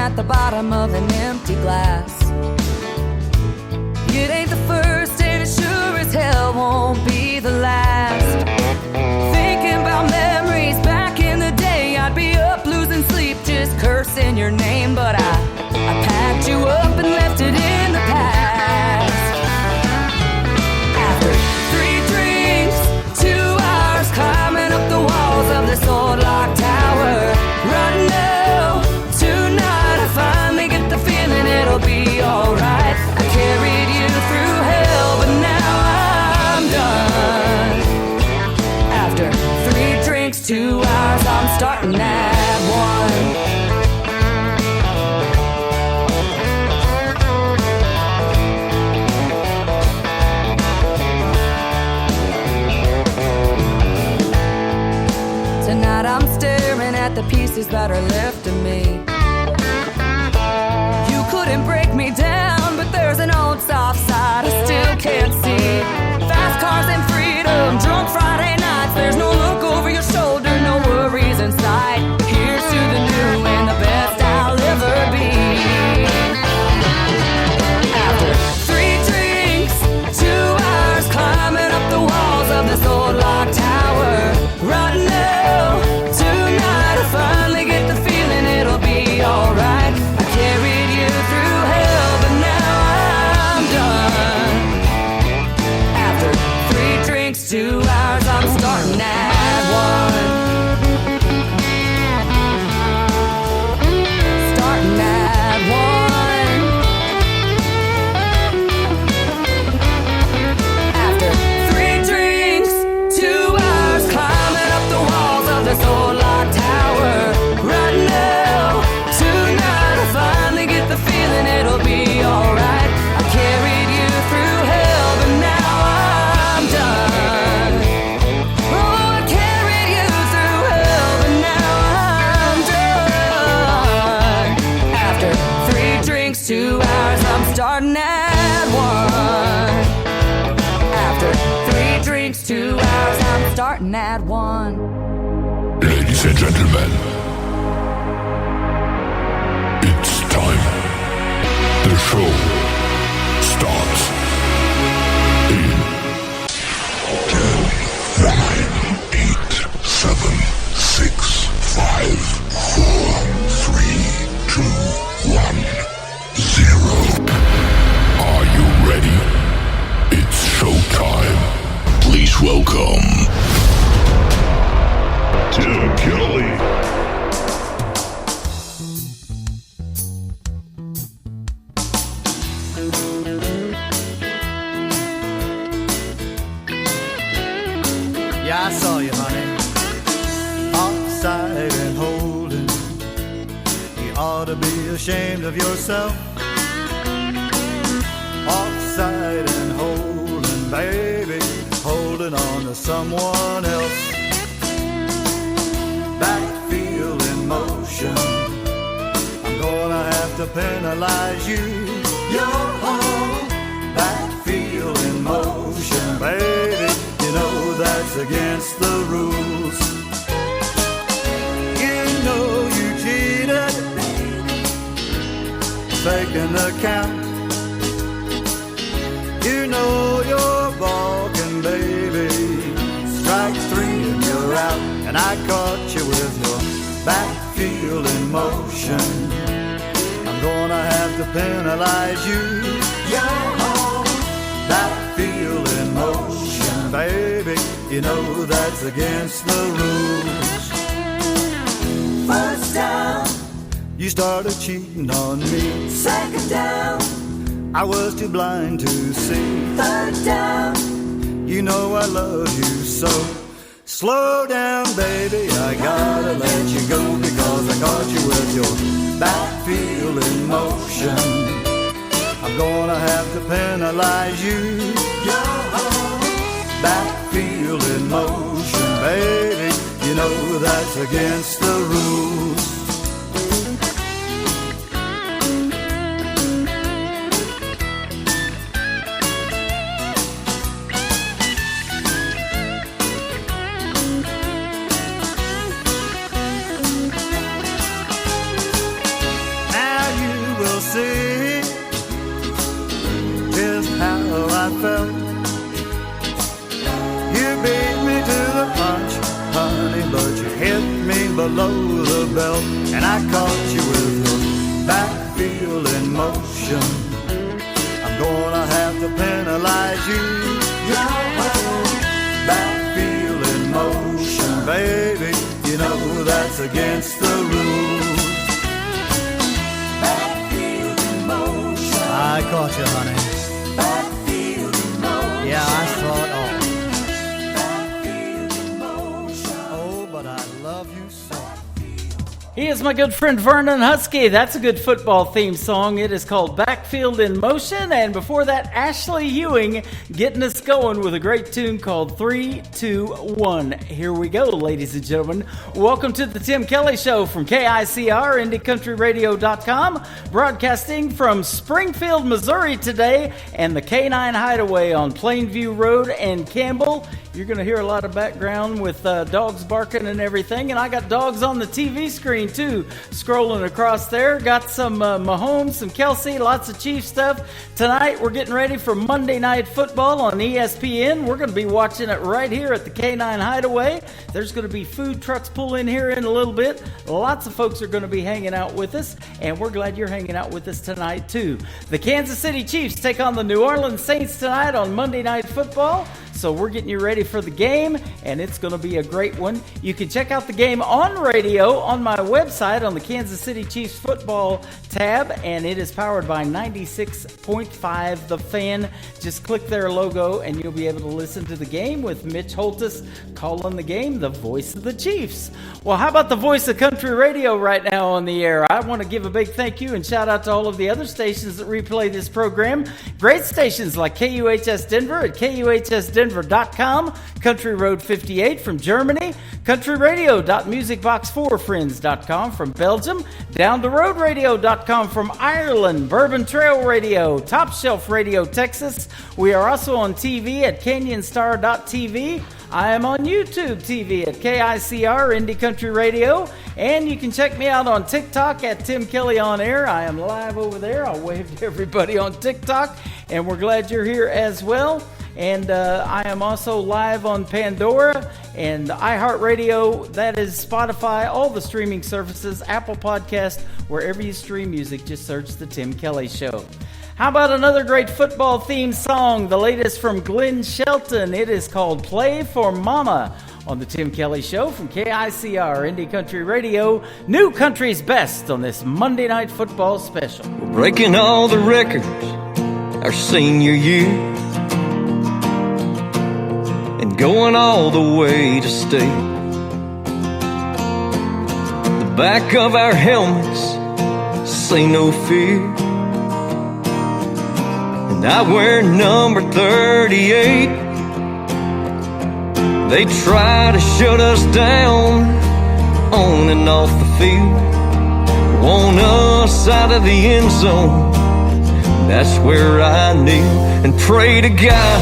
at the bottom of an empty glass. It ain't the first and it sure as hell won't be the last. Thinking about memories back in the day, I'd be up losing sleep just cursing your name. But I packed you up and left it in the past. After 3 drinks, 2 hours climbing up the walls of this old locked tower. Right now, tonight I finally get the feeling it'll be alright. I carried you through hell, but now I'm done. After 3 drinks, 2 hours, I'm starting at 1. Tonight I'm staring at the pieces that are left of me. You couldn't break me down, but there's an old soft side I still can't see. Fast cars and freedom, drunk Friday nights. There's no look over your shoulder, no worries in sight. Here's to the new and the best I'll ever be. After 3 drinks, 2 hours climbing up the walls of this old locked tower. Right now, tonight I finally get the feeling it'll be alright. I carried you through hell, but now I'm done. After 3 drinks, 2 hours, I'm starting at 1. Starting at 1. After 3 drinks, 2 hours climbing up the walls of this old locked tower. Right now, tonight I finally get the feeling it'll be alright. I carried you through hell, but now I'm done. Oh, I carried you through hell, but now I'm done. After 3 drinks, 2 hours, I'm starting at 1. After 3 drinks, 2 hours, I'm starting at 1. Ladies and gentlemen, it's time. The show starts in 10, 9, 8, 7, 6, 5, 4, 3, 2, 1, 0. Are you ready? It's showtime. Please welcome Tim Kelly. Yeah, I saw you, honey. Offside and holding. You ought to be ashamed of yourself. Offside and holding, baby. Holding on to someone else. Backfield in motion. I'm gonna have to penalize you. You're home. Backfield in motion, baby. You know that's against the rules. You know you cheated, faking the count. You know you're balking, baby. Strike 3 and you're out. And I caught you with your backfield in motion. I'm gonna have to penalize you. You're home. Backfield in motion, baby. You know that's against the rules. First down, you started cheating on me. Second down, I was too blind to see. Third down, you know I love you so. Slow down, baby, I gotta let you go because I caught you with your backfield in motion. I'm gonna have to penalize you. Backfield in motion, baby. You know that's against the rules. Now below the belt, and I caught you with your backfield in motion. I'm gonna have to penalize you. Backfield in motion, baby, you know that's against the rules. Backfield in motion. I caught you, honey. Backfield in motion. Yeah, I saw it all. Backfield in motion. Oh, but I love you so. He is my good friend Vernon Husky. That's a good football theme song. It is called Backfield in Motion. And before that, Ashley Ewing getting us going with a great tune called 3, 2, 1. Here we go, ladies and gentlemen. Welcome to the Tim Kelly Show from KICR, IndieCountryRadio.com, broadcasting from Springfield, Missouri today, and the K9 Hideaway on Plainview Road and Campbell. You're going to hear a lot of background with dogs barking and everything. And I got dogs on the TV screen, too, scrolling across there. Got some Mahomes, some Kelsey, lots of Chiefs stuff. Tonight, we're getting ready for Monday Night Football on ESPN. We're going to be watching it right here at the K9 Hideaway. There's going to be food trucks pull in here in a little bit. Lots of folks are going to be hanging out with us, and we're glad you're hanging out with us tonight, too. The Kansas City Chiefs take on the New Orleans Saints tonight on Monday Night Football. So we're getting you ready for the game, and it's going to be a great one. You can check out the game on radio on my website on the Kansas City Chiefs football tab, and it is powered by 96.5 The Fan. Just click their logo, and you'll be able to listen to the game with Mitch Holtis calling the game, the voice of the Chiefs. Well, how about the voice of country radio right now on the air? I want to give a big thank you and shout out to all of the other stations that replay this program. Great stations like KUHS Denver at KUHSDenver.com, Country Road 58 from Germany, countryradio.musicbox4friends.com from Belgium, downtheroadradio.com from Ireland, Bourbon Trail Radio, Top Shelf Radio Texas. We are also on TV at canyonstar.tv. I am on YouTube TV at KICR Indie Country Radio, and you can check me out on TikTok at Tim Kelly On Air. I am live over there. I'll wave to everybody on TikTok, and we're glad you're here as well. And I am also live on Pandora and iHeartRadio. That is Spotify, all the streaming services, Apple Podcast, wherever you stream music, just search The Tim Kelly Show. How about another great football theme song, the latest from Glenn Shelton. It is called Play for Mama on the Tim Kelly Show from KICR Indie Country Radio. New country's best on this Monday Night Football special. We're breaking all the records our senior year and going all the way to state. The back of our helmets say no fear, and I wear number 38. They try to shut us down on and off the field, want us out of the end zone. That's where I kneel and pray to God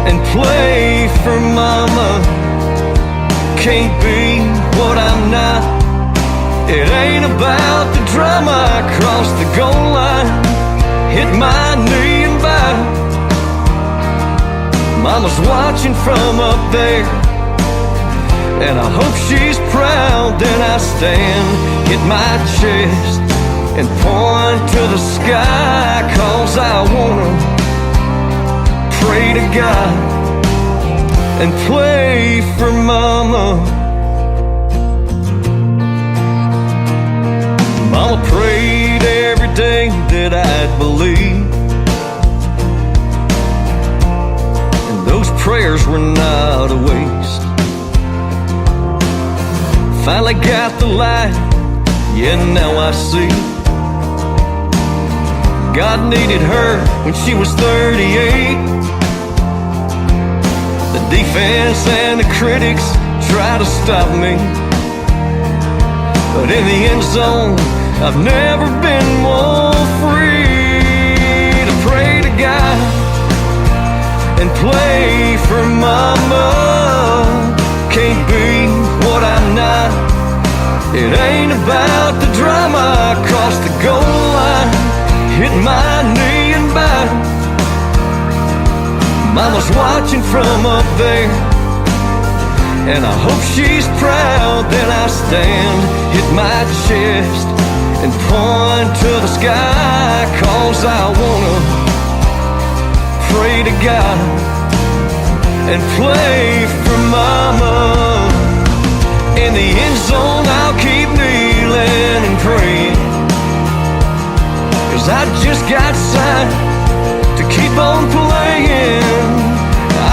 and play for mama. Can't be what I'm not. It ain't about the drama. I cross the goal line, hit my knee and bow. Mama's watching from up there, and I hope she's proud. Then I stand, hit my chest, and point to the sky, 'cause I wanna pray to God and play for mama. Mama prayed every day that I'd believe, and those prayers were not a waste. Finally got the light, yeah, now I see God needed her when she was 38. The defense and the critics try to stop me, but in the end zone I've never been more free to pray to God and play for mama. Can't be what I'm not. It ain't about the drama. I cross the goal line, hit my knee and bow. Mama's watching from up there, and I hope she's proud. Then I stand, hit my chest, and point to the sky, 'cause I wanna pray to God and play for mama. In the end zone I'll keep kneeling and praying, 'cause I just got signed to keep on playing.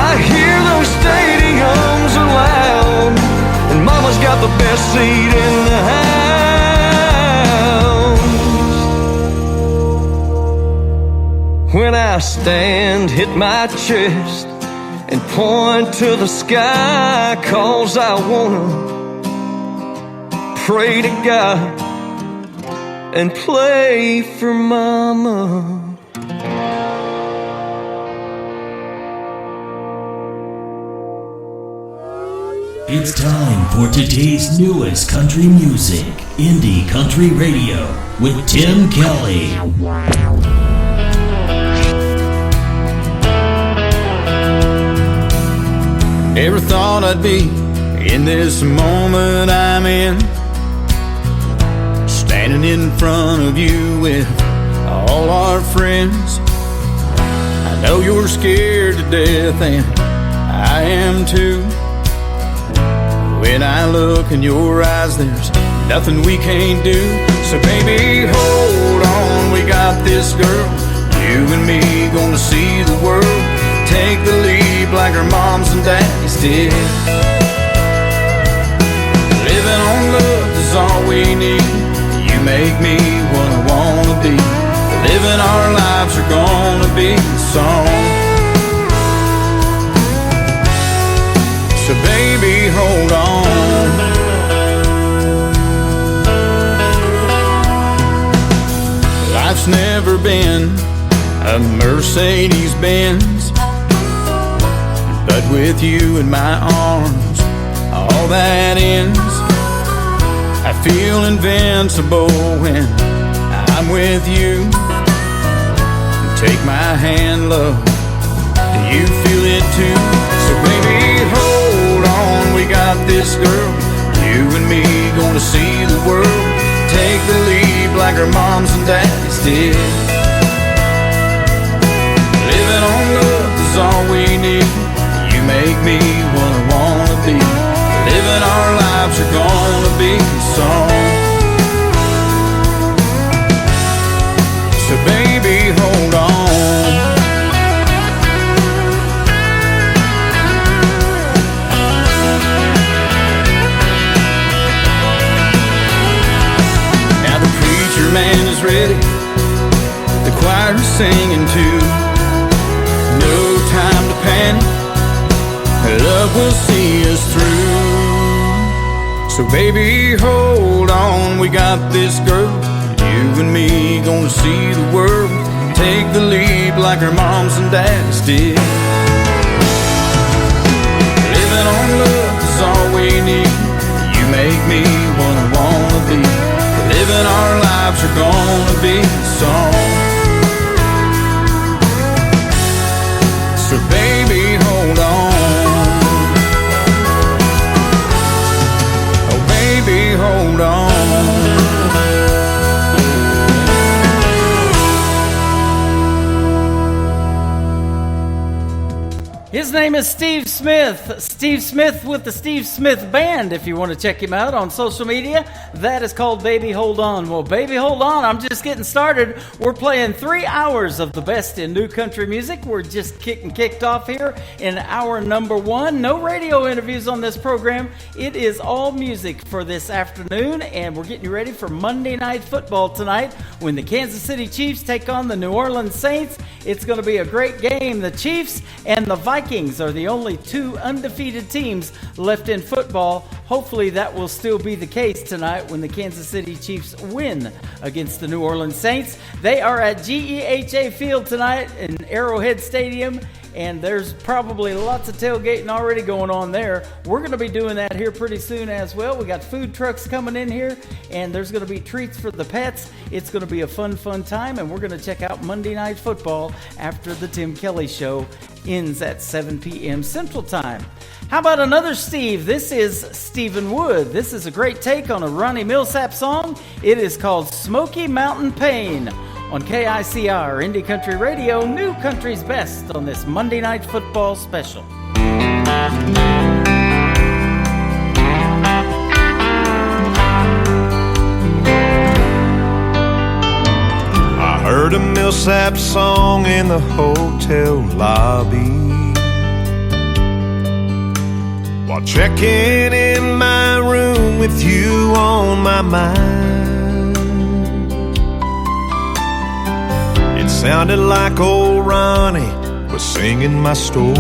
I hear those stadiums are loud, and mama's got the best seat in the house. When I stand, hit my chest, and point to the sky, 'cause I wanna pray to God and play for mama. It's time for today's newest country music, Indie Country Radio, with Tim Kelly. Never thought I'd be in this moment I'm in, standing in front of you with all our friends. I know you're scared to death, and I am too. When I look in your eyes, there's nothing we can't do. So baby, hold on, we got this, girl. You and me gonna see the world. Take the lead like our moms and daddies did. Living on love is all we need. You make me what I wanna be. Living our lives are gonna be a song. So baby, hold on. Life's never been a Mercedes-Benz, but with you in my arms, all that ends. I feel invincible when I'm with you. Take my hand, love, do you feel it too? So baby, hold on, we got this, girl. You and me gonna see the world. Take the lead like our moms and daddies did. Living on love is all we need. You make me what I wanna be. Living our lives are gonna be a song. So baby, hold on. Now the preacher man is ready, the choir's singing too. No time to panic, love will see us through. So baby, hold on, we got this, girl. You and me gonna see the world. Take the lead like our moms and dads did. Living on love is all we need. You make me what I wanna be. Living our lives are gonna be a song. So baby, hold on. Oh baby, hold on. His name is Steve Smith. Steve Smith with the Steve Smith Band, if you want to check him out on social media. That is called Baby Hold On. Well, Baby Hold On, I'm just getting started. We're playing 3 hours of the best in new country music. We're just kicked off here in hour number 1. No radio interviews on this program. It is all music for this afternoon, and we're getting you ready for Monday Night Football tonight when the Kansas City Chiefs take on the New Orleans Saints. It's going to be a great game. The Chiefs and the Vikings are the only 2 undefeated teams left in football. Hopefully that will still be the case tonight when the Kansas City Chiefs win against the New Orleans Saints. They are at GEHA Field tonight in Arrowhead Stadium, and there's probably lots of tailgating already going on there. We're going to be doing that here pretty soon as well. We got food trucks coming in here, and there's going to be treats for the pets. It's going to be a fun time, and we're going to check out Monday Night Football after the Tim Kelly Show ends at 7 p.m. Central Time. How about another Steve? This is Stephen Wood. This is a great take on a Ronnie Millsap song. It is called Smoky Mountain Pain on KICR, Indie Country Radio, New Country's Best on this Monday Night Football special. I heard a Millsap song in the hotel lobby while checking in my room with you on my mind. It sounded like old Ronnie was singing my story.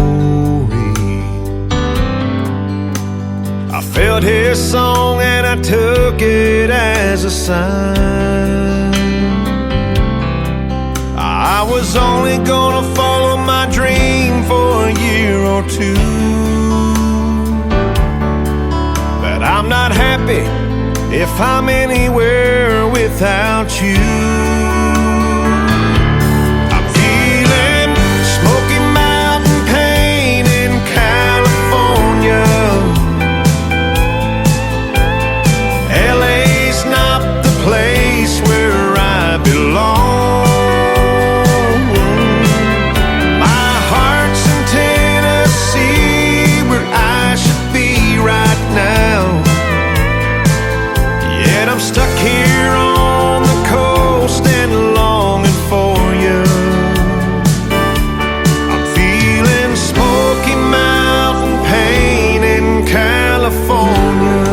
I felt his song and I took it as a sign. I was only gonna follow my dream for a year or two, but I'm not happy if I'm anywhere without you. I'm feeling Smoky Mountain pain in California. LA's not the place where I belong. Stuck here on the coast and longing for you. I'm feeling Smoky Mountain pain in California.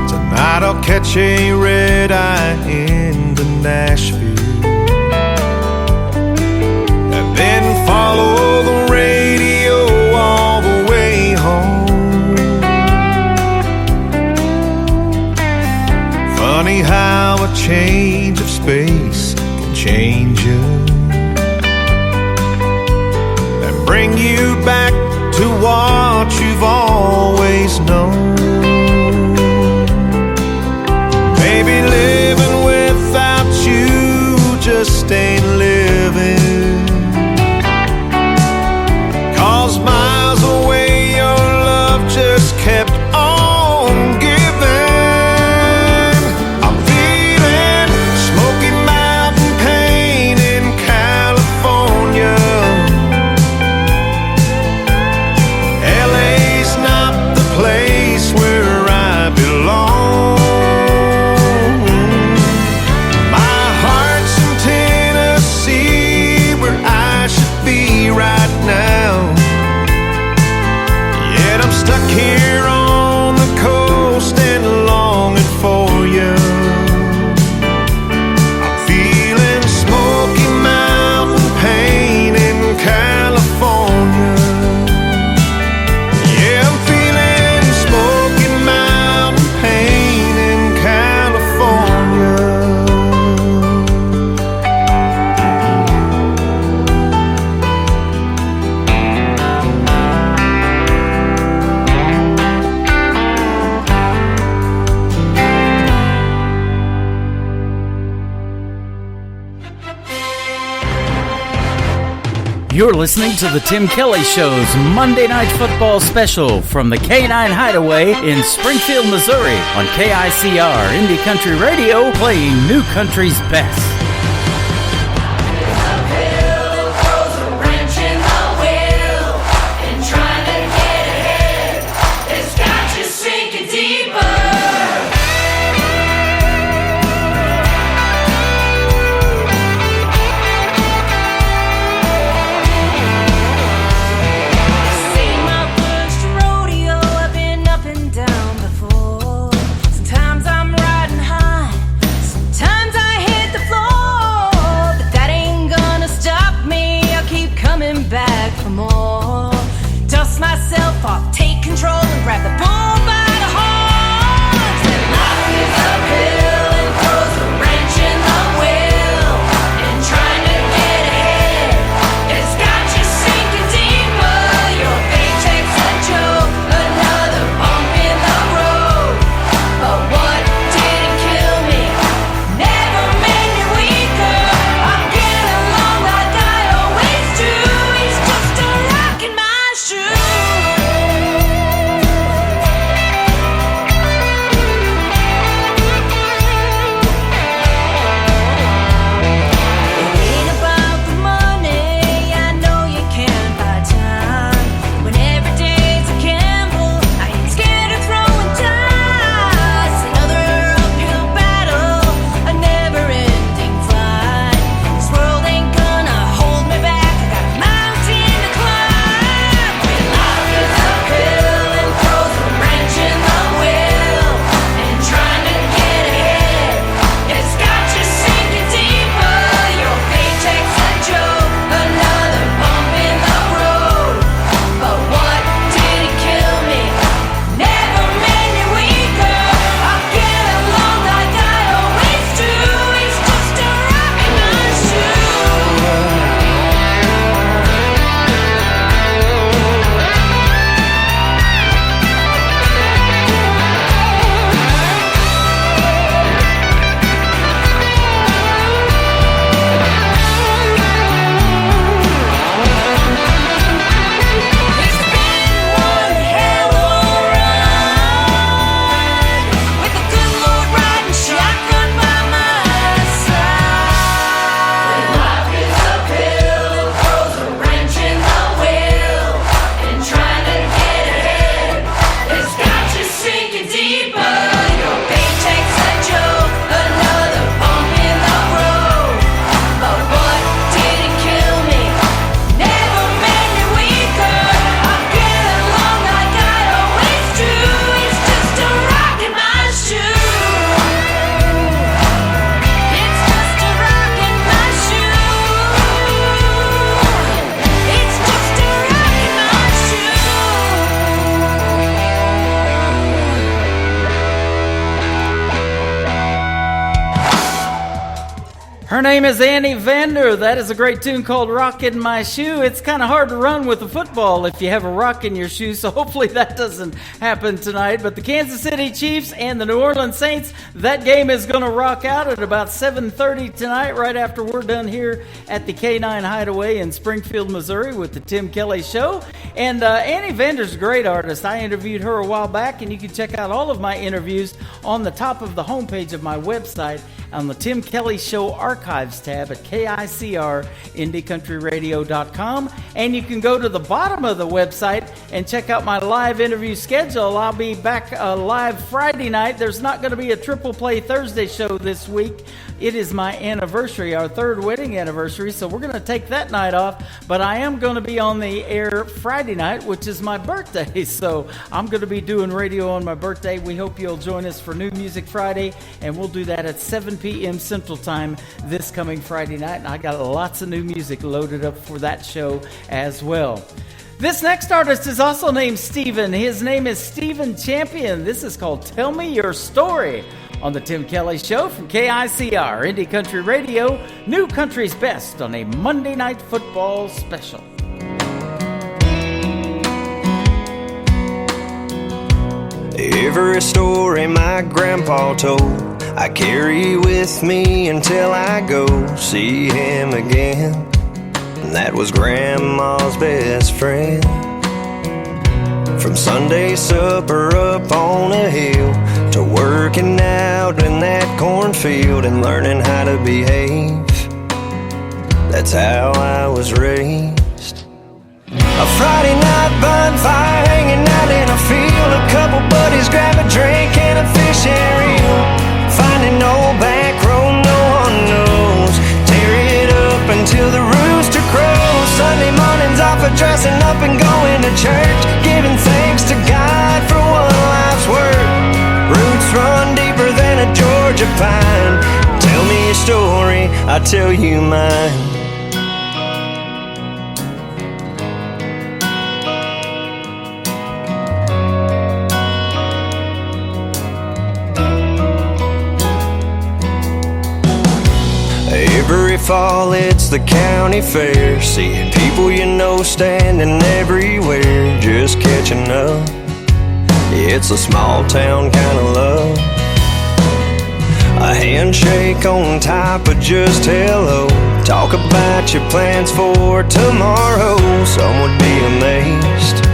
Tonight I'll catch a red eye into Nashville and then follow the radio all the way home. Funny how a change of space can change you and bring you back to what you've always known. Maybe living without you just ain't living, 'cause miles away your love just kept on giving. I'm feeling Smoky Mountain pain in California. LA's not the place where I belong. Right now, yet I'm stuck here on the coast and longing for you. I'm feeling Smoky Mountain pain in California. Yeah, I'm feeling Smoky Mountain pain in California. You're listening to the Tim Kelly Show's Monday Night Football special from the K9 Hideaway in Springfield, Missouri on KICR Indie Country Radio, playing New Country's Best. Sometimes I'm riding high, sometimes I hit the Her name is Annie Vander. That is a great tune called Rock in My Shoe. It's kind of hard to run with a football if you have a rock in your shoe, so hopefully that doesn't happen tonight. But the Kansas City Chiefs and the New Orleans Saints, that game is going to rock out at about 7:30 tonight, right after we're done here at the K9 Hideaway in Springfield, Missouri with the Tim Kelly Show. And Annie Vander's a great artist. I interviewed her a while back, and you can check out all of my interviews on the top of the homepage of my website on the Tim Kelly Show Archives tab at KICR-IndieCountryRadio.com. And you can go to the bottom of the website and check out my live interview schedule. I'll be back live Friday night. There's not going to be a Triple Play Thursday show this week. It is my anniversary, our third wedding anniversary, so we're going to take that night off. But I am going to be on the air Friday night, which is my birthday. So I'm going to be doing radio on my birthday. We hope you'll join us for New Music Friday, and we'll do that at 7 p.m. Central Time this coming Friday night. And I got lots of new music loaded up for that show as well. This next artist is also named Steven. His name is Stephen Champion. This is called Tell Me Your Story on the Tim Kelly Show from KICR, Indie Country Radio, New Country's Best on a Monday Night Football special. Every story my grandpa told, I carry with me until I go see him again. And that was Grandma's best friend. From Sunday supper up on a hill to working out in that cornfield and learning how to behave, that's how I was raised. A Friday night bonfire hanging out in a field, a couple buddies grab a drink and a fish and reel. Finding old back road no one knows, tear it up until the rooster crows. Sunday mornings off of dressing up and going to church, giving thanks to God for one life's work. Roots run deeper than a Georgia pine. Tell me your story, I'll tell you mine. Every fall it's the county fair, seeing people you know standing everywhere, just catching up. It's a small town kind of love, a handshake on top of just hello. Talk about your plans for tomorrow, some would be amazed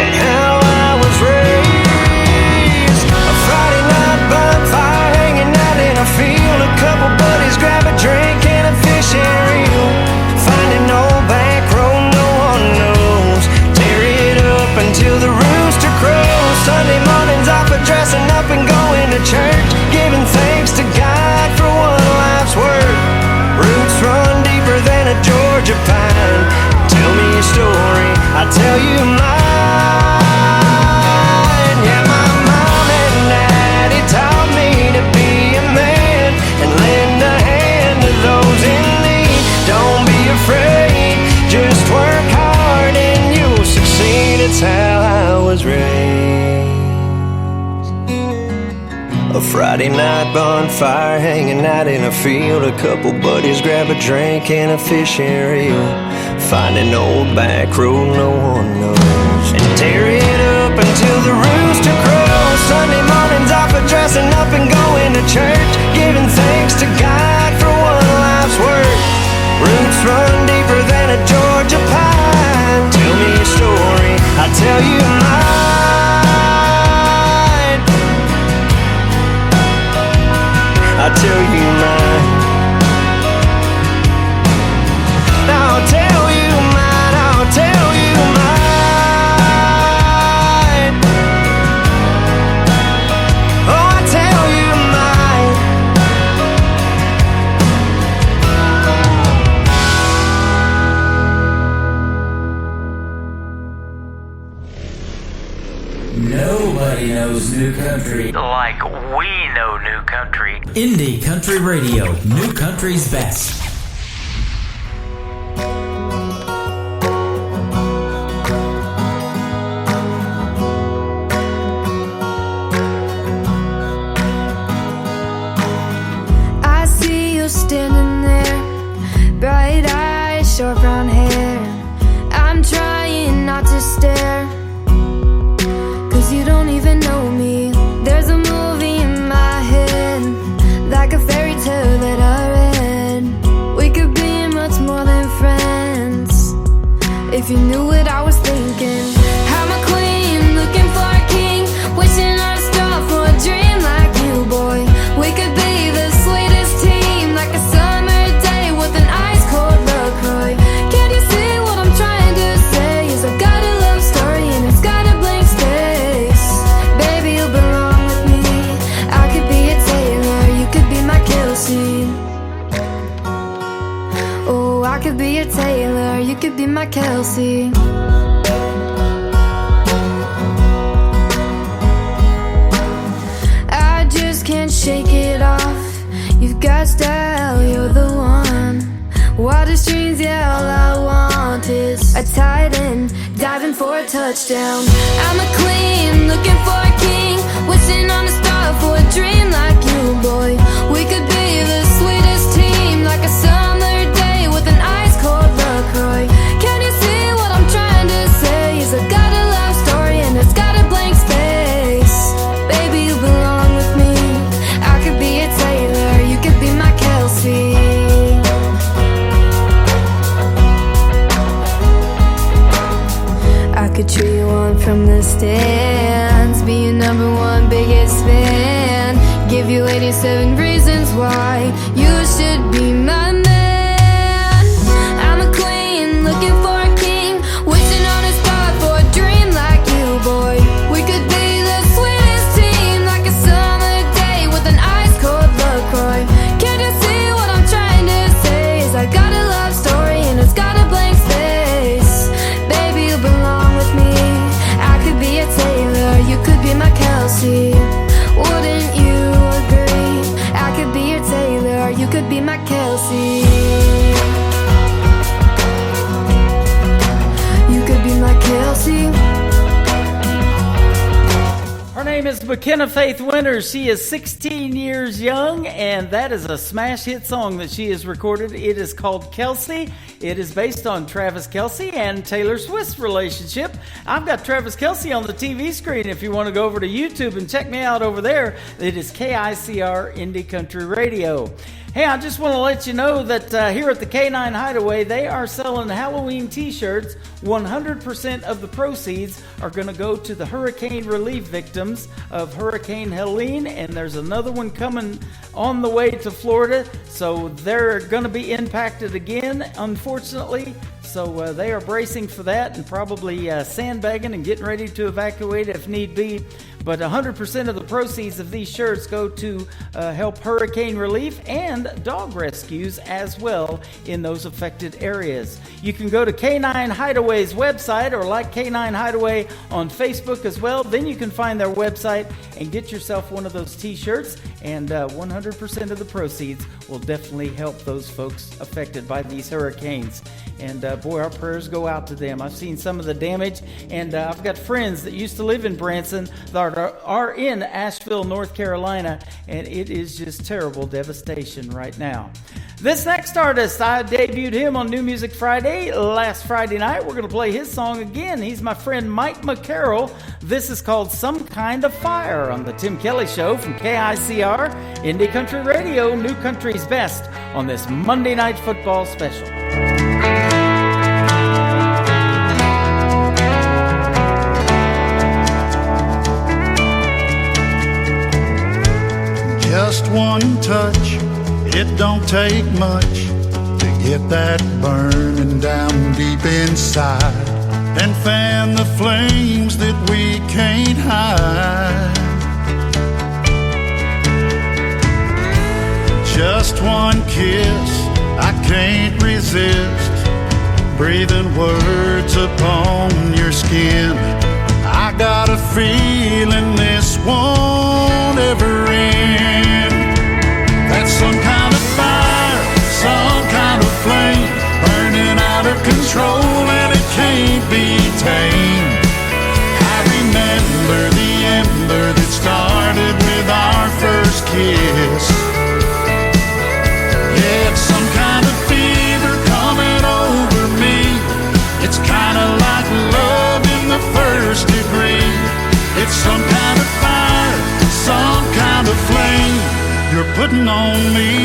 at how I was raised. A Friday night bonfire hanging out in a field, a couple buddies grab a drink and a fish and reel. Finding old back road no one knows, tear it up until the rooster crows. Sunday mornings off of dressing up and going to church, giving thanks to God for one life's work. Roots run deeper than a Georgia pine. Tell me your story, I'll tell you mine. Yeah, my mom and daddy taught me to be a man and lend a hand to those in need. Don't be afraid, just work hard and you'll succeed. It's how I was raised. A Friday night bonfire hanging out in a field, a couple buddies grab a drink and a fish and reel. Find an old back road no one knows, and tear it up until the rooster crows. Sunday mornings off of dressing up and going to church, giving thanks to God for one life's work. Roots run deeper than a Georgia pine. Tell me your story, I'll tell you mine. I'll tell you mine. I'll tell you mine, I'll tell you mine. Oh, I'll tell you mine. Nobody knows new country like we know new country. Indie Country Radio, New Country's Best. I see still standing there, bright eyes, short brown hair. I'm trying not to stare, 'cause you don't even know me. There's a movie in my head, like a fairy tale that I read. We could be much more than friends, if you knew what I was thinking. I'm a queen, looking for a king, wishing on a star for a dream like you, boy. We could be the sweetest team, like a summer day with an ice cold LaCroix. Can you see what I'm trying to say? Is I've got a love story and it's got a blank space. Baby, you belong with me. I could be a Taylor, you could be my Kelsey. Oh, I could be a Taylor, you could be my Kelsey. I just can't shake it off. You've got style, you're the one. Water streams, yeah, all I want is a tight end, diving for a touchdown. I'm a queen, looking for a king, wishing on a star for a dream like you, boy. We could be the sweetest team, like a summer day with an ice cold LaCroix. Can you see what I'm trying to say? Is I've got a love story and it's got a blank space. Baby, you belong with me. I could be a Taylor, you could be my Kelsey. I could cheer you on from the stands, be your number one biggest fan, give you 87 reasons why you should be my man. I'm a queen, looking for a king, wishing on a star for a dream like you, boy. We could be the sweetest team, like a summer day with an ice cold LaCroix. Can't you see what I'm trying to say? Is I got a love story and it's got a blank space. Baby, you belong with me. I could be a Taylor, you could be my Kelsey. Wouldn't you agree? I could be a Taylor, you could be my Kelsey. You could be my Kelsey. Her name is McKenna Faith Winters. She is 16 years young, and that is a smash hit song that she has recorded. It is called Kelsey. It is based on Travis Kelce and Taylor Swift's relationship. I've got Travis Kelce on the TV screen if you want to go over to YouTube and check me out over there. It is KICR Indie Country Radio. Hey, I just want to let you know that here at the K9 Hideaway, they are selling Halloween t-shirts. 100% of the proceeds are going to go to the hurricane relief victims of Hurricane Helene, and there's another one coming on the way to Florida, so they're going to be impacted again, unfortunately. So they are bracing for that and probably sandbagging and getting ready to evacuate if need be. But 100% of the proceeds of these shirts go to help hurricane relief and dog rescues as well in those affected areas. You can go to K9 Hideaway's website or like K9 Hideaway on Facebook as well. Then you can find their website and get yourself one of those t-shirts, and 100% of the proceeds will definitely help those folks affected by these hurricanes. And boy, our prayers go out to them. I've seen some of the damage, and I've got friends that used to live in Branson that are in Asheville, North Carolina, and it is just terrible devastation right now. This next artist, I debuted him on New Music Friday last Friday night. We're going to play his song again. He's my friend Mike McCarroll. This is called Some Kind of Fire on the Tim Kelly Show from KICR, Indie Country Radio, New Country's Best on this Monday Night Football special. Just one touch, it don't take much to get that burning down deep inside and fan the flames that we can't hide. Just one kiss, I can't resist, breathing words upon your skin. I got a feeling this won't ever end. That's some kind of fire, some kind of flame, burning out of control and it can't be tamed. I remember the ember that started with our first kiss. putting on me.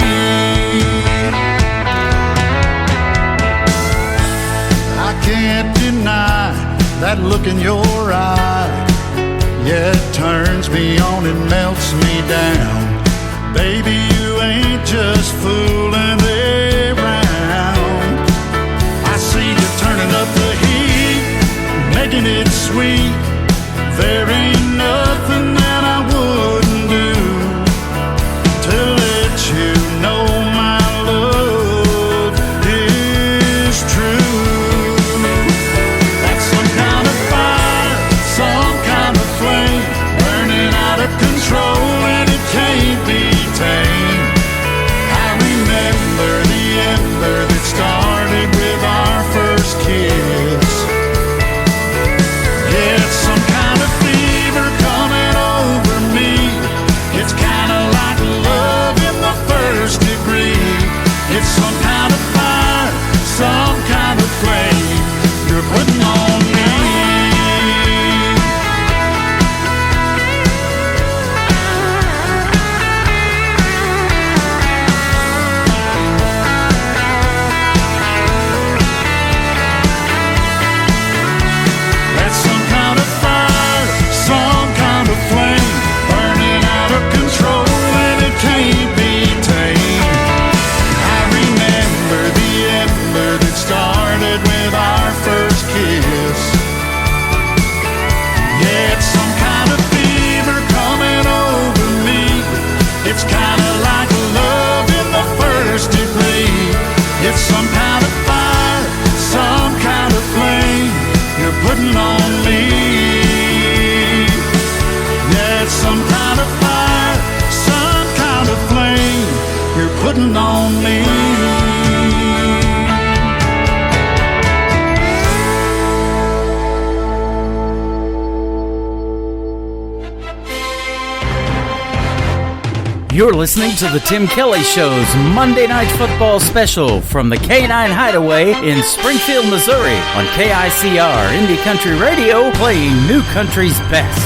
I can't deny that look in your eye. Yeah, it turns me on and melts me down. Baby, you ain't just fooling around. I see you turning up the heat, making it sweet. There ain't nothing that I wouldn't do to let you know my love is true. That's some kind of fire, some kind of flame, burning out of control and it can't be tamed. I remember the ember that started with our first kiss. Yeah, it's some kind of fever coming over me. It's kind of like love in the first degree. It's some kind of fire, some kind of flame you're putting on me. That's some kind of fire, some kind of flame, burning out of control and it can't be tamed. I remember the ember that started with our first kiss. Yeah, it's some kind of fever coming over me. It's kind of like love in the first degree. It's some kind of fire, some kind of flame you're putting on me. Yeah, it's some kind of fire, some kind of flame you're putting on me. You're listening to the Tim Kelly Show's Monday Night Football Special from the K9 Hideaway in Springfield, Missouri on KICR Indie Country Radio, playing new country's best.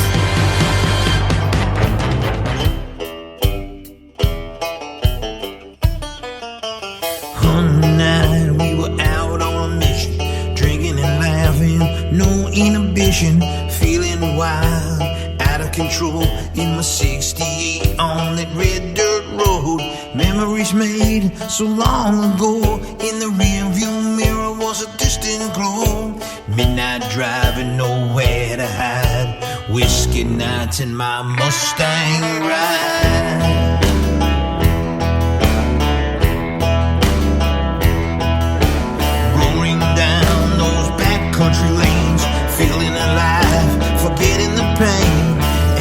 One night we were out on a mission, drinking and laughing, no inhibition, feeling wild, out of control in my 68 on that red dirt road. Memories made so long ago, in the rearview mirror was a distant glow. Midnight driving, nowhere to hide, whiskey nights in my Mustang ride. Roaring down those backcountry lanes, feeling alive, forgetting the pain.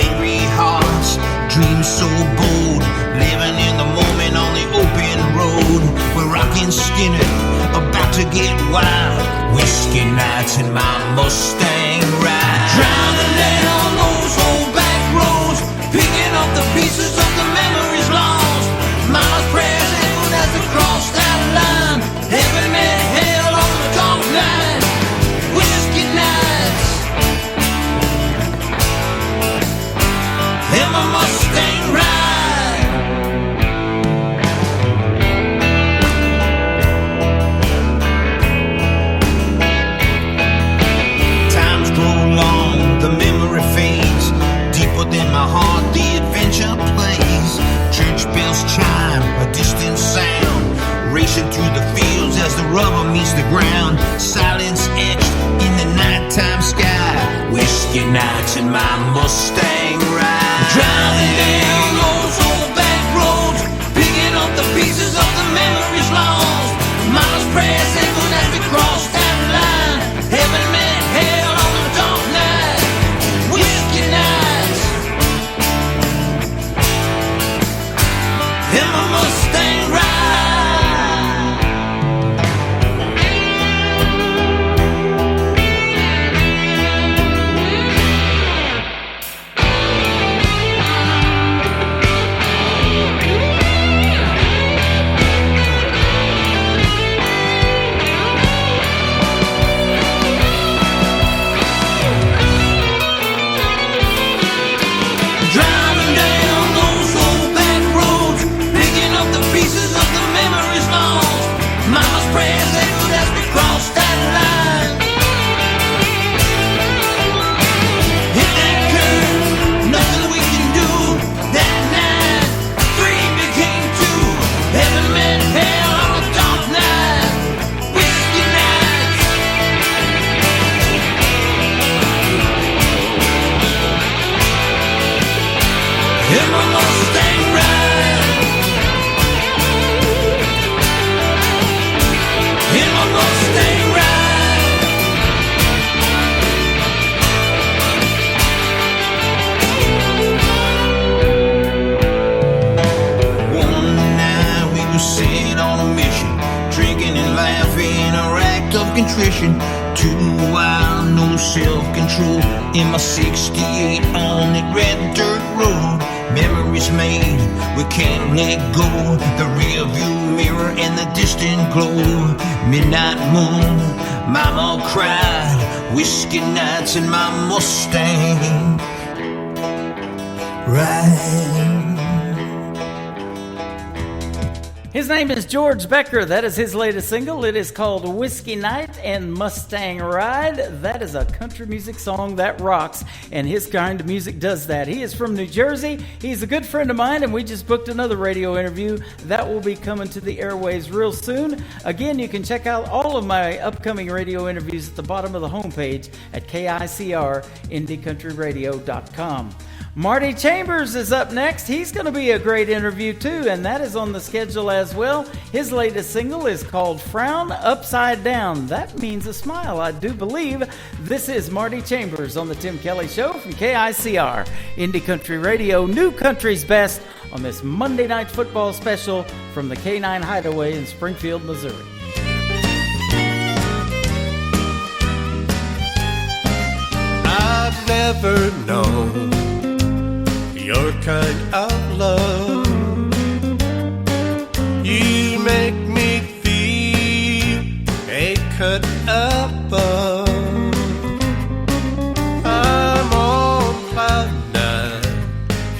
Angry hearts, dreams so bold, living in the moment on the open road. We're rocking Skinner, about to get wild, whiskey nights in my Mustang ride. Driving down those old back roads, picking up the pieces of the memories lost. Mama's prayers echoed as we crossed that line. Heaven met hell on the dark night, whiskey nights in my Mustang ride. Times grow long, the memory fades, deeper than my heart the adventure plays. Church bells chime, a distant sound, racing through the fields as the rubber meets the ground. Silence etched in the nighttime sky, whiskey nights in my Mustang ride. Driving down those old back roads, picking up the pieces of the memories lost. Mama's prayers echoed as we crossed that line. Heaven met hell on the dark night, whiskey nights in my Mustang ride. on a mission, drinking and laughing, a act of contrition, tooting wild, no self-control, in my 68 on that red dirt road. Memories made, we can't let go, the rear view mirror and the distant glow. Midnight moon, mama cried, whiskey nights in my Mustang ride. His name is George Becker. That is his latest single. It is called Whiskey Night and Mustang Ride. That is a country music song that rocks, and his kind of music does that. He is from New Jersey. He's a good friend of mine, and we just booked another radio interview that will be coming to the airways real soon. Again, you can check out all of my upcoming radio interviews at the bottom of the homepage at KICR-IndieCountryRadio.com. Marty Chambers is up next. He's going to be a great interview too, and that is on the schedule as well. His latest single is called Frown Upside Down. That means a smile, I do believe. This is Marty Chambers on the Tim Kelly Show from KICR, Indie Country Radio, New Country's Best, on this Monday Night Football special from the K9 Hideaway in Springfield, Missouri. I've never known your kind of love. You make me feel a cut above. I'm on cloud nine,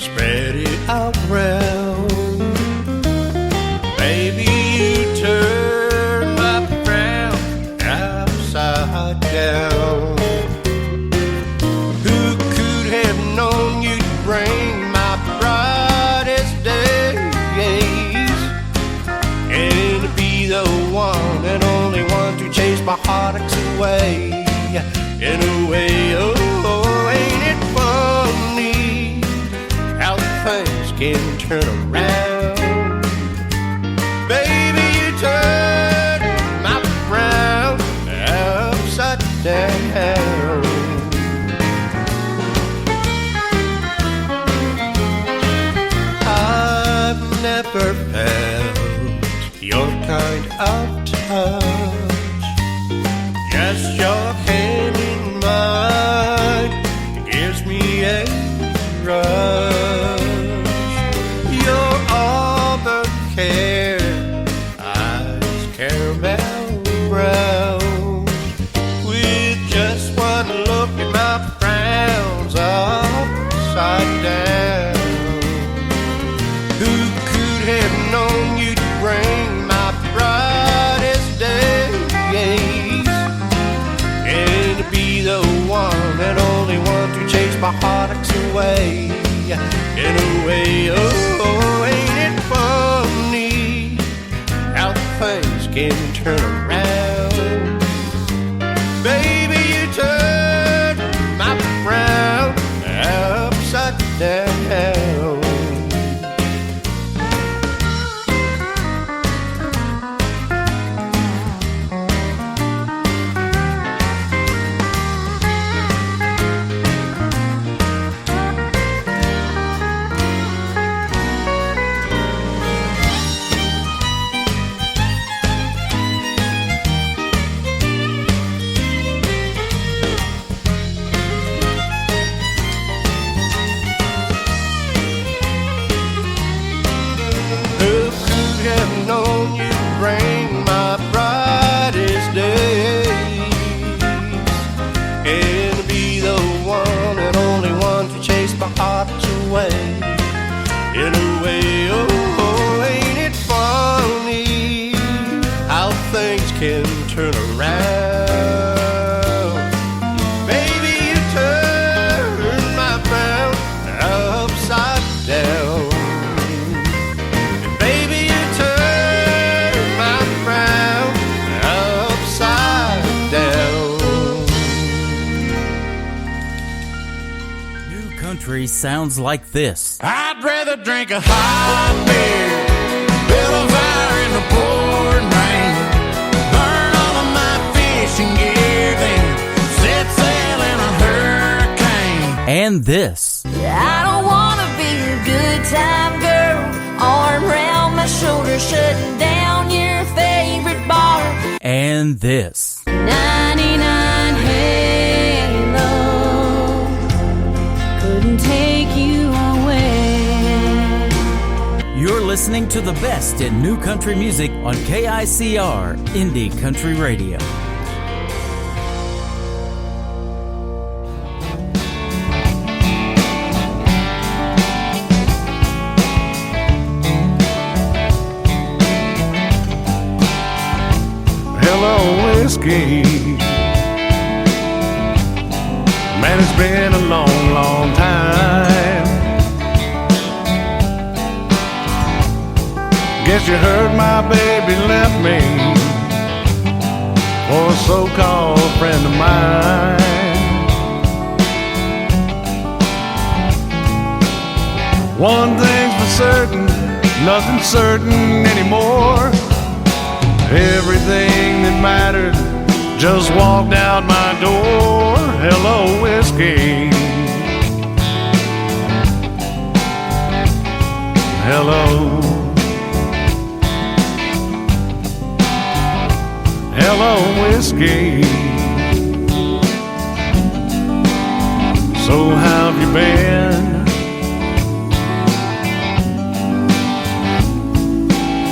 spread it out round. Baby, you turn my frown upside down. Who could have known you'd bring my brightest days and be the one and only one to chase my heartaches away? In a way, oh, ain't it funny how things can turn around? Baby, you turn my frown upside down. Never felt your kind of touch. Just your hand in mine gives me a rush. You're all the care, eyes caramel brown. With just one look at my frowns upside down. Who have known you'd bring my brightest days and to be the one and only one to chase my heartaches away? In a way, oh, ain't it funny how things can turn around? Baby, you turn my frown upside down. Known you bring my brightest days and be the one and only one to chase my heartaches away. In a way, oh, ain't it funny how things can turn around? Baby, you turn my frown upside down. Sounds like this. I'd rather drink a hot beer, build a fire in the pouring rain, burn all of my fishing gear, then set sail in a hurricane. And this. I don't want to be a good time girl, arm around my shoulder, shutting down your and this. 99 Halo couldn't take you away. You're listening to the best in new country music on KICR Indie Country Radio. Whiskey. Man, it's been a long, long time. Guess you heard my baby left me for a so-called friend of mine. One thing's for certain, nothing's certain anymore. Everything that mattered just walked out my door. Hello, whiskey. Hello. Hello, whiskey. So how have you been?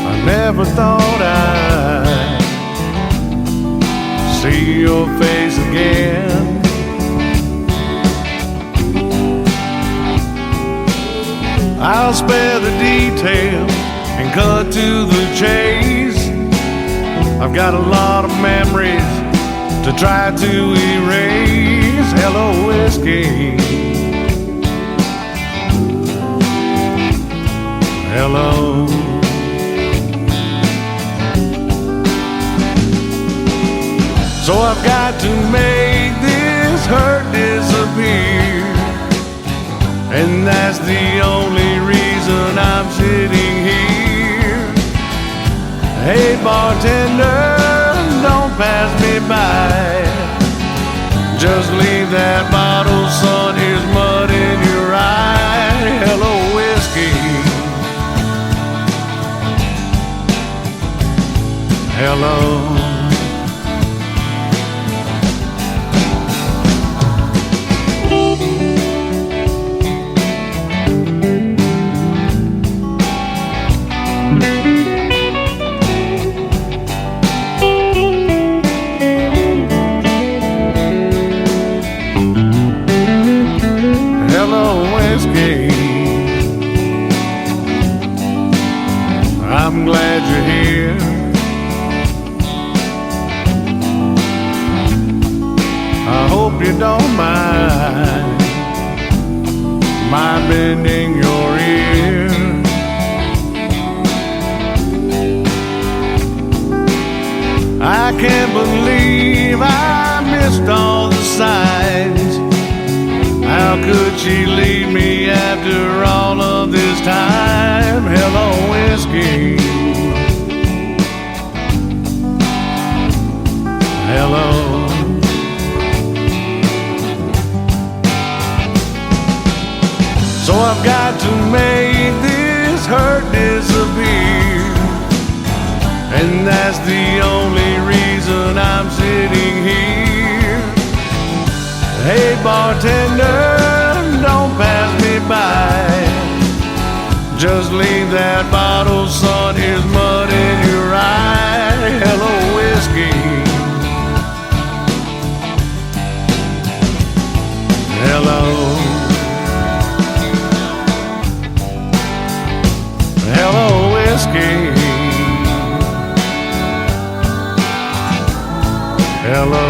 I never thought I'd see your face again. I'll spare the details and cut to the chase. I've got a lot of memories to try to erase. Hello, whiskey. Hello. So I've got to make this hurt disappear, and that's the only reason I'm sitting here. Hey bartender, don't pass me by. Just leave that bottle, son, here's mud in your eye. Hello, whiskey. Hello. I'm glad you're here. I hope you don't mind my bending your ear. I can't believe I missed all the signs. How could she leave me after all of this time? Hello, whiskey. Hello. So I've got to make this hurt disappear, and that's the only reason I'm sitting here. Hey bartender, don't pass me by. Just leave that bottle, son, here's mud in your eye. Hello, whiskey. Hello. Hello, whiskey. Hello.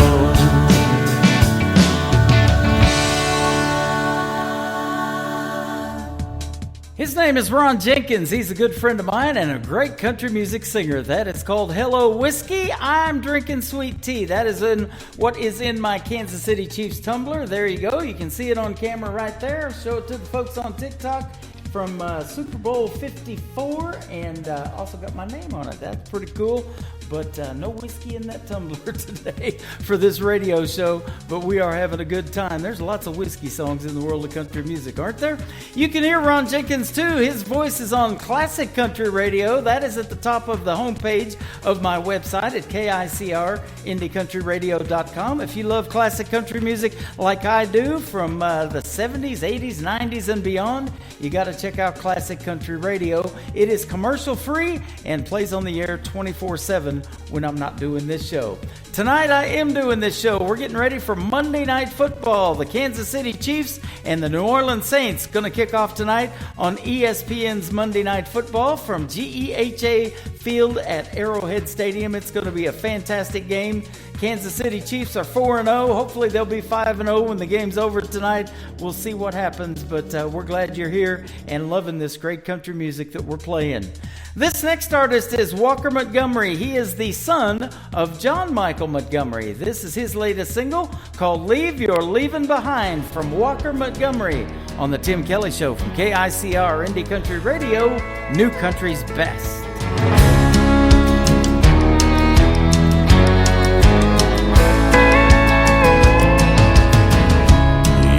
His name is Ron Jenkins. He's a good friend of mine and a great country music singer. That is called Hello Whiskey. I'm drinking sweet tea. That is in what is in my Kansas City Chiefs tumbler. There you go. You can see it on camera right there. Show it to the folks on TikTok. from Super Bowl 54, and also got my name on it. That's pretty cool. But no whiskey in that tumbler today for this radio show, but we are having a good time. There's lots of whiskey songs in the world of country music, aren't there? You can hear Ron Jenkins, too. His voice is on Classic Country Radio. That is at the top of the homepage of my website at KICR, IndieCountryRadio.com. If you love classic country music like I do from the 70s, 80s, 90s, and beyond, you got to check out Classic Country Radio. It is commercial-free and plays on the air 24/7 when I'm not doing this show. Tonight I am doing this show. We're getting ready for Monday Night Football. The Kansas City Chiefs and the New Orleans Saints going to kick off tonight on ESPN's Monday Night Football from GEHA Field at Arrowhead Stadium. It's going to be a fantastic game. Kansas City Chiefs are 4-0. Hopefully they'll be 5-0 when the game's over tonight. We'll see what happens, but we're glad you're here and loving this great country music that we're playing. This next artist is Walker Montgomery. He is the son of John Michael Montgomery. This is his latest single called Leave Your Leaving Behind from Walker Montgomery on the Tim Kelly Show from KICR Indie Country Radio, New Country's Best.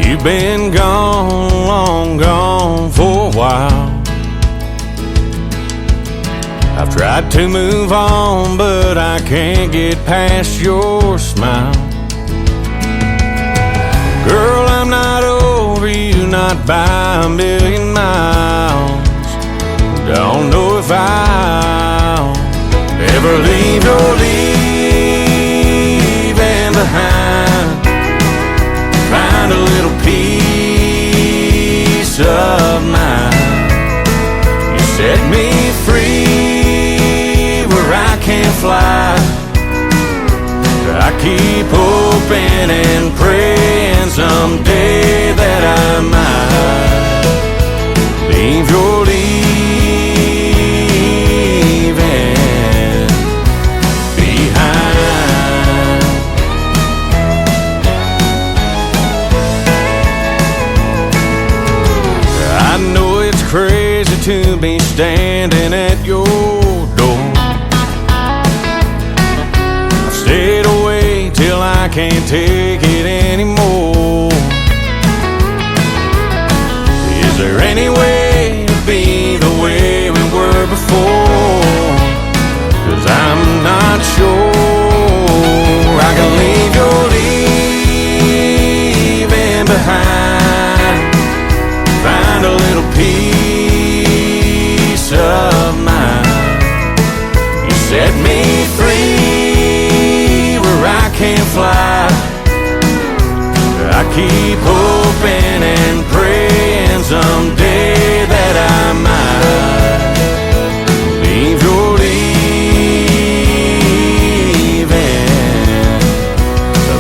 You've been gone, long gone for a while. I've tried to move on, but I can't get past your smile. Girl, I'm not over you, not by a million miles. Don't know if I'll ever leave your leaving behind. Find a little peace of mind. You set me free where I can't fly. I keep hoping and praying someday that I might leave your leaving behind. I know it's crazy to be standing at your door. I've stayed away till I can't take it anymore. Is there any way to be the way we were before? 'Cause I'm not sure I can leave your leaving behind. Find a little peace of mind. You set me free where I can't fly. I keep hoping and praying someday that I might leave your leaving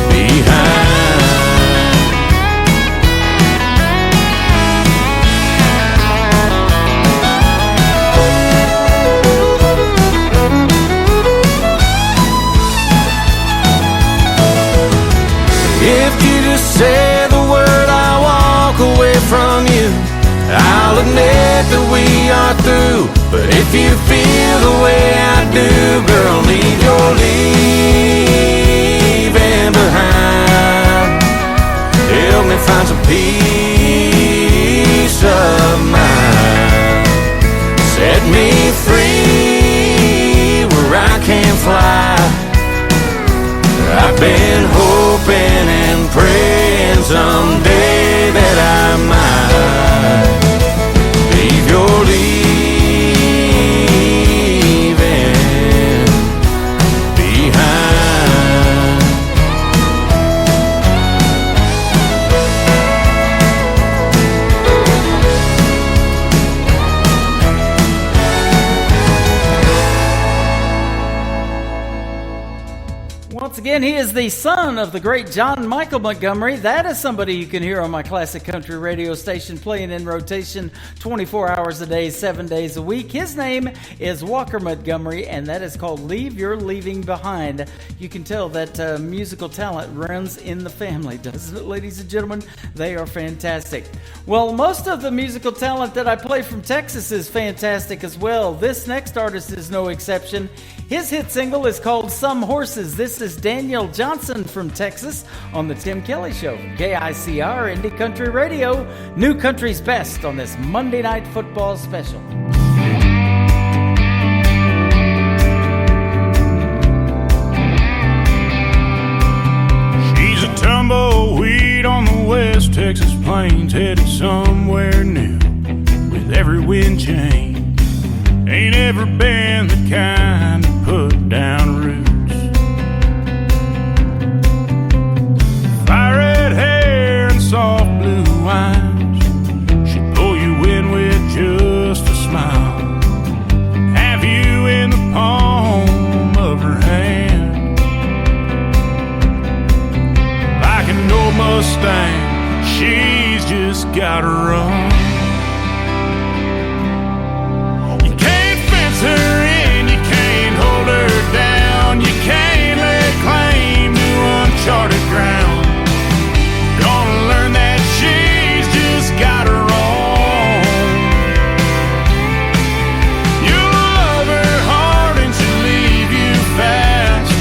behind. If you just say the word, I'll walk away from you. I'll admit that we are through. But if you feel the way I do, girl, leave your leaving behind. Help me find some peace of mind. Set me free where I can't fly. I've been hoping and praying someday that I might leave your leaving behind. Once again, he is the son of the great John Michael Montgomery. That is somebody you can hear on my classic country radio station playing in rotation 24 hours a day, 7 days a week. His name is Walker Montgomery, and that is called Leave Your Leaving Behind. You can tell that musical talent runs in the family, doesn't it, ladies and gentlemen? They are fantastic. Well, most of the musical talent that I play from Texas is fantastic as well. This next artist is no exception. His hit single is called Some Horses. This is Daniel Johnson from Texas on The Tim Kelly Show. KICR Indie Country Radio, New Country's Best on this Monday Night Football special. She's a tumbleweed on the West Texas plains, headed somewhere new with every wind change. Ain't ever been the kind to put down roots. Fire red hair and soft blue eyes, she'll pull you in with just a smile. Have you in the palm of her hand. Like an old Mustang, she's just gotta run. Her in, you can't hold her down, you can't lay claim to uncharted ground. Gonna learn that she's just got her own. You'll love her hard and she'll leave you fast.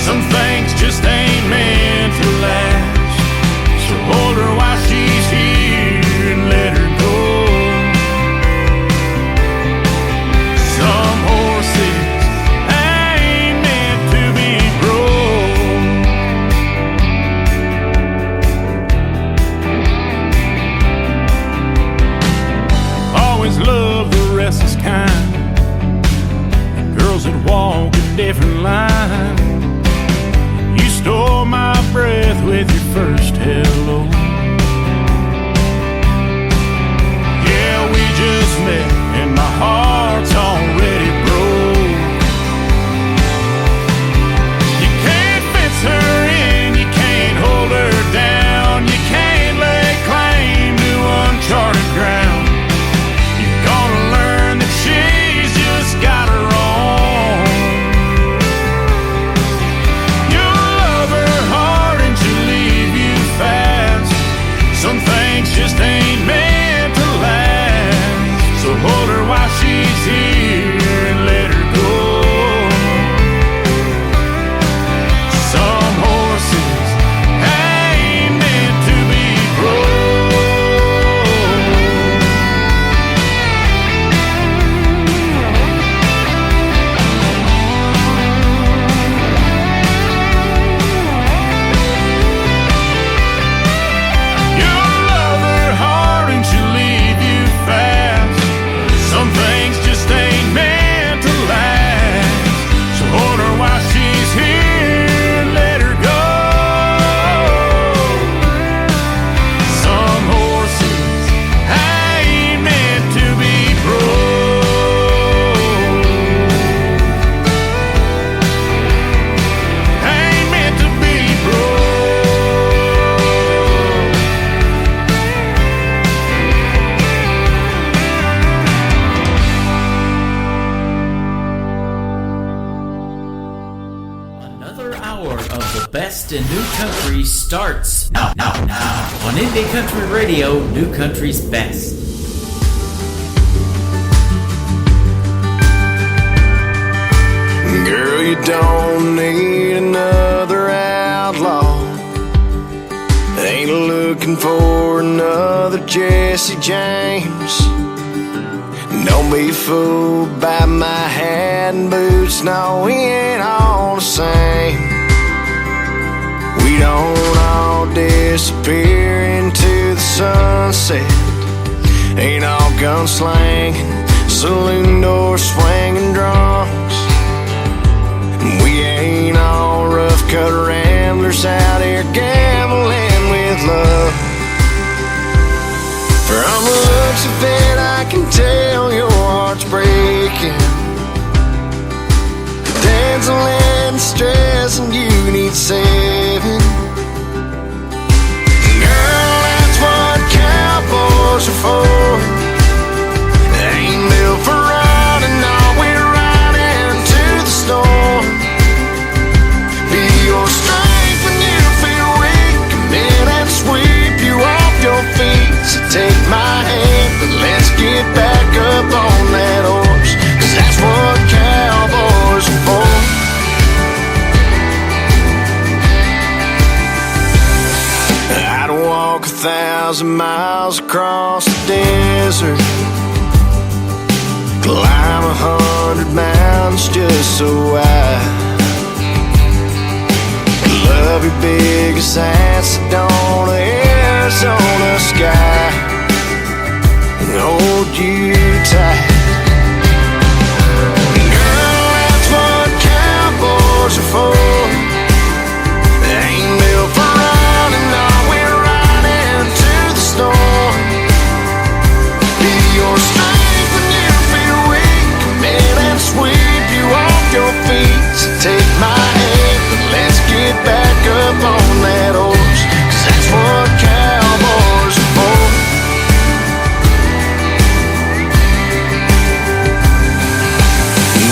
Some things just ain't meant to last. So hold her while she's here and let her go. Some horses ain't meant to be broke. Always love the restless kind, girls that walk a different line. You stole my breath with your first hello. Yeah, we just met and my heart's already broke. You can't fence her in, you can't hold her down, you can't lay claim to uncharted ground. You're gonna learn that she's just got her own. You'll love her hard and she'll leave you fast. Some things just ain't meant to last. So hold her while she's here and let her go. Some horses ain't meant to be broke. You'll love her hard and she'll leave you fast. Some things just ain't meant to last. So hold her while she's here and let her go. Some horses ain't meant to be broke. Ain't meant to be broke. Another hour of the best in new country starts now on Indie Country Radio, New Country's Best. Girl, you don't need another outlaw. Ain't looking for another Jesse James. Don't be fooled by my hat and boots. No, we ain't all the same. We don't all disappear into the sunset. Ain't all gunslanging, saloon doors swinging drunks. We ain't all rough cut ramblers out here gambling with love. From the looks of it, I can tell your heart's breaking. Dancing and stressing, you need need saving. Girl, that's what cowboys are for. They ain't built for running, no, we're right into the storm. Be your strength when you feel weak. Come in and sweep you off your feet. So take my hand, but let's get back up on that horse, 'cause that's what cowboys are for. I'd walk 1,000 miles across the desert, climb 100 mountains just so I love your biggest asset on the Arizona sky and hold you tight. Girl, that's what cowboys are for. They ain't built for running, no, we're right into the storm. Be your strength when you feel weak. Come in and sweep you off your feet. So take my hand, but let's get back up on that horse, 'cause that's what cowboys are for.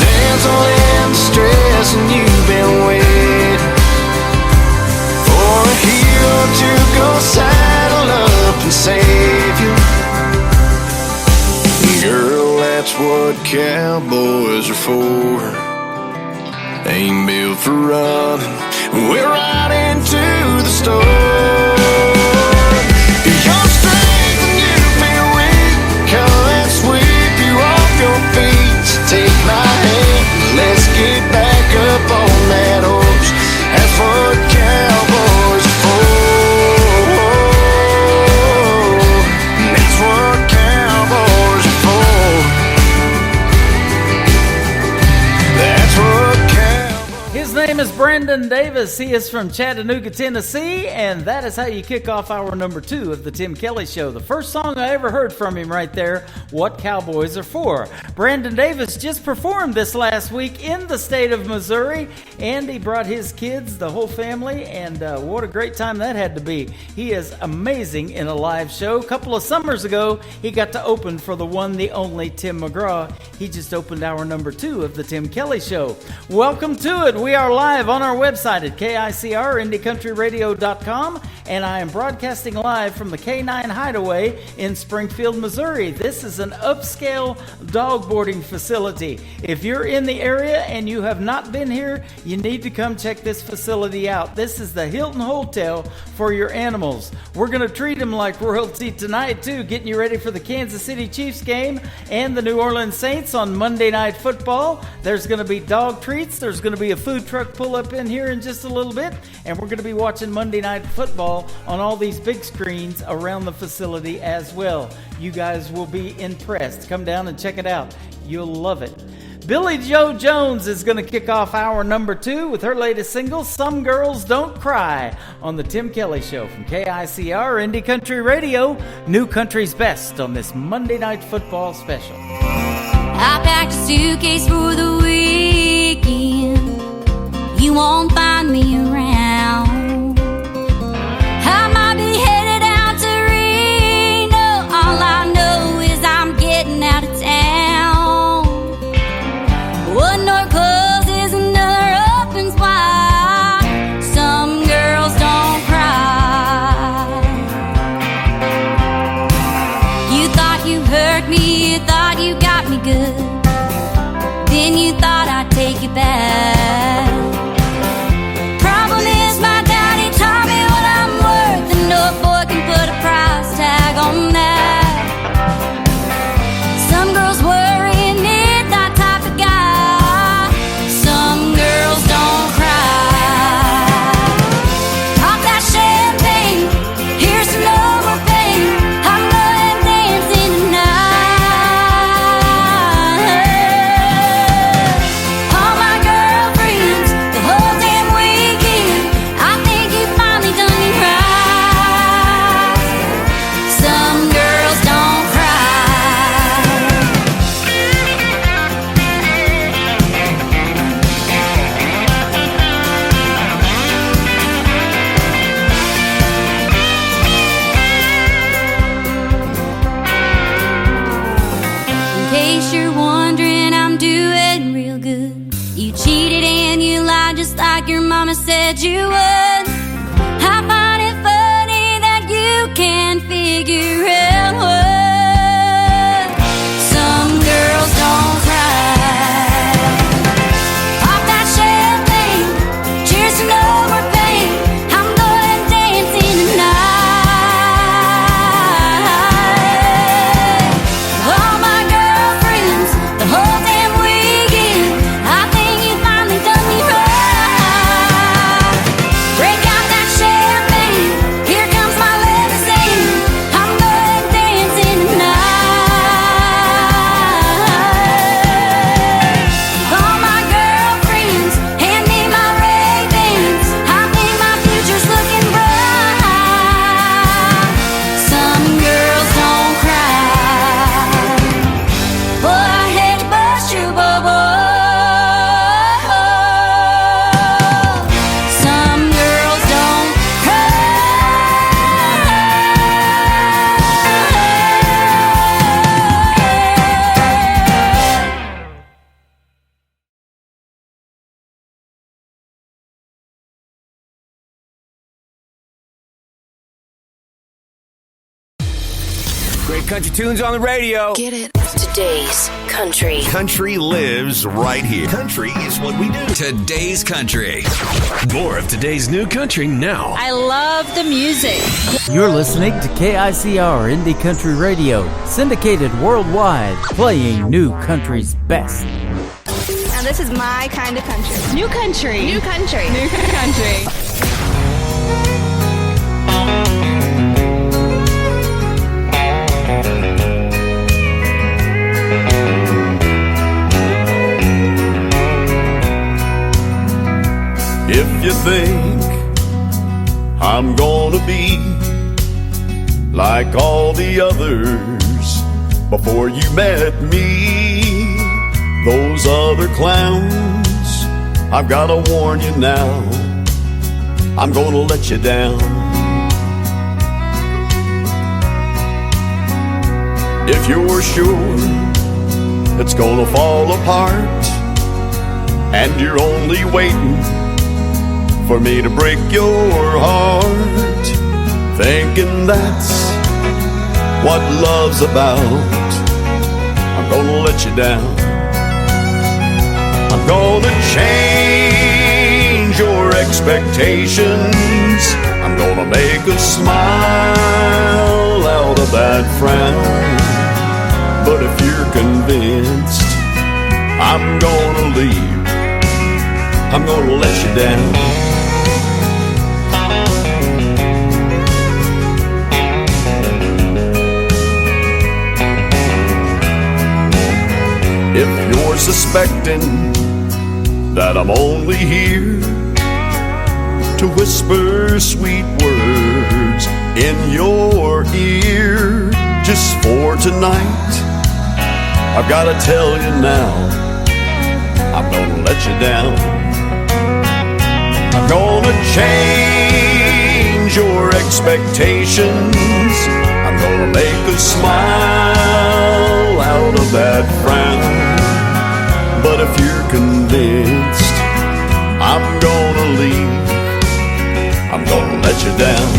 Damsel in distress, and you've been waiting for a hero to go saddle up and save you. Girl, that's what cowboys are for. They ain't built for running, we're right into the storm. Your strength when you feel weak. Come and sweep you off your feet. So take my hand, let's get back up on that horse. That's what cowboys are for. That's what cowboys are for. That's what cowboys. His name is Brandon Davis. He is from Chattanooga, Tennessee, and that is how you kick off hour number 2 of the Tim Kelly Show. The first song I ever heard from him right there, What Cowboys Are For. Brandon Davis just performed this last week in the state of Missouri, and he brought his kids, the whole family, and what a great time that had to be. He is amazing in a live show. A couple of summers ago, he got to open for the one, the only Tim McGraw. He just opened hour number 2 of the Tim Kelly Show. Welcome to it. We are live on our website at KICR, IndieCountryRadio.com, and I am broadcasting live from the K9 Hideaway in Springfield, Missouri. This is an upscale dog boarding facility. If you're in the area and you have not been here, you need to come check this facility out. This is the Hilton Hotel for your animals. We're going to treat them like royalty tonight, too, getting you ready for the Kansas City Chiefs game and the New Orleans Saints on Monday Night Football. There's going to be dog treats. There's going to be a food truck pull up in here in just a little bit, and we're going to be watching Monday Night Football on all these big screens around the facility as well. You guys will be impressed. Come down and check it out. You'll love it. Billy Joe Jones is going to kick off hour number 2 with her latest single, Some Girls Don't Cry, on the Tim Kelly Show from KICR Indie Country Radio, New Country's Best on this Monday Night Football special. I packed a suitcase for the weekend. You won't find me around. I might be headed out to Reno. All I know is I'm getting out of town. One door closes, another opens wide. Some girls don't cry. You thought you hurt me, you thought you got me good. Then you thought I'd take you back. Problem is my daddy taught me what I'm worth, and no boy can put a price tag on that. Some girls worry and need that type of guy. Some girls don't cry. Pop that champagne, here's some lower pain. I'm going dancing tonight. All my girlfriends cheated and you lied just like your mama said you would. I find it funny that you can't figure out what some girls don't cry. Pop that champagne, cheers to no more pain. I'm going dancing tonight. All my girlfriends, the whole damn weekend, I think you finally done me right. Break out that champagne, here comes my limousine. I'm going dancing tonight. All my girlfriends, hand me my Ray-Bans. I think my future's looking bright. Some girls don't cry. Boy, I hate to bust your bubble. Some girls don't cry. Great country tunes on the radio. Get it? Today's country. Country lives right here. Country is what we do. Today's country. More of today's new country now. I love the music. You're listening to KICR Indie Country Radio, syndicated worldwide, playing new country's best. Now this is my kind of country. New country. New country. New country. If you think I'm gonna be like all the others before you met me, those other clowns, I've gotta warn you now, I'm gonna let you down. If you're sure it's gonna fall apart and you're only waiting for me to break your heart, thinking that's what love's about, I'm gonna let you down. I'm gonna change your expectations. I'm gonna make a smile out of that frown. But if you're convinced I'm gonna leave, I'm gonna let you down. If you're suspecting that I'm only here to whisper sweet words in your ear just for tonight, I've gotta tell you now, I'm gonna let you down. I'm gonna change your expectations. I'm gonna make a smile out of that frown. But if you're convinced I'm gonna leave, I'm gonna let you down.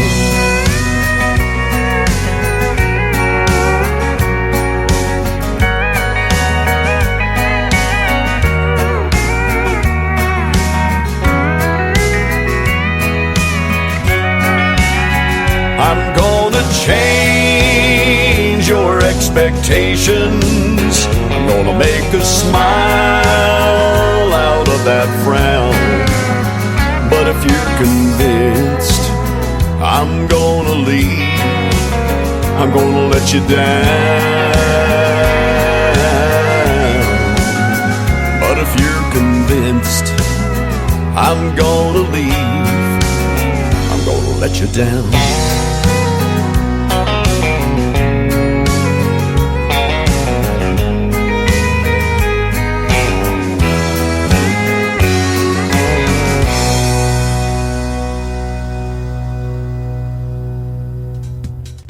I'm gonna change your expectations. I'm gonna make a smile out of that frown. But if you're convinced I'm gonna leave, I'm gonna let you down. But if you're convinced I'm gonna leave, I'm gonna let you down.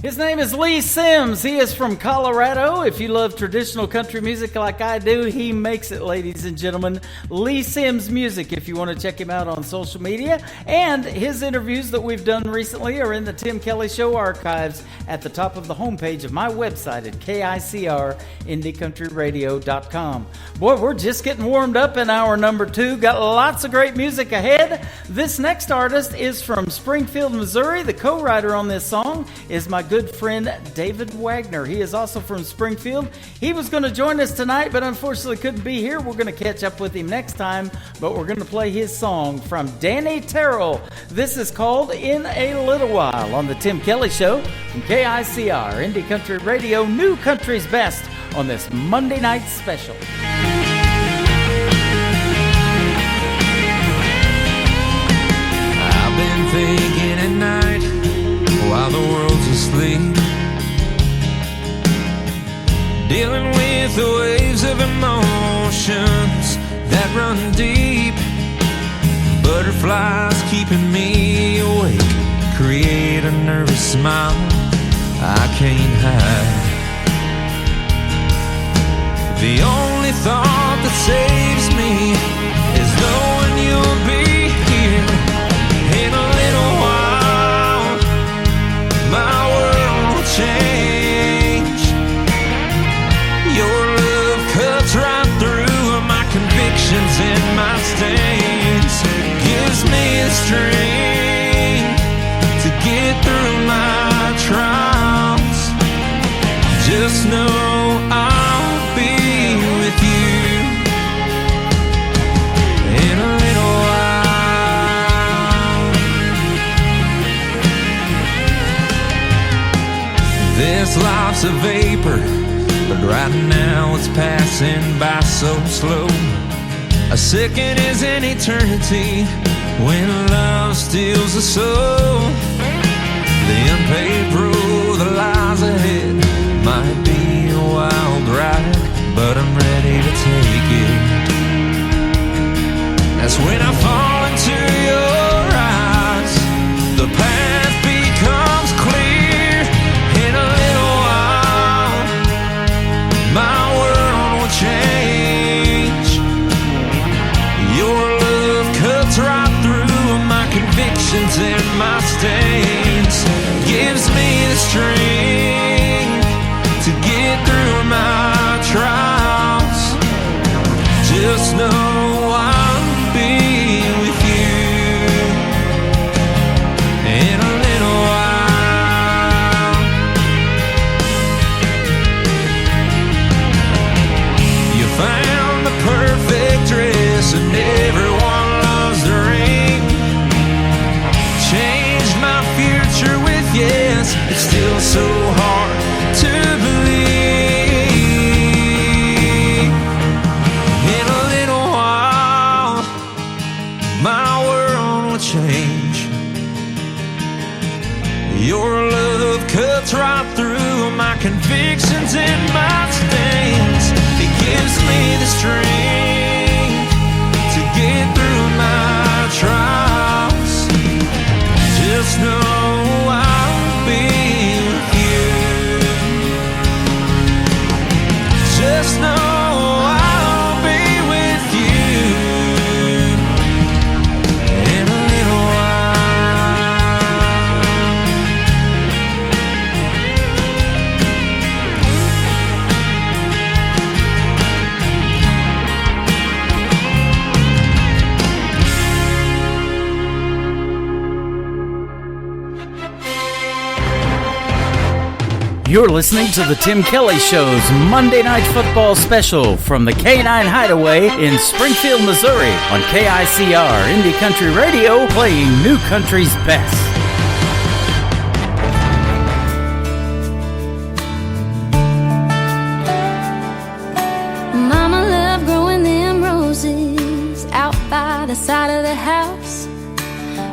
His His name is Lee Sims. He is from Colorado. If you love traditional country music like I do, he makes it, ladies and gentlemen. Lee Sims Music, if you want to check him out on social media. And his interviews that we've done recently are in the Tim Kelly Show archives at the top of the homepage of my website at KICRIndieCountryRadio.com. Boy, we're just getting warmed up in hour number 2. Got lots of great music ahead. This next artist is from Springfield, Missouri. The co-writer on this song is my good friend David Wagner. He is also from Springfield. He was going to join us tonight, but unfortunately couldn't be here. We're going to catch up with him next time, but we're going to play his song from Danny Terrell. This is called In a Little While on the Tim Kelly Show from KICR, Indie Country Radio, New Country's Best on this Monday night special. I've been thinking at night while the world's asleep, dealing with the waves of emotions that run deep. Butterflies keeping me awake, create a nervous smile I can't hide. The only thought that saves me is knowing you'll be here in a little while. My world will change. Your love cuts right through my convictions and my stains. Gives me the strength to get through my trials. Just know I'll be with you in a little while. This life's a vapor, but right now it's passing by so slow. A second is an eternity when love steals the soul. The unpaved road that lies ahead might be a wild ride, but I'm ready to take it. That's when I fall into your eyes. The path becomes clear. In a little while, my world will change. Your love cuts right through my convictions and my stains. Gives me the strength to get through my trials. Just know I'll be with you in a little while. You found the perfect dress and everyone loves the ring. Changed my future with yes. It's still so hard to believe. In a little while, my world will change. Your love cuts right through my convictions and my stains. It gives me the strength to get through my trials. Just know I'll be with you. Just know I'll be with you in a little You're listening to the Tim Kelly Show's Monday Night Football Special from the K9 Hideaway in Springfield, Missouri on KICR Indie Country Radio, playing New Country's best. Mama loved growing them roses out by the side of the house,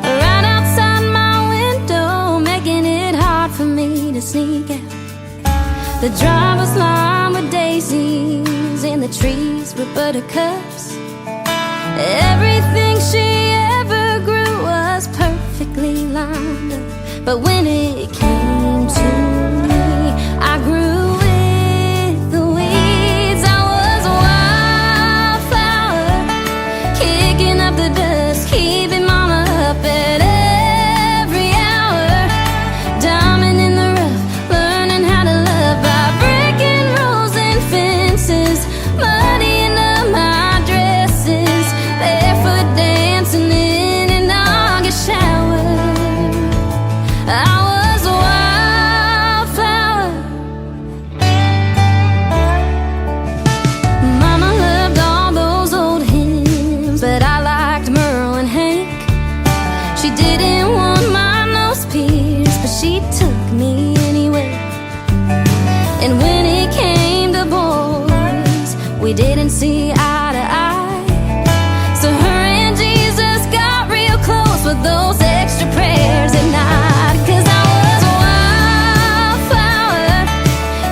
right outside my window, making it hard for me to sneak out. The drive was lined with daisies and the trees were buttercups. Everything she ever grew was perfectly lined up. But when it came to keeping mama up at every hour. Diamond in the rough, learning how to love by breaking rules and fences, muddying up my dresses, barefoot dancing in an August shower. I was a wildflower. Mama loved all those old hymns, but I liked Merle and Hank. She didn't want my nose pierced, but she took me anyway. And when it came to boys, we didn't see eye to eye. So her and Jesus got real close with those extra prayers at night. 'Cause I was a wildflower,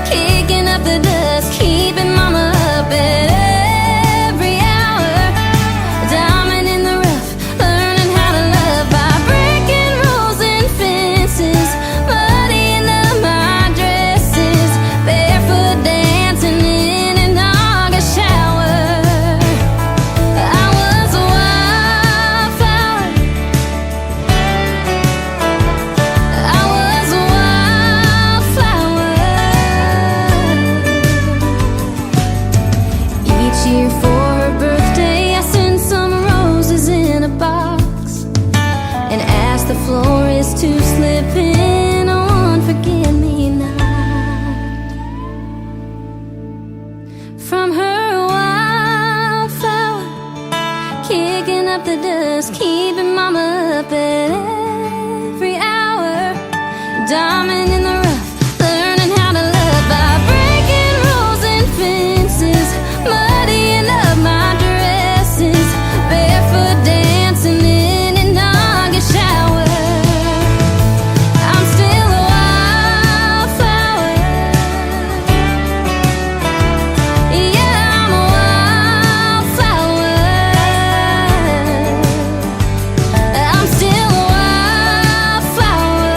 kicking up the dust, keeping mama up at every hour. Diamond in the rough, learning how to love by breaking rules and fences, muddying up my dresses, barefoot dancing in an August shower. I was a wildflower. I was a wildflower. Each year for her birthday, I sent some roses in a box and asked the florist to slip in on forget-me-not. From her wildflower, kicking up the dust, keeping mama up at every hour. Diamond in the rough, learning how to love by breaking rules and fences, muddying up my dresses, barefoot dancing in an August shower. I'm still a wildflower. Yeah, I'm a wildflower. I'm still a wildflower.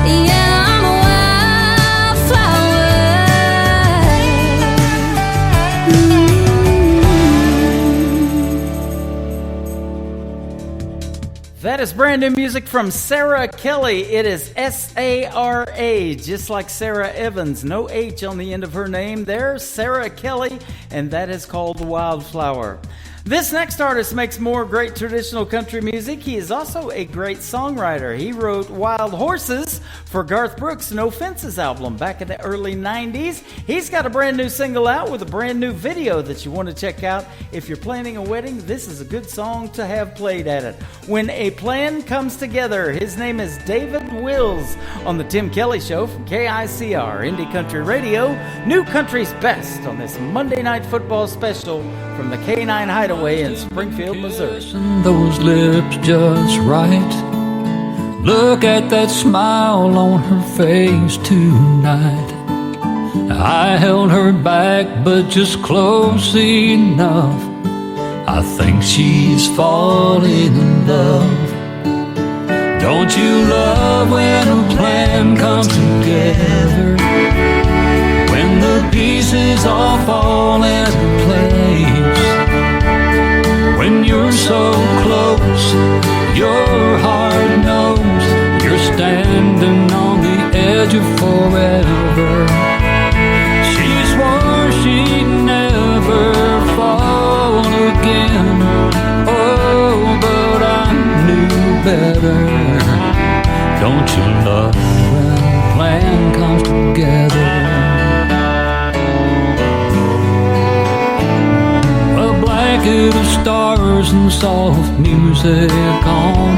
Yeah, I'm a wildflower. That is brand new music from Sarah Kelly. It is S-A-R-A, just like Sarah Evans. No H on the end of her name there. Sarah Kelly, and that is called Wildflower. This next artist makes more great traditional country music. He is also a great songwriter. He wrote Wild Horses for Garth Brooks' No Fences album back in the early 90s. He's got a brand new single out with a brand new video that you want to check out. If you're planning a wedding, this is a good song to have played at it. When a Plan Comes Together. His name is David Wills on the Tim Kelly Show from KICR, Indie Country Radio. New Country's Best on this Monday Night Football special from the K9 Hideaway in Springfield, Missouri. Those lips just right. Look at that smile on her face tonight. I held her back, but just close enough. I think she's falling in love. Don't you love when a plan comes together? When the pieces all fall into place. When you're so close, your heart knows you're standing on the edge of forever. She swore she'd never fall again. Oh, but I knew better. Don't you love when a plan comes together? Of stars and soft music on.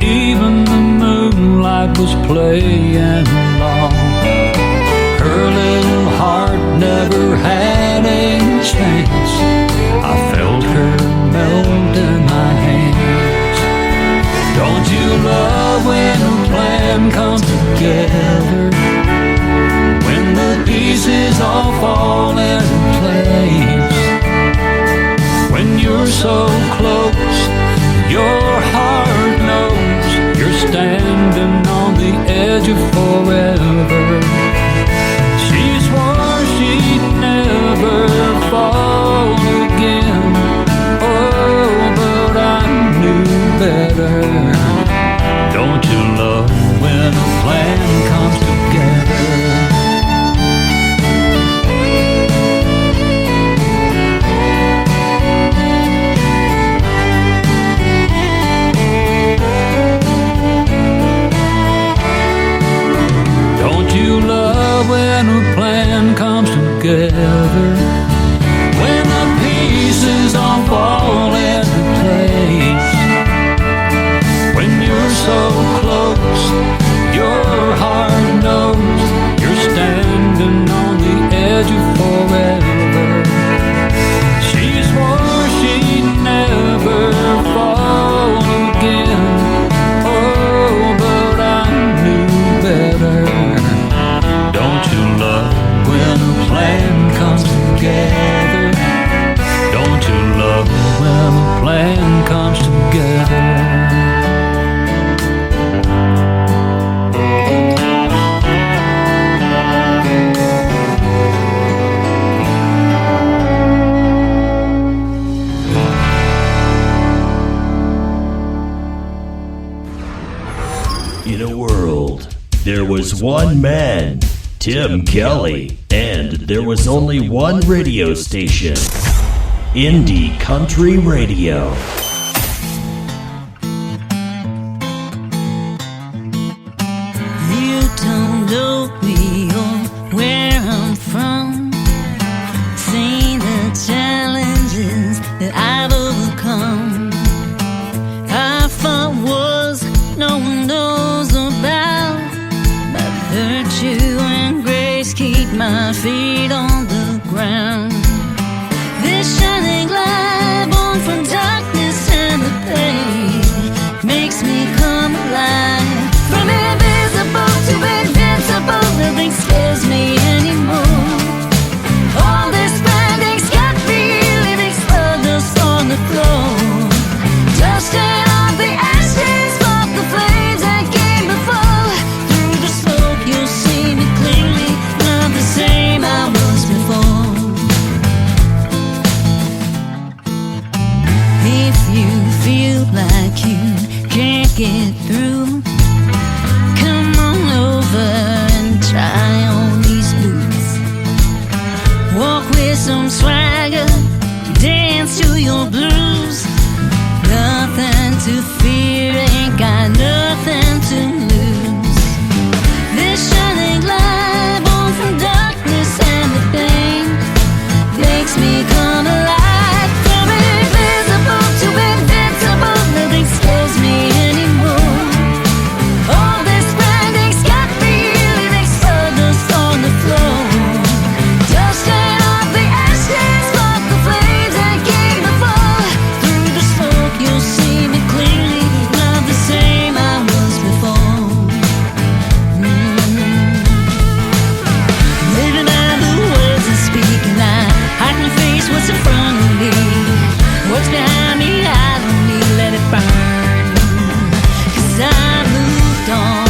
Even the moonlight was playing along. Her little heart never had a chance. I felt her melt in my hands. Don't you love when a plan comes together? When the pieces all fall into place. When you're so close, your heart knows you're standing on the edge of forever. She swore she'd never fall again. There was one man, Tim Kelly, and there was only one radio station, Indie Country Radio. You don't know me or where I'm from. See the challenges that I've overcome. I fought wars no one knows about, but virtue and grace keep my feet on the ground. This shining light born from darkness and the pain makes me come alive. From invisible to invincible, nothing scares me anymore. All this blinding's got me living stardust on the floor. Dusting off the ashes, spark the flames that came before. Through the smoke you'll see me clearly, not the same I was before. If you feel like you can't get through, come on over and try on these boots. Walk with some swagger, dance to your blues. Nothing to fear, ain't got nothing to lose. This shining light born from darkness and the pain makes me come alive. From invisible to invincible, nothing scares me anymore. All this branding's got me living stardust on the floor. Dusting off the ashes, spark the flames that came before. Through the smoke you'll see me clearly, not the same I was before. Living by the words I speak, and I hide my face, what's in front of me. What's behind me, I don't need, let it burn. 'Cause I moved on.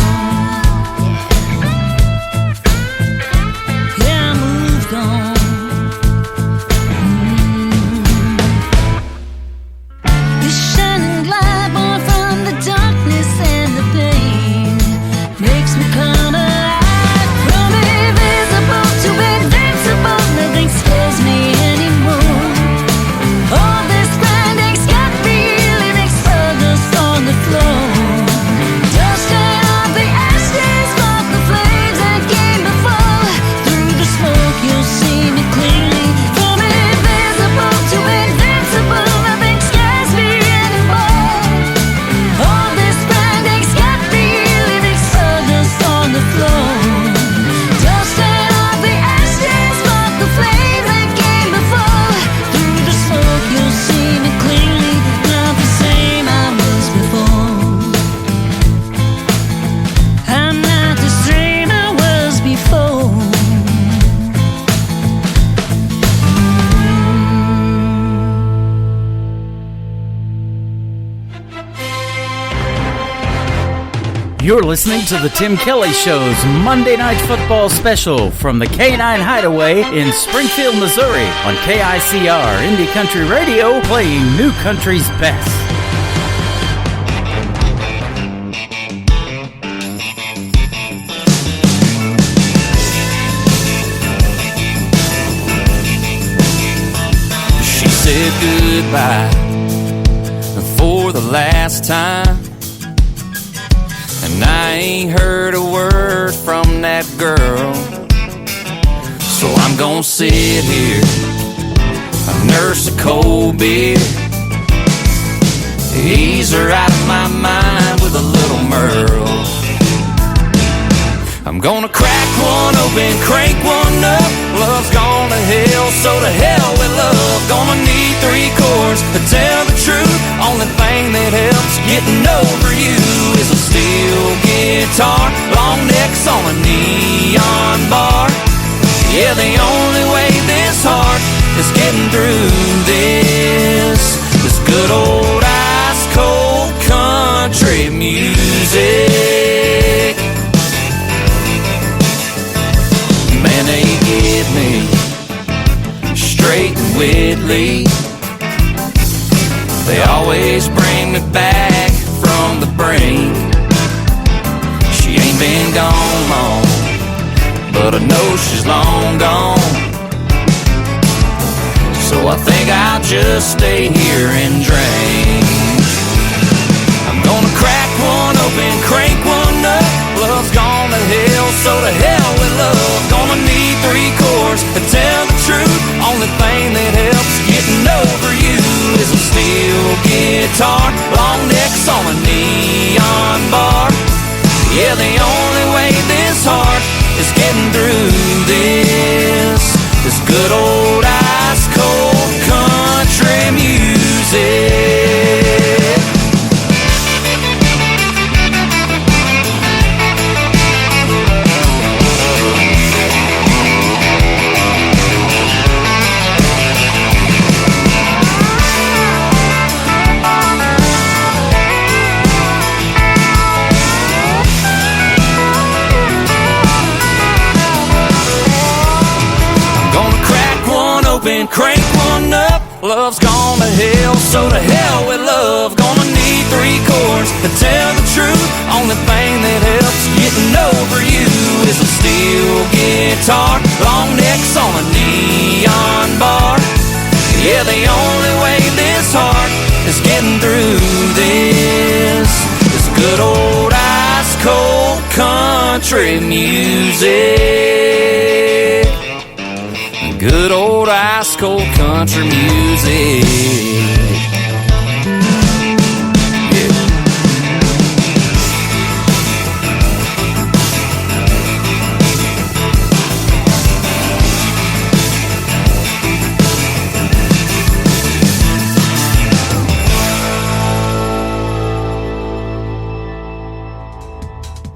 Yeah, I moved on. This shining light born from the darkness and the pain makes me come alive. From invisible to invincible, nothing scares me anymore. All this blinding's got me living stardust on the floor. Dusting off the ashes, spark the flames that came before. Through the smoke you'll see me clearly. From invisible to invincible, nothing scares me anymore. All this blinding's got me living stardust on the floor. Dusting off the ashes, spark the flames that came before. Through the smoke you'll see me clearly, not the same I was before. I'm not the same I was before. You're listening to the Tim Kelly Show's Monday Night Football Special from the K9 Hideaway in Springfield, Missouri on KICR Indie Country Radio, playing New Country's best. She said goodbye for the last time, and I ain't heard a word from that girl. So I'm gonna sit here, I nurse a cold beer, ease her out of my mind with a little Merle. I'm gonna crack one open, crank one up. Love's gone to hell, so to hell with love. Gonna need 3 chords to tell the truth. Only thing that helps getting over you is a steel guitar, long necks on a neon bar. Yeah, the only way this heart is getting through this good old ice cold country music. Man, they give me straight and Whitley. They always bring me back from the brink. She ain't been gone I know she's long gone. So I think I'll just stay here and drink. I'm gonna crack one open, crank one up. Love's gone to hell, so to hell with love. Gonna need 3 chords to tell the truth. Only thing that helps getting over you is a steel guitar, long necks on a neon bar. Yeah, the only way this heart is getting through this good old ice cold country music. Crank one up, love's gone to hell, so to hell with love. Gonna need 3 chords to tell the truth. Only thing that helps getting over you is a steel guitar, long necks on a neon bar. Yeah, the only way this heart is getting through this good old ice cold country music. Good old ice cold country music.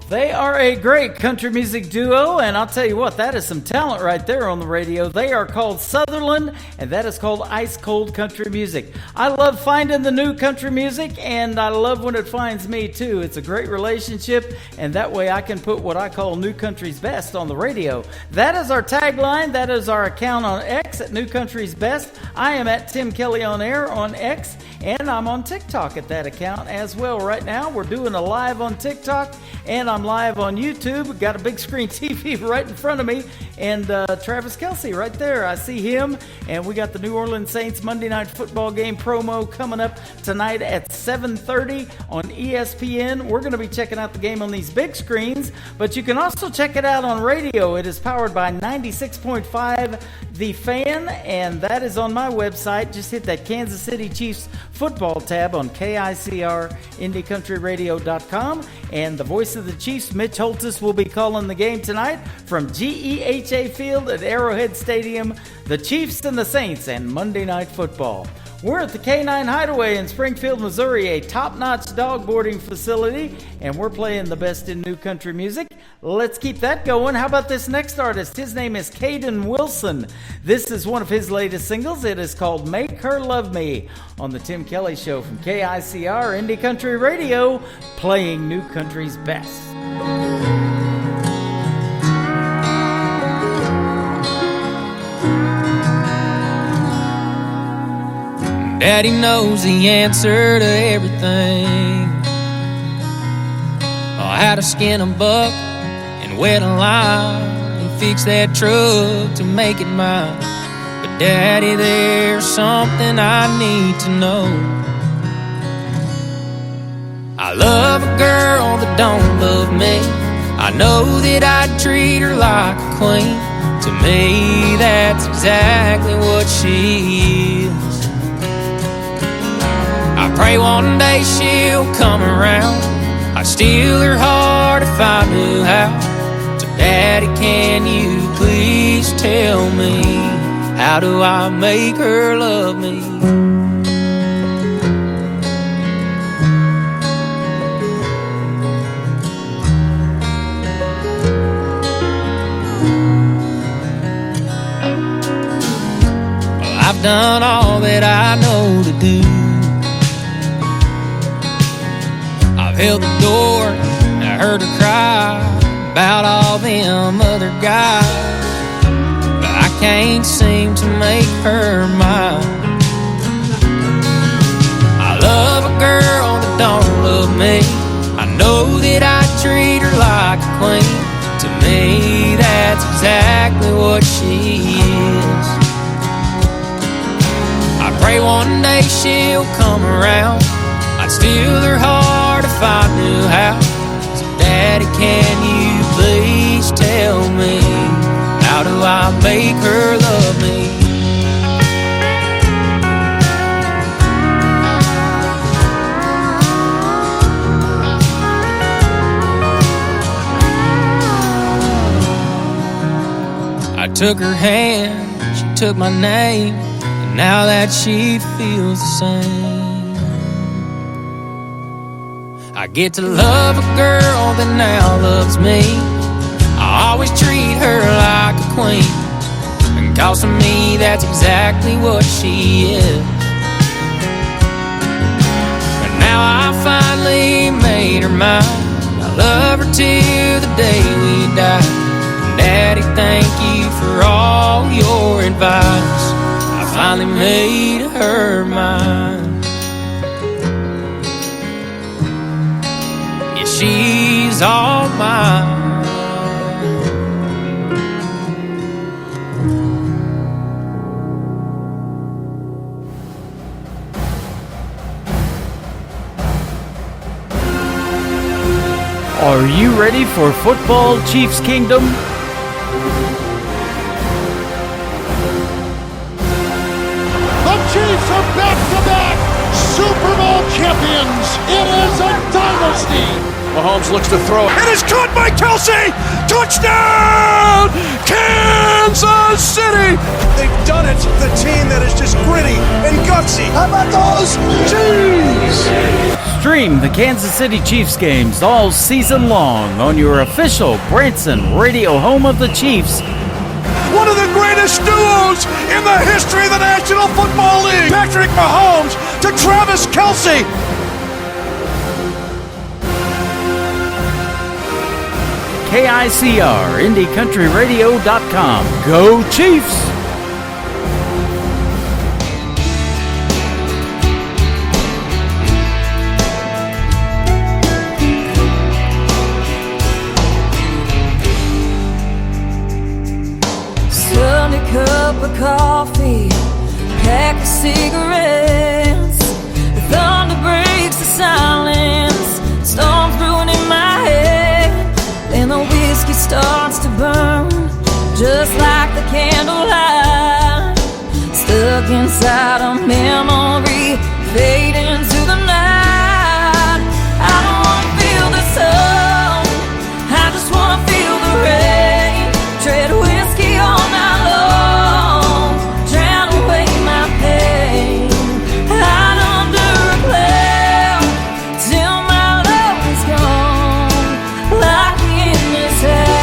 They are a great country music duo, and I'll tell you what, that is some talent right there on the radio. They are called Sutherland, and that is called Ice Cold Country Music. I love finding the new country music, and I love when it finds me too. It's a great relationship, and that way I can put what I call New Country's Best on the radio. That is our tagline. That is our account on X at New Country's Best. I am at Tim Kelly on Air on X, and I'm on TikTok at that account as well. Right now, we're doing a live on TikTok, and I'm live on YouTube. Got a big screen TV right in front of me, and Travis Kelce right there. I see him, and we got the New Orleans Saints Monday Night Football game promo coming up tonight at 7:30 on ESPN. We're going to be checking out the game on these big screens, but you can also check it out on radio. It is powered by 96.5 The Fan, and that is on my website. Just hit that Kansas City Chiefs football tab on KICR IndyCountryRadio.com, and the voice of the Chiefs, Mitch Holtis, will be calling the game tonight from GEHA Field at Arrowhead Stadium. The Chiefs and the Saints and Monday Night Football. We're at the K9 Hideaway in Springfield, Missouri, a top-notch dog boarding facility, and we're playing the best in new country music. Let's keep that going. How about this next artist? His name is Caden Wilson. This is one of his latest singles. It is called Make Her Love Me on the Tim Kelly Show from KICR Indie Country Radio, playing new country's best. Daddy knows the answer to everything. How to skin a buck and wet a line and fix that truck to make it mine. But Daddy, there's something I need to know. I love a girl that don't love me. I know that I'd treat her like a queen. To me, that's exactly what she is. I pray one day she'll come around. I'd steal her heart if I knew how. So Daddy, can you please tell me, how do I make her love me? Well, I've done all that I know to do. Held the door, and I heard her cry about all them other guys, but I can't seem to make her mine. I love a girl that don't love me. I know that I treat her like a queen. To me, that's exactly exactly what she is. I pray one day she'll come around. I'd steal her heart if I knew how. So Daddy, can you please tell me, how do I make her love me? I took her hand, she took my name, and now that she feels the same, I get to love a girl that now loves me. I always treat her like a queen, and cause to me that's exactly what she is. But now I finally made her mine. I love her till the day we die. Daddy, thank you for all your advice. I finally made her mine. Yeah, she's all mine. Are you ready for Football Chiefs Kingdom? The Chiefs are back-to-back Super Bowl champions. It is a dynasty. Mahomes looks to throw. It is caught by Kelsey. Touchdown, Kansas City. They've done it. The team that is just gritty and gutsy. How about those Chiefs? Stream the Kansas City Chiefs games all season long on your official Branson radio home of the Chiefs. One of the greatest duos in the history of the National Football League. Patrick Mahomes to Travis Kelce. KICR, IndieCountryRadio.com. Go Chiefs! Sunday cup of coffee, pack of cigarettes. The thunder breaks the silence, storms brewing in my head. Then the whiskey starts to burn, just like the candlelight. Stuck inside a memory, fading into the night. I don't wanna feel the sun, I just wanna feel the rain. Tread whiskey all night long, drown away my pain. Hide under a cloud till my love is gone. Lock me in this house.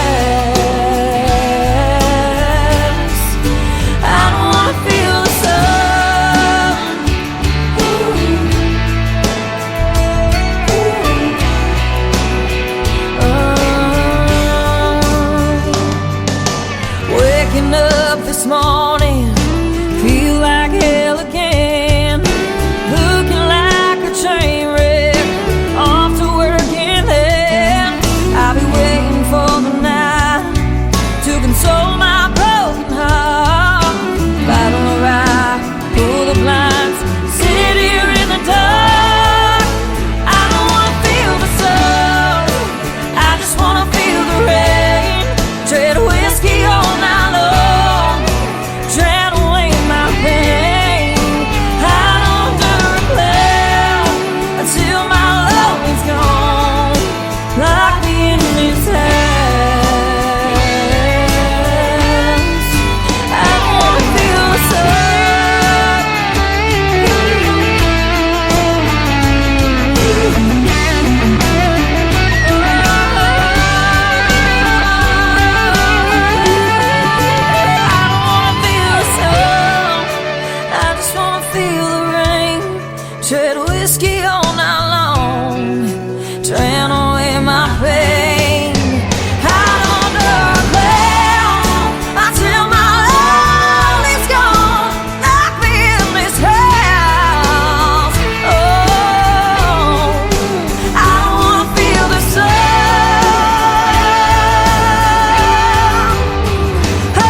I don't wanna feel the sun. Waking up this morning, feel like hell again. Looking like a train wreck, off to work in hell. I'll be waiting for the night to console my broken heart. Fight on the ride, pull the blinds, sit here in the dark. I don't wanna feel the sun, I just wanna feel the rain. Tread whiskey all night long, drown away my pain. Hide under a cloud until my love is gone. Lock me in this house. I don't wanna feel the I just wanna feel the rain. Tread whiskey all night long, drown away my pain. Hide under a cloud until my love is gone. Lock me in this house. Oh, I don't wanna feel the sun. I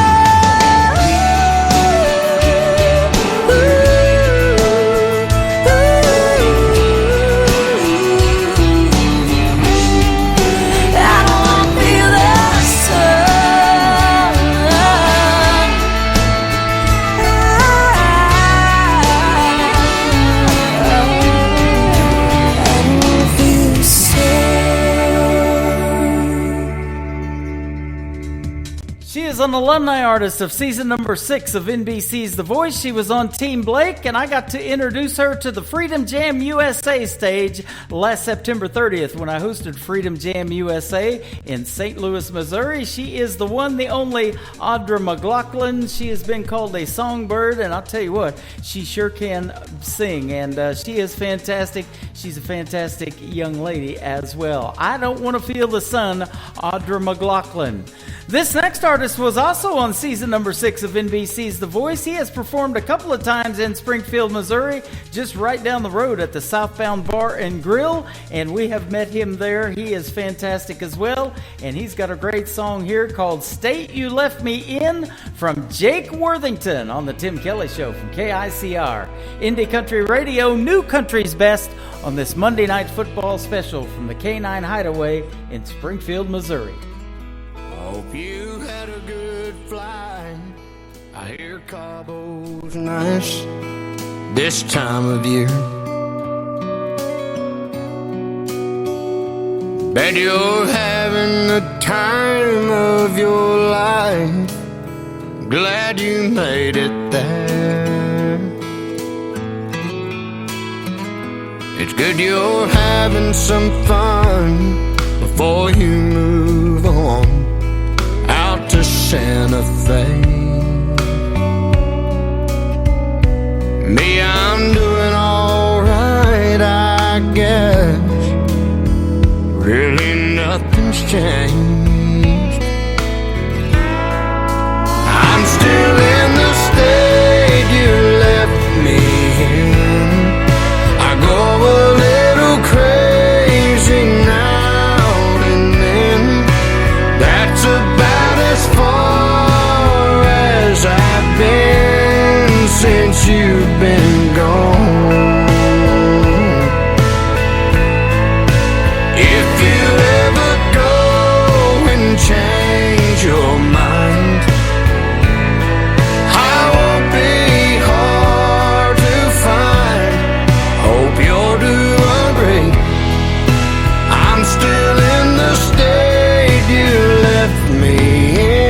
is an alumni artist of season number 6 of NBC's The Voice. She was on Team Blake, and I got to introduce her to the Freedom Jam USA stage last September 30th when I hosted Freedom Jam USA in St. Louis, Missouri. She is the one, the only Audra McLaughlin. She has been called a songbird, and I'll tell you what, she sure can sing, and she is fantastic. She's a fantastic young lady as well. I Don't Want to Feel the Sun, Audra McLaughlin. This next artist was also on season number 6 of NBC's The Voice. He has performed a couple of times in Springfield, Missouri, just right down the road at the Southbound Bar and Grill, and we have met him there. He is fantastic as well, and he's got a great song here called State You Left Me In from Jake Worthington on the Tim Kelly Show from KICR. Indie Country Radio, New Country's Best on this Monday Night Football special from the K9 Hideaway in Springfield, Missouri. Hope you had a good flight. I hear Cabo's nice this time of year. Bet you're having the time of your life. Glad you made it there. It's good you're having some fun before you move on out to Santa Fe. Me, I'm doing alright, I guess. Really nothing's changed. I'm still in the state you left me in. I go a little crazy now and then. That's about as far as I've been since you've been gone. If you ever go and change your mind, I won't be hard to find. Hope you're doing great. I'm still in the state you left me in.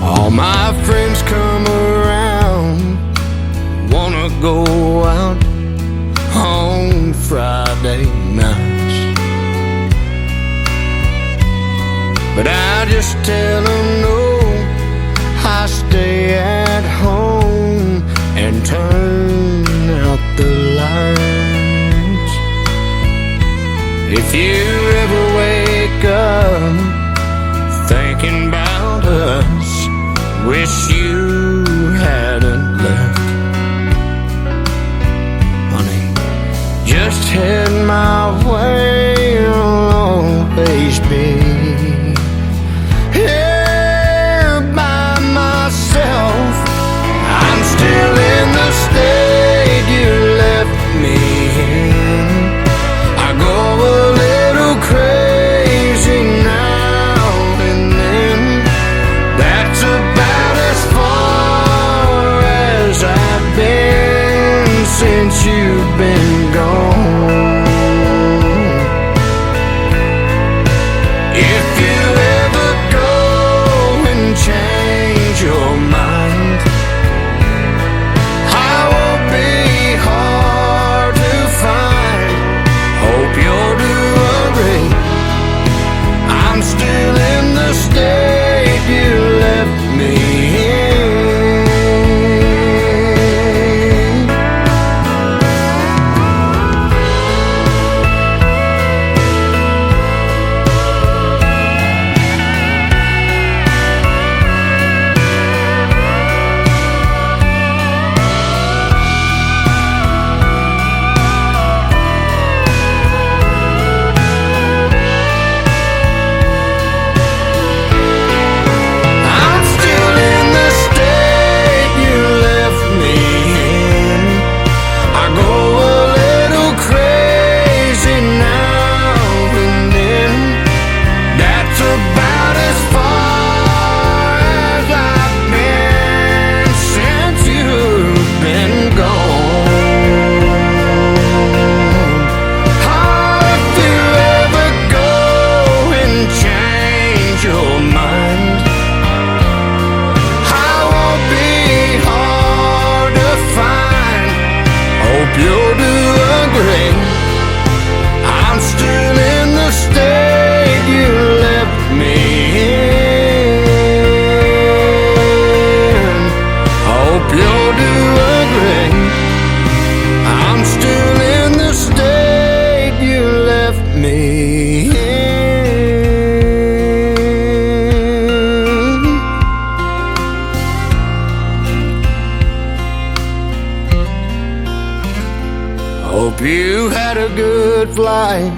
All my friends come around, wanna go out on Friday nights, but I just tell them no, I stay at home and turn out the lights. If you ever wake up thinking about us, wish you hadn't left, honey, just head my way, I'll always be here by myself. I'm still in the state you left me in. I go a little crazy now and then. That's about as far as I've been since you've been gone. of light.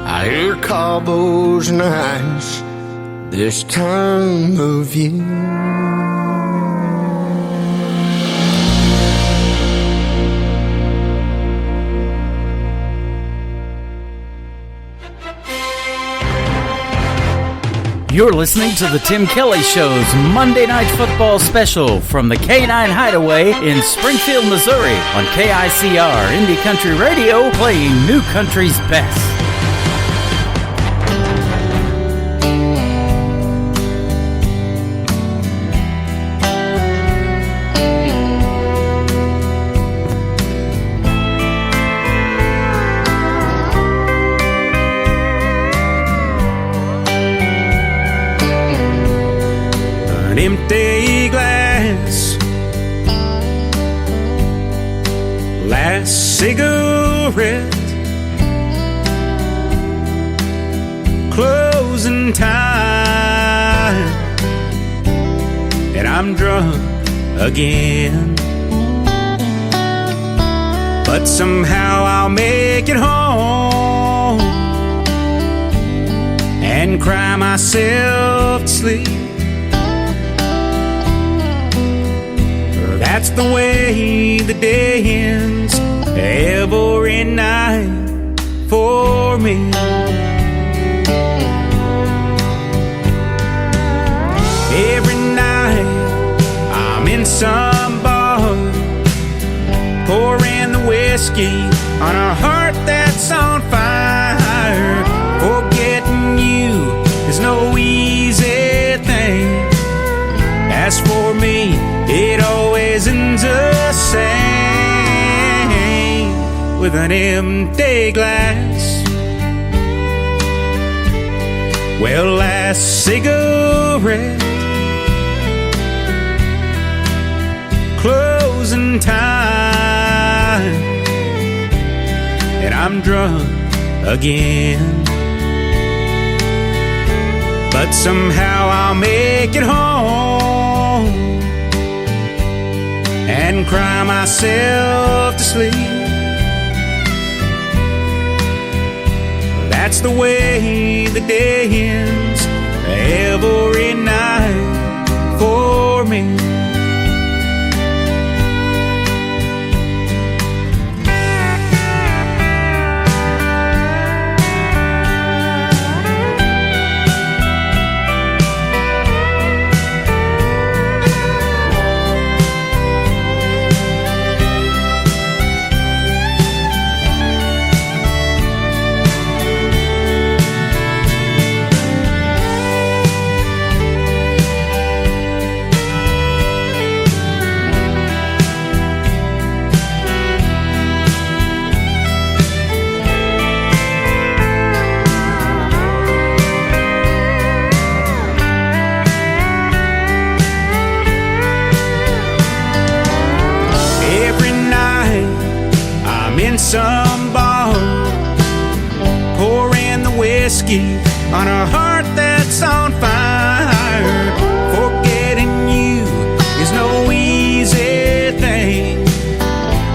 I hear cowboys and eyes this time of year. You're listening to the Tim Kelly Show's Monday Night Football Special from the K9 Hideaway in Springfield, Missouri on KICR Indie Country Radio, playing New Country's best. An empty glass, last cigarette, closing time, and I'm drunk again. But somehow I'll make it home and cry myself to sleep. That's the way the day ends every night for me. Every night I'm in some bar, pouring the whiskey on a heart that's on fire. Forgetting you is no easy thing. As for me, it always ends the same, with an empty glass. Well, last cigarette, closing time, and I'm drunk again. But somehow I'll make it home and cry myself to sleep. That's the way the day ends every night for me. Some bar, pouring the whiskey on a heart that's on fire. Forgetting you is no easy thing.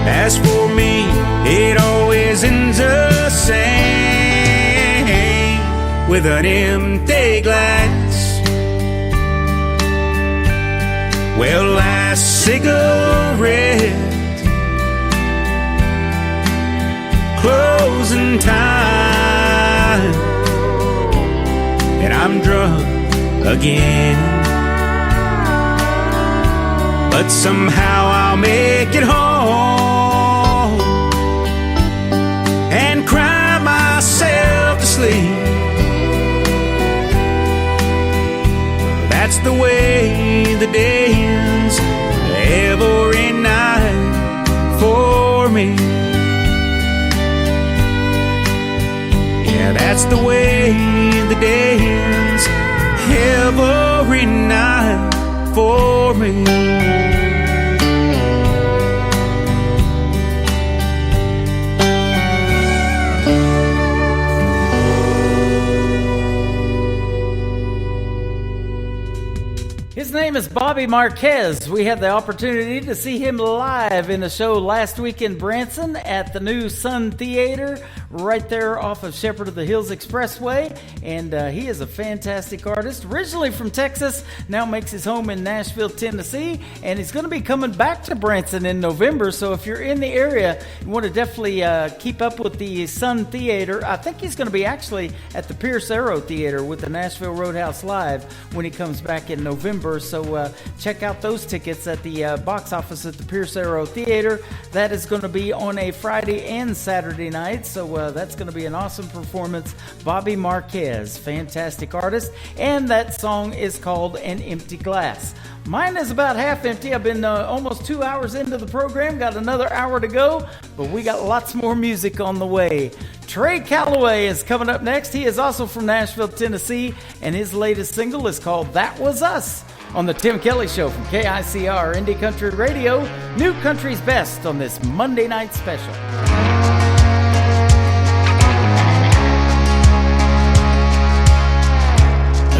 As for me, it always ends the same, with an empty glass. Well, last cigarette, closing time, and I'm drunk again. But somehow I'll make it home and cry myself to sleep. That's the way the day ends every night for me. That's the way the day ends every night for me. His name is Bobby Marquez. We had the opportunity to see him live in a show last week in Branson at the new Sun Theater right there off of Shepherd of the Hills Expressway, and he is a fantastic artist. Originally from Texas, now makes his home in Nashville, Tennessee, and he's going to be coming back to Branson in November, so if you're in the area, you want to definitely keep up with the Sun Theater. I think he's going to be actually at the Pierce Arrow Theater with the Nashville Roadhouse Live when he comes back in November, so check out those tickets at the box office at the Pierce Arrow Theater. That is going to be on a Friday and Saturday night, so that's going to be an awesome performance. Bobby Marquez, fantastic artist, and that song is called An Empty Glass. Mine is about half empty. I've been almost 2 hours into the program, got another hour to go, but we got lots more music on the way. Trey Calloway is coming up next. He is also from Nashville, Tennessee, and his latest single is called That Was Us on the Tim Kelly Show from KICR Indie Country Radio. New Country's Best on this Monday night special.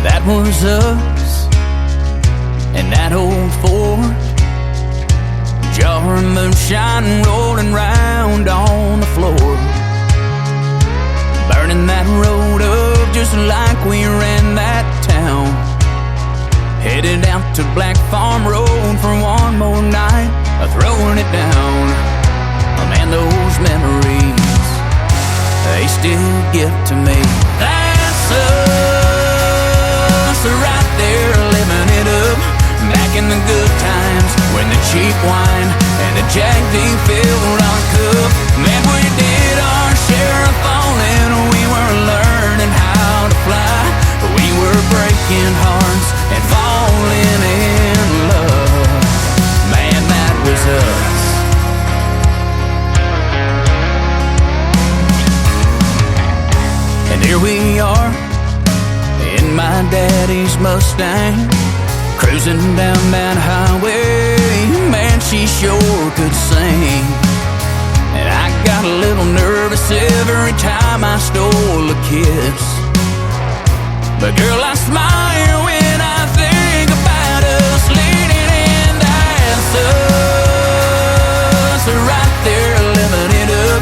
That was us and that old Ford, jar of moonshine rolling round on the floor, burning that road up just like we ran that town. Headed out to Black Farm Road for one more night, throwing it down. Man, those memories, they still get to me. That's us, right there living it up, back in the good times when the cheap wine and the Jack D filled our cup. Man, we did our share of falling, we were learning how to fly, we were breaking hearts and falling in love. Man, that was us. And here we are in my daddy's Mustang, cruising down that highway. Man, she sure could sing, and I got a little nervous every time I stole a kiss. But girl, I smile when I think about us leaning in. That's us, right there living it up,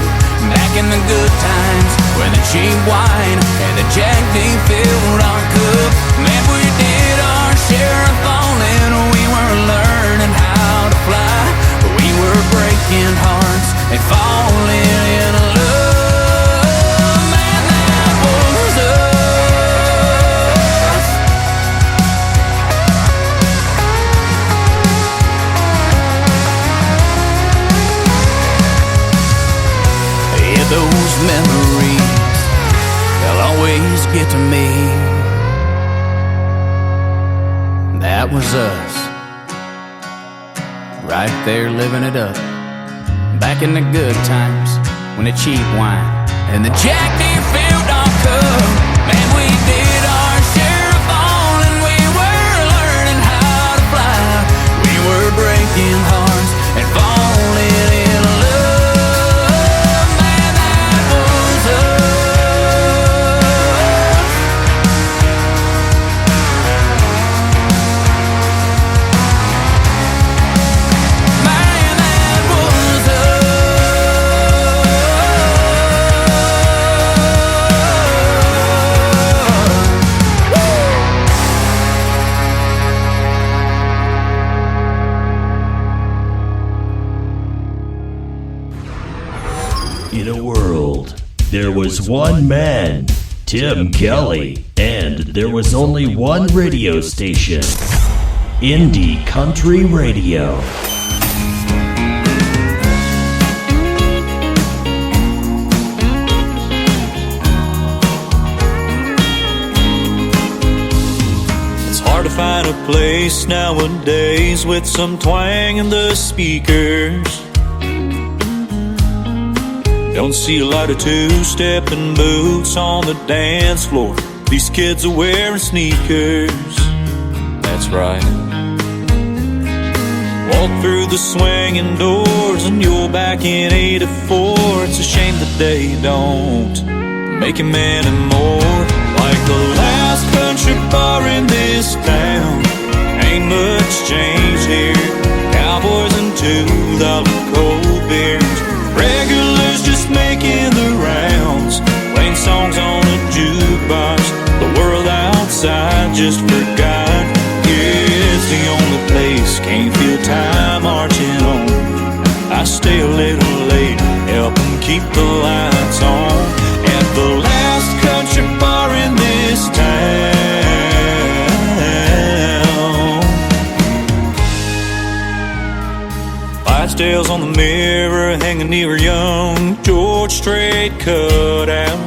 back in the good times when the cheap wine and the Jack D filled our cup. Man, we did our share of falling, we were learning how to fly, we were breaking hearts and falling in love. Man, that was us. Yeah, those memories, they'll always get to me. That was us, right there living it up, back in the good times when the cheap wine and the Jack D filled our cup. Man, we did our share of falling, we were learning how to fly, we were breaking hearts and falling in love. Man, that was us. In a world, there was one man, Tim Kelly, and there was only one radio station, Indie Country Radio. It's hard to find a place nowadays with some twang in the speakers. Don't see a lot of two-stepping boots on the dance floor. These kids are wearing sneakers. That's right. Walk through the swinging doors and you're back in 84. It's a shame that they don't make them anymore. Like the last country bar in this town, ain't much change here. Cowboys and $2 cold beers, regulars just making the rounds. outside, just forgot. Yeah, it's the only place, can't feel time marching on. I stay a little late, help them keep the lights on. At the last country bar in this town. Clydesdales on the mirror, hanging near a young George Strait cutout.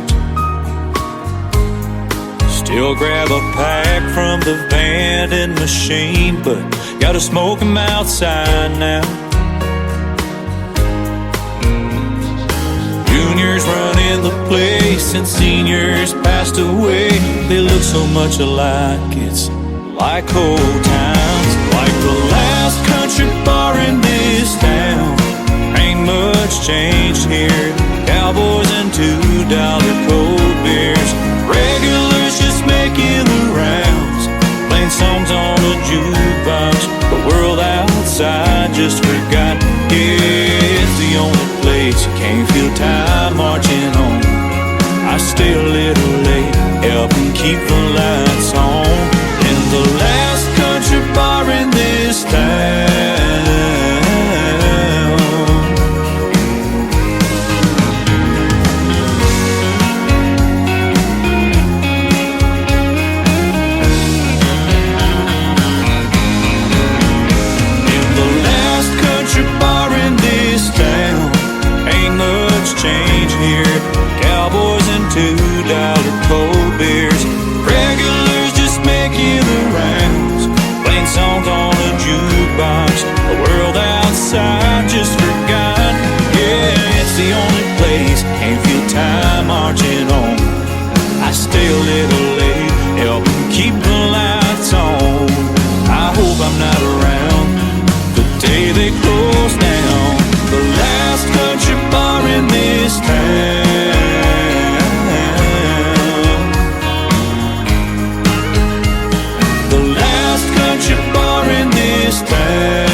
Still grab a pack from the vending machine, but gotta smoke 'em outside now. Juniors running the place and seniors passed away. They look so much alike, it's like old times. Like the last country bar in this town. Ain't much changed here. Cowboys and $2 cold beers. Regulars just making the rounds, playing songs on a jukebox. The world outside just forgot. Yeah, it's the only place you can't feel time marching on. I stay a little late, helping keep the lights on. In the last country bar in this town. Change here. Cowboys and $2 cold beers. Regulars just making the rounds, playing songs on a jukebox. The world outside just forgot. Yeah, it's the only place, can't feel time marching on. I stay a little late, help them keep the lights on. I hope I'm not around the day they close down. The last country bar in this town. The last country bar in this town.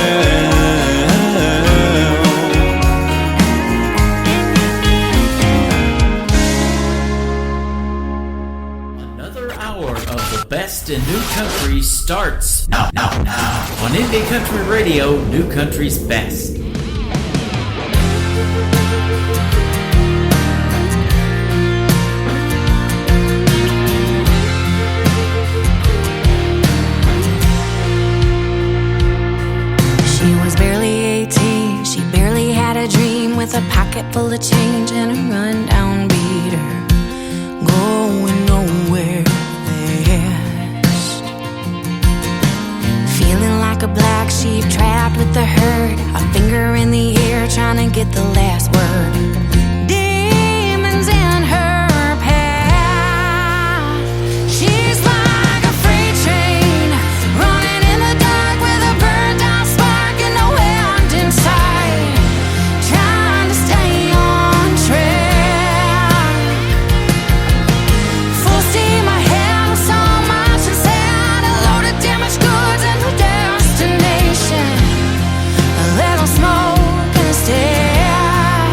Another hour of the best in new country starts now on Indie Country Radio, New Country's Best. With a pocket full of change and a rundown beater, going nowhere fast. Feeling like a black sheep trapped with the herd, a finger in the air trying to get the last word. Demons in her path. She's like a freight train running in the dark with a burned out spark and no end in sight. Smoke and stare.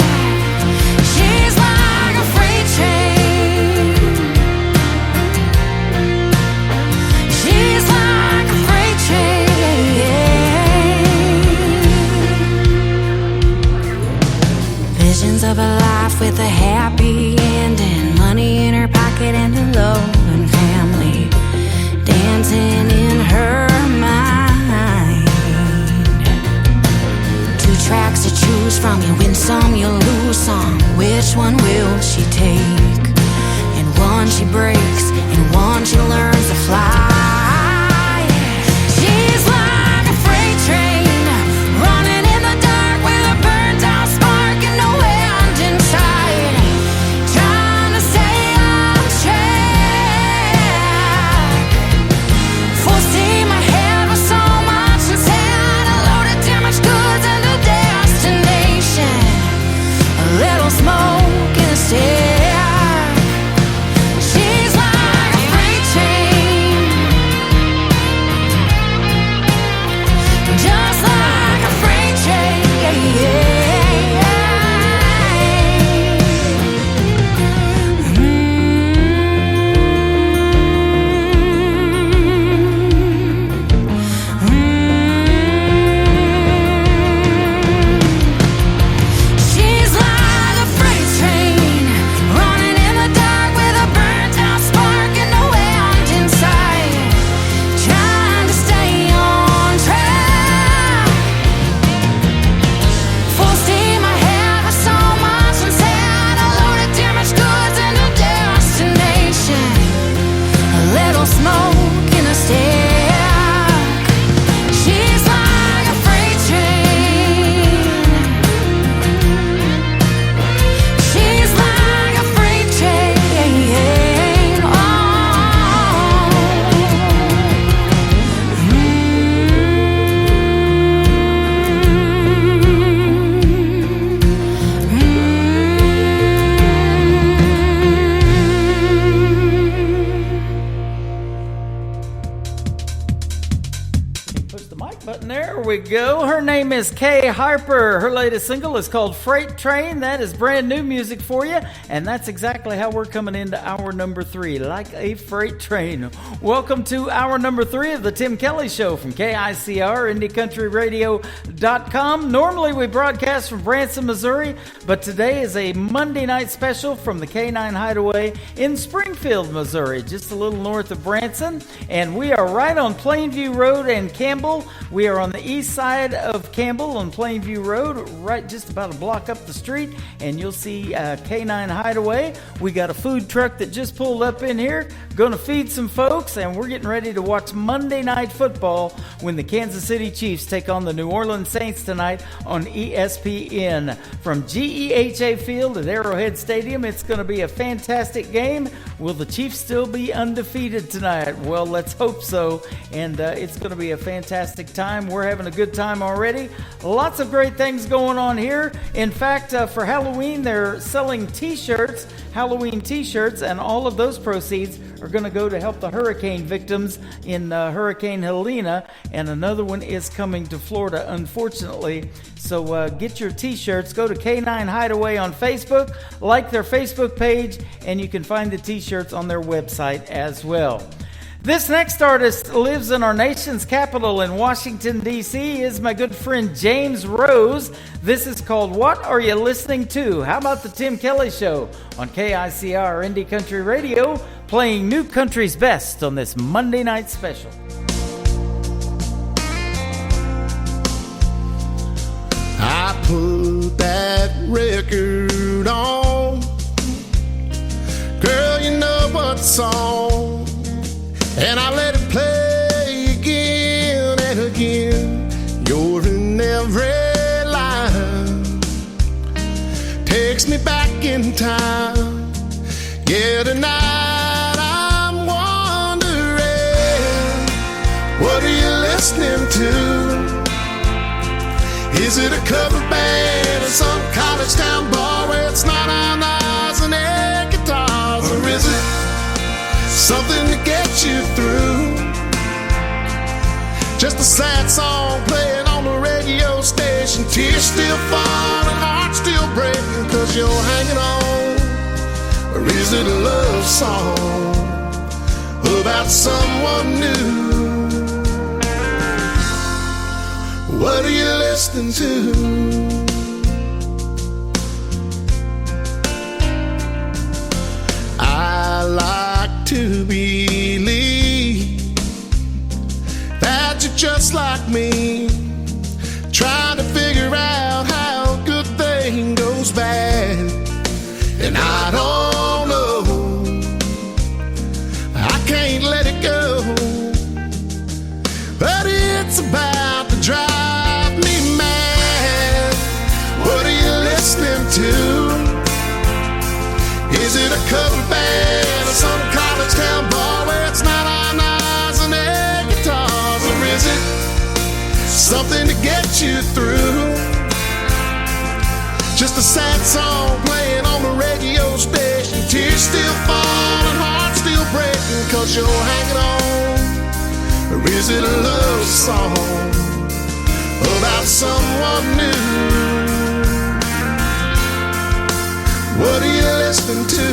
mic button. There we go. Her name is Kay Harper. Her latest single is called Freight Train. That is brand new music for you, and that's exactly how we're coming into hour number 3, like a freight train. Welcome to hour number 3 of the Tim Kelly Show from KICR, IndieCountryRadio.com. Normally we broadcast from Branson, Missouri, but today is a Monday night special from the K9 Hideaway in Springfield, Missouri, just a little north of Branson, and we are right on Plainview Road and Campbell. We are on the east side of Campbell on Plainview Road, right just about a block up the street, and you'll see K9 Hideaway. We got a food truck that just pulled up in here, going to feed some folks, and we're getting ready to watch Monday Night Football when the Kansas City Chiefs take on the New Orleans Saints tonight on ESPN. From GEHA Field at Arrowhead Stadium, it's going to be a fantastic game. Will the Chiefs still be undefeated tonight? Well, let's hope so, and it's going to be a fantastic time. We're having a good time already. Lots of great things going on here. In fact, for Halloween, they're selling t-shirts, Halloween t-shirts, and all of those proceeds are going to go to help the hurricane victims in Hurricane Helena, and another one is coming to Florida, unfortunately. So get your t-shirts. Go to K9 Hideaway on Facebook, like their Facebook page, and you can find the t-shirts on their website as well. This next artist lives in our nation's capital in Washington, D.C. is my good friend James Rose. This is called What Are You Listening To? How about the Tim Kelly Show on KICR Indie Country Radio, playing new country's best on this Monday night special. I put that record on, girl, you know what song, and I let it play again and again. You're in every line, takes me back in time. Yeah, tonight I'm wondering, what are you listening to? Is it a cover band in some college town bar where it's not on eyes and air guitars? Or is it something to get you through? Just a sad song playing on the radio station, tears still falling, heart still breaking, cause you're hanging on. Or is it a love song about someone new? What are you listening to? I like to believe that you're just like me, trying to figure out how a good thing goes bad. And I don't know, I can't let it go, but it's about to drive me mad. What are you listening to? Is it a cover band or some college town bar where it's not on eyes and air guitars? Or is it something to get you through? Just a sad song playing on the radio station, tears still falling, heart still breaking, cause you're hanging on. Or is it a love song about someone new? What are you listening to?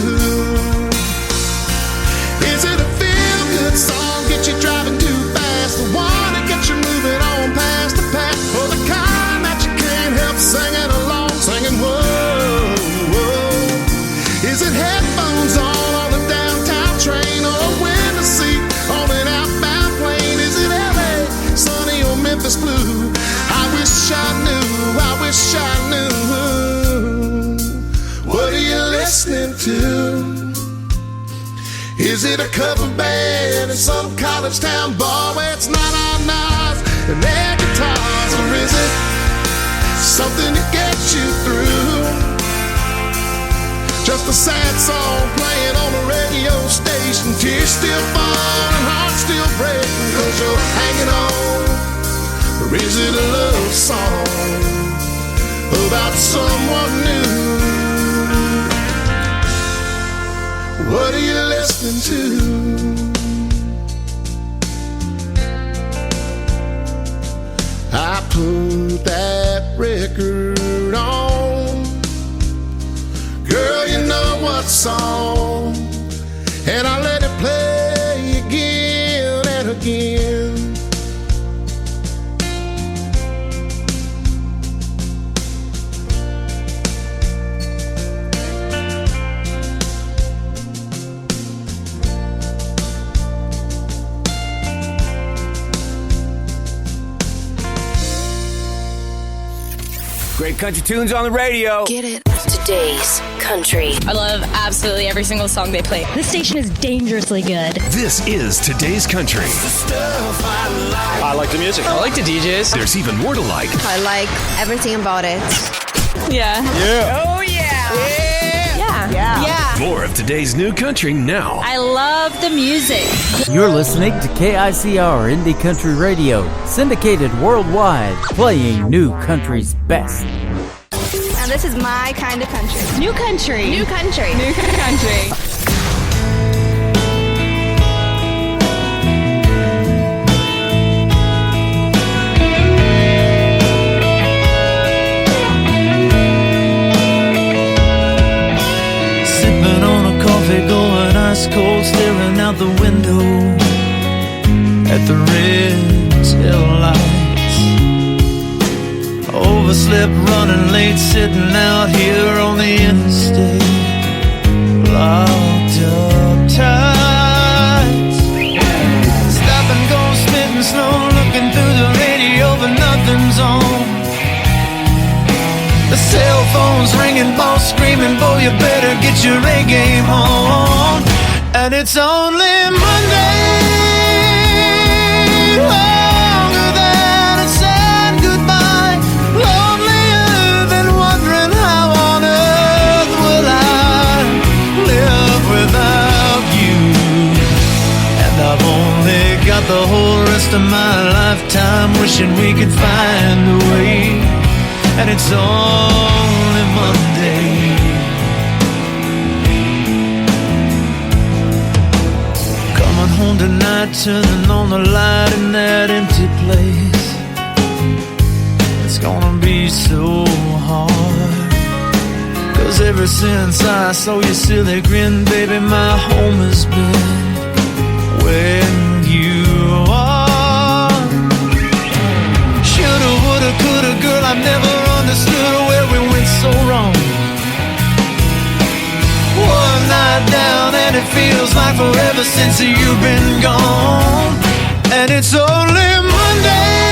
Is it a feel-good song, get you driving too fast, the one that gets you moving on past the path, or the kind that you can't help singing along, singing whoa, whoa? Is it headphones on the downtown train, or a window seat on an outbound plane? Is it LA, sunny, or Memphis blue? I wish I knew, I wish I knew. What are you listening to? Is it a cover band in some college town bar where it's not on knives and air guitars? Or is it something to get you through? Just a sad song playing on the radio station, tears still falling, heart still breaking, cause you're hanging on. Or is it a love song about someone new? What are you listening to? Great country tunes on the radio. Get it. Today's country. I love absolutely every single song they play. This station is dangerously good. This is Today's Country. I like the music. I like the DJs. There's even more to like. I like everything about it. Yeah. Yeah. Oh, yeah. Yeah. More of today's new country now. I love the music. You're listening to KICR Indie Country Radio, syndicated worldwide, playing new country's best. And this is my kind of country. New country. New country. New country. Going ice cold, staring out the window at the red tail lights. Overslept, running late, sitting out here on the interstate, locked up tight. Stop and go, spitting snow, looking through the radio, but nothing's on. The cell phone's ringing, boss screaming, boy, you better get your A game on. And it's only Monday, longer than a sad goodbye, lonelier than wondering how on earth will I live without you. And I've only got the whole rest of my lifetime wishing we could find a way. And it's only Monday. Coming home tonight, turning on the light in that empty place. It's gonna be so hard, 'cause ever since I saw your silly grin, baby, my home has been where you are. Shoulda, woulda, coulda, girl, I've never understood where we went so wrong. One night down and it feels like forever since you've been gone. And it's only Monday,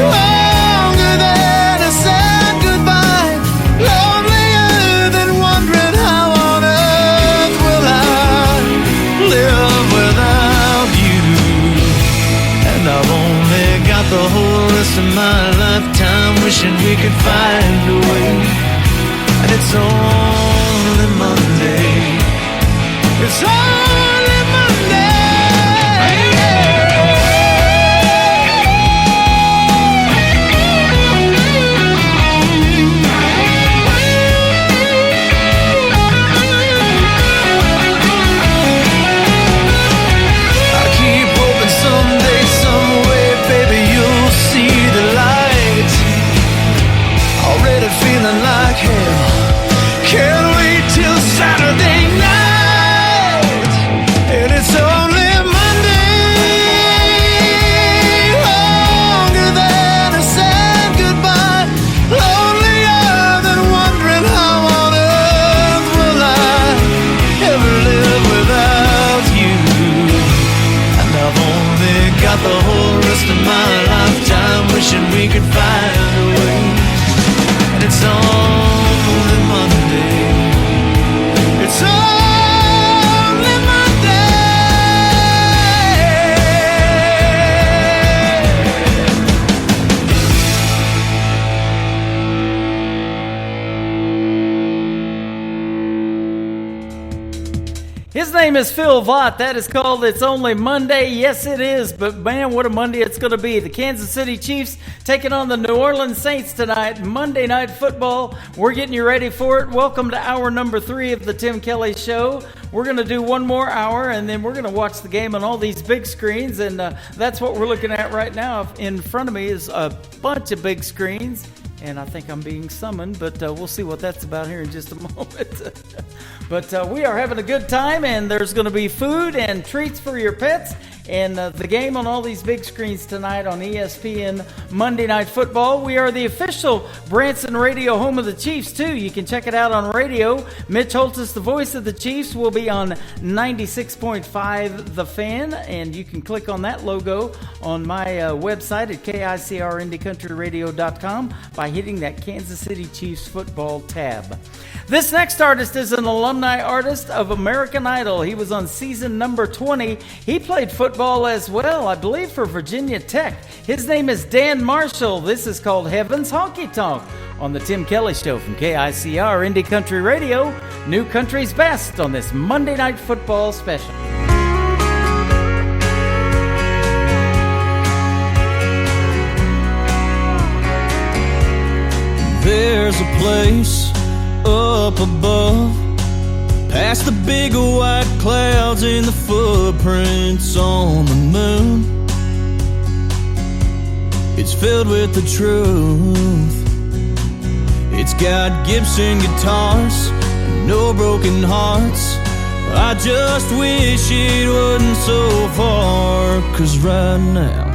longer than a sad goodbye, lonelier than wondering how on earth will I live without you. And I've only got the whole rest of my lifetime wishing we could find a way. And it's only Monday. It's only Monday. I keep hoping someday, some way, baby, you'll see the light. Already feeling like hell. Can't wait till Saturday night. And it's only Monday, longer than a sad goodbye, lonelier than wondering how on earth will I ever live without you. And I've only got the whole rest of my lifetime wishing we could find a way. And it's only Monday. It's only Monday. His name is Phil Vaught. That is called It's Only Monday. Yes, it is. But, man, what a Monday it's going to be. The Kansas City Chiefs taking on the New Orleans Saints tonight. Monday Night Football. We're getting you ready for it. Welcome to hour number 3 of the Tim Kelly Show. We're going to do one more hour, and then we're going to watch the game on all these big screens. And that's what we're looking at right now. In front of me is a bunch of big screens. And I think I'm being summoned, but we'll see what that's about here in just a moment. But we are having a good time, and there's going to be food and treats for your pets. And the game on all these big screens tonight on ESPN Monday Night Football. We are the official Branson Radio home of the Chiefs, too. You can check it out on radio. Mitch Holtis, the voice of the Chiefs, will be on 96.5 The Fan, and you can click on that logo on my website at KICRIndyCountryRadio.com by hitting that Kansas City Chiefs football tab. This next artist is an alumni artist of American Idol. He was on season number 20. He played football as well, I believe, for Virginia Tech. His name is Dan Marshall. This is called Heaven's Honky Tonk on the Tim Kelly Show from KICR Indie Country Radio. New Country's Best on this Monday Night Football special. There's a place up above, past the big white clouds and the footprints on the moon. It's filled with the truth. It's got Gibson guitars and no broken hearts. I just wish it wasn't so far, 'cause right now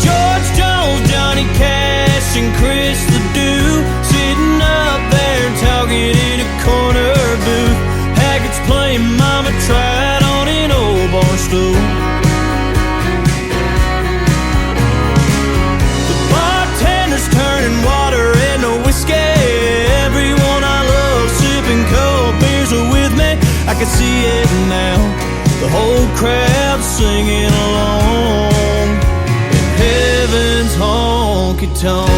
George Jones, Johnny Cash, and Chris Ledoux sitting up there talking in a corner booth. Haggart's playing Mama Tried on an old bar stool. The bartender's turning water into whiskey. Everyone I love sipping cold beers are with me. I can see it now, the whole crowd singing along. Heaven's honky tonk.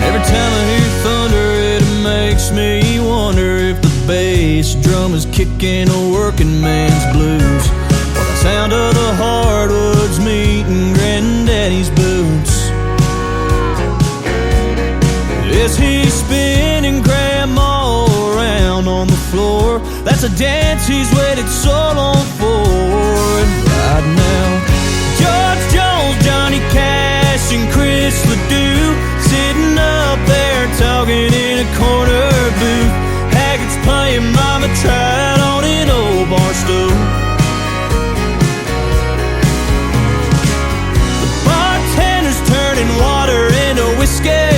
Every time I hear thunder, it makes me wonder if the bass drum is kicking a working man's blues, or the sound of the hardwoods meeting Granddaddy's boots. Is he spinning Grandma around on the floor? That's a dance he's waited so long for. And right now, George Jones, Johnny Cash, and Chris Ledoux sitting up there talking in a corner booth. Haggart's playing Mama Tried on an old bar stool. The bartender's turning water into whiskey.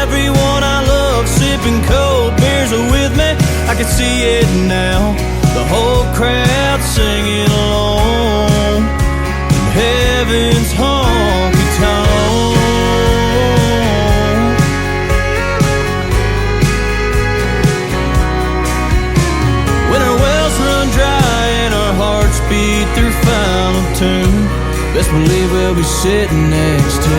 Everyone I love sipping cold beers are with me. I can see it now, the whole crowd singing along. Heaven's honky tonk. When our wells run dry and our hearts beat their final tune, best believe we'll be sitting next to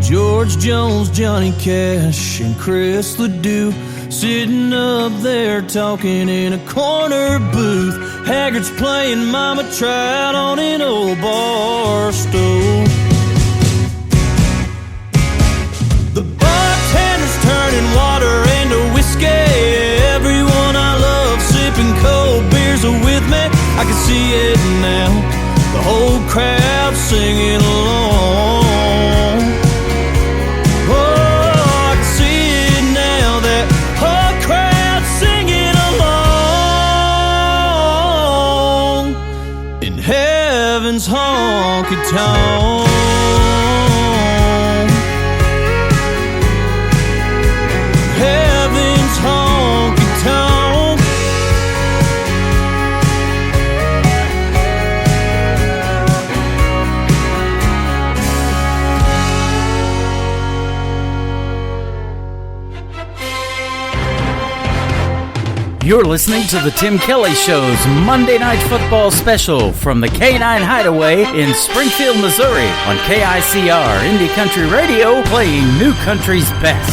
George Jones, Johnny Cash, and Chris Ledoux sitting up there talking in a corner booth. Haggart's playing Mama Tried on an old bar stool. The bartender's turning water into whiskey. Everyone I love sipping cold beers are with me. I can see it now, the whole crowd singing along. Heaven's honky tonk. Heaven's honky tonk. You're listening to the Tim Kelly Show's Monday Night Football Special from the K9 Hideaway in Springfield, Missouri on KICR Indie Country Radio, playing New Country's Best.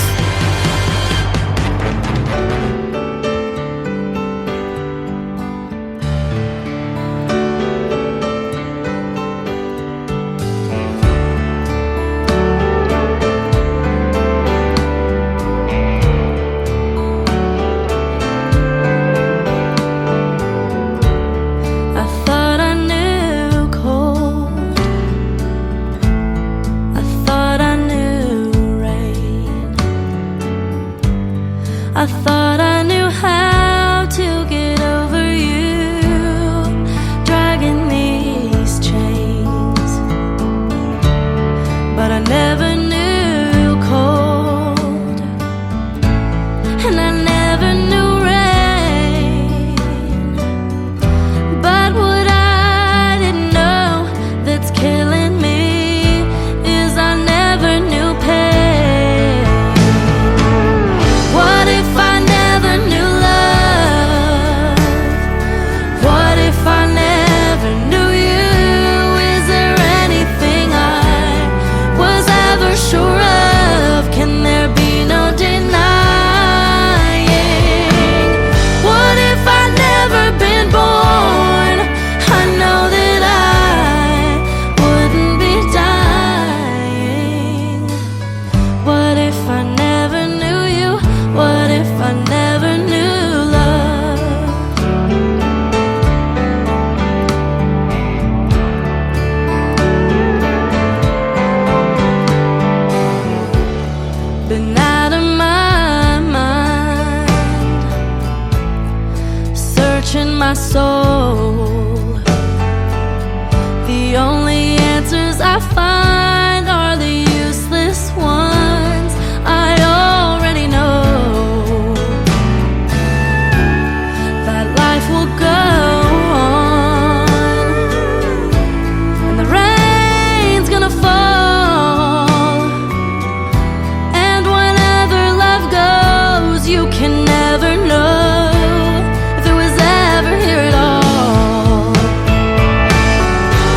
I thought I knew how to get over you, dragging these chains, but I never knew cold, and I never knew rain. But what I didn't know that's killing me is I never knew pain. What if I never knew love? What if I never knew you? Is there anything I was ever sure of? Can there be no denying? What if I'd never been born? I know that I wouldn't be dying. What if I never knew you? What if I never knew love? Been out of my mind, searching my soul. The only answers I find are the useless ones I already know. That life will go on, and the rain's gonna fall, and whenever love goes, you can never know if it was ever here at all.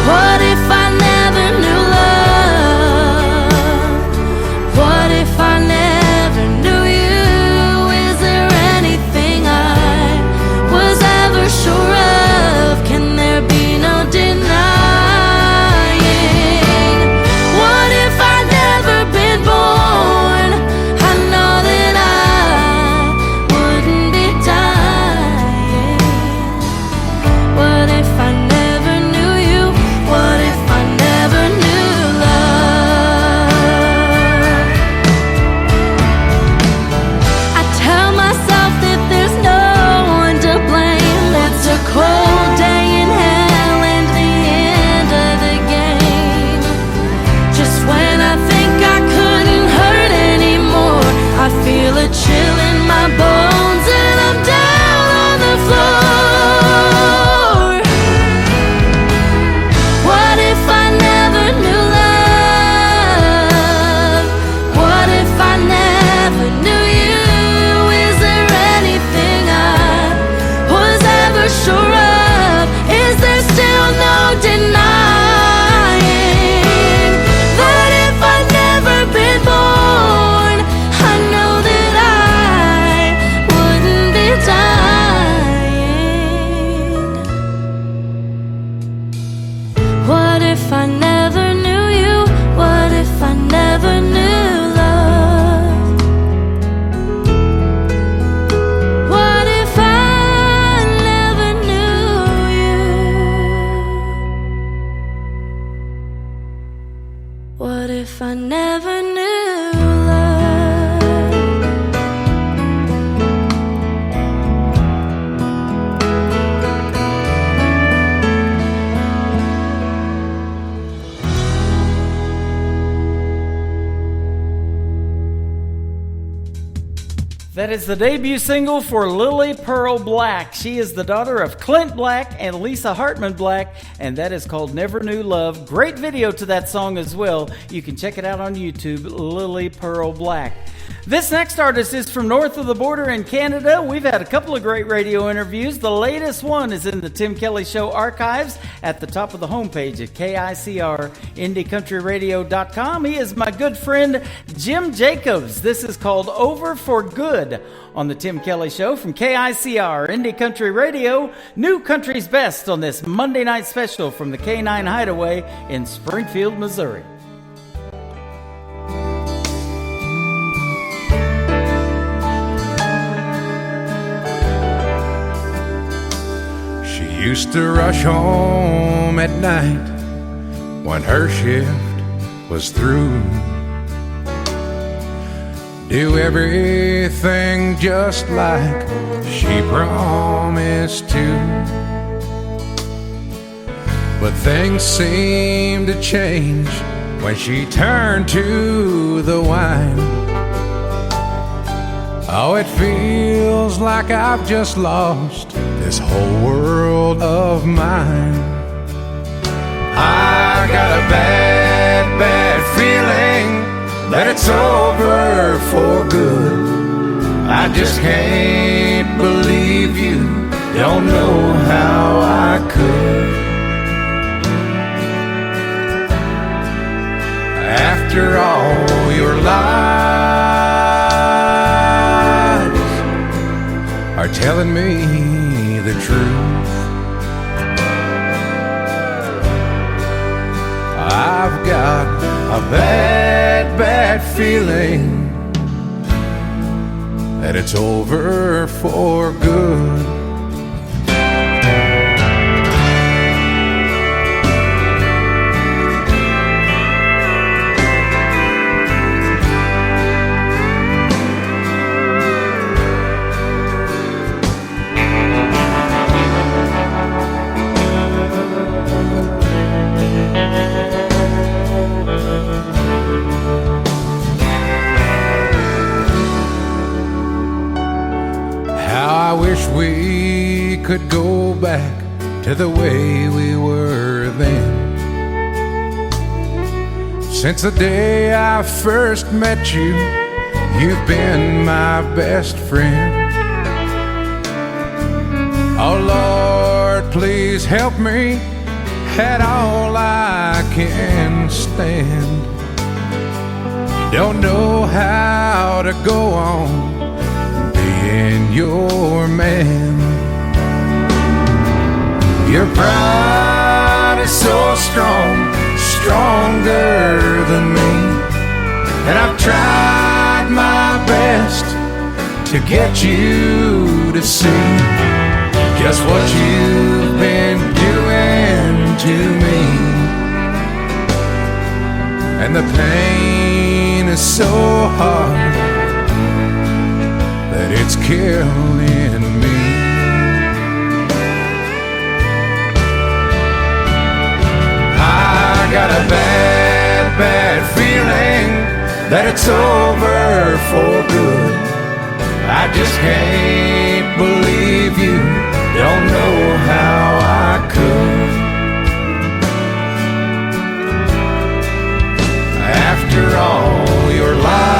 What if I never knew love? What if I never knew you? Is there anything I was ever sure of? Can there be no denying? What if I'd never been born? I know that I wouldn't be dying. What if I never knew you? What if I never knew love? I tell myself that there's no one to blame. It's a cold day in hell and the end of the game. Just when I think I couldn't hurt anymore, I feel a chill in my bones and I'm down on the floor. What if I never knew love? What if I never knew you? Is there anything I was ever sure of? Is there still no denying that if I'd never been born, I know that I wouldn't be dying? What if I never knew you? What if I never knew love? What if I never knew you? What if I never knew love? That is the debut single for Lily Pearl Black. She is the daughter of Clint Black and Lisa Hartman Black, and that is called Never Knew Love. Great video to that song as well. You can check it out on YouTube, Lily Pearl Black. This next artist is from north of the border in Canada. We've had a couple of great radio interviews. The latest one is in the Tim Kelly Show archives at the top of the homepage at KICR-IndieCountryRadio.com. He is my good friend Jim Jacobs. This is called Over for Good on the Tim Kelly Show from KICR Indie Country Radio. New Country's Best on this Monday night special from the K9 Hideaway in Springfield, Missouri. Used to rush home at night when her shift was through. do everything just like she promised to. But things seemed to change when she turned to the wine. Oh, it feels like I've just lost this whole world of mine. I got a bad, bad feeling that it's over for good. I just can't believe you don't know how I could. After all your lies are telling me the truth, I've got a bad, bad feeling that it's over for good. I wish we could go back to the way we were then. Since the day I first met you, you've been my best friend. Oh Lord, please help me at all I can stand. Don't know how to go on being your man. Your pride is so strong, stronger than me, and I've tried my best to get you to see just what you've been doing to me. And the pain is so hard that it's killing me. I got a bad, bad feeling that it's over for good. I just can't believe you don't know how I could. After all your lies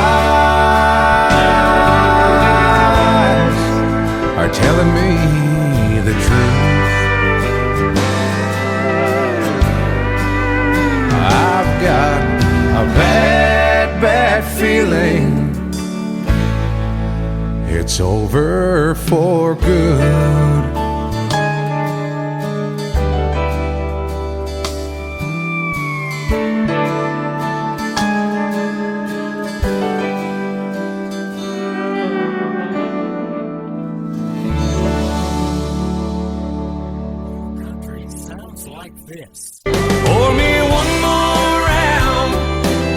are telling me the truth, I've got a bad, bad feeling it's over for good. Pour me one more round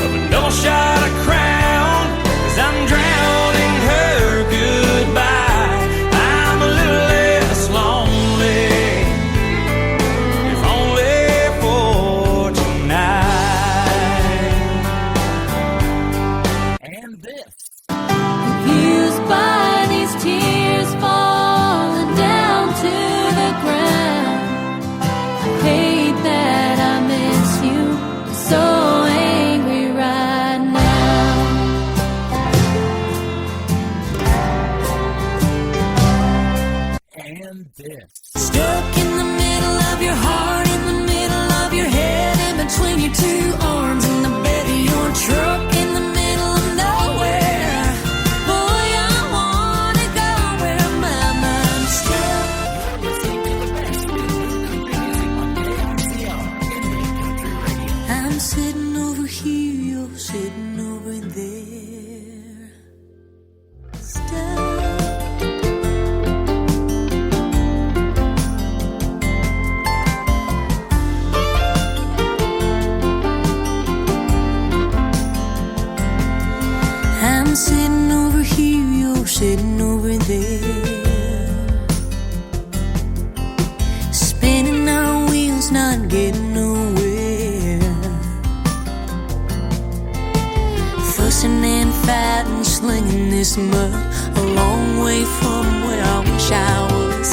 of a double shot of Crown, 'cause I'm drowning her goodbye. I'm a little less lonely, if only for tonight. And this. Confused by these tears falling down to the ground. I hate that I miss you, so angry right now. And this. Stuck in the middle of your heart, in the middle of your head, in between your two arms, in the bed of your truck, in the middle of nowhere. Boy, I wanna go where my mind's stuck. I'm sitting over here, you're sitting over there. Stuck. sitting over there, spinning our wheels, not getting nowhere, fussing and fighting, slinging this mud a long way from where I wish I was.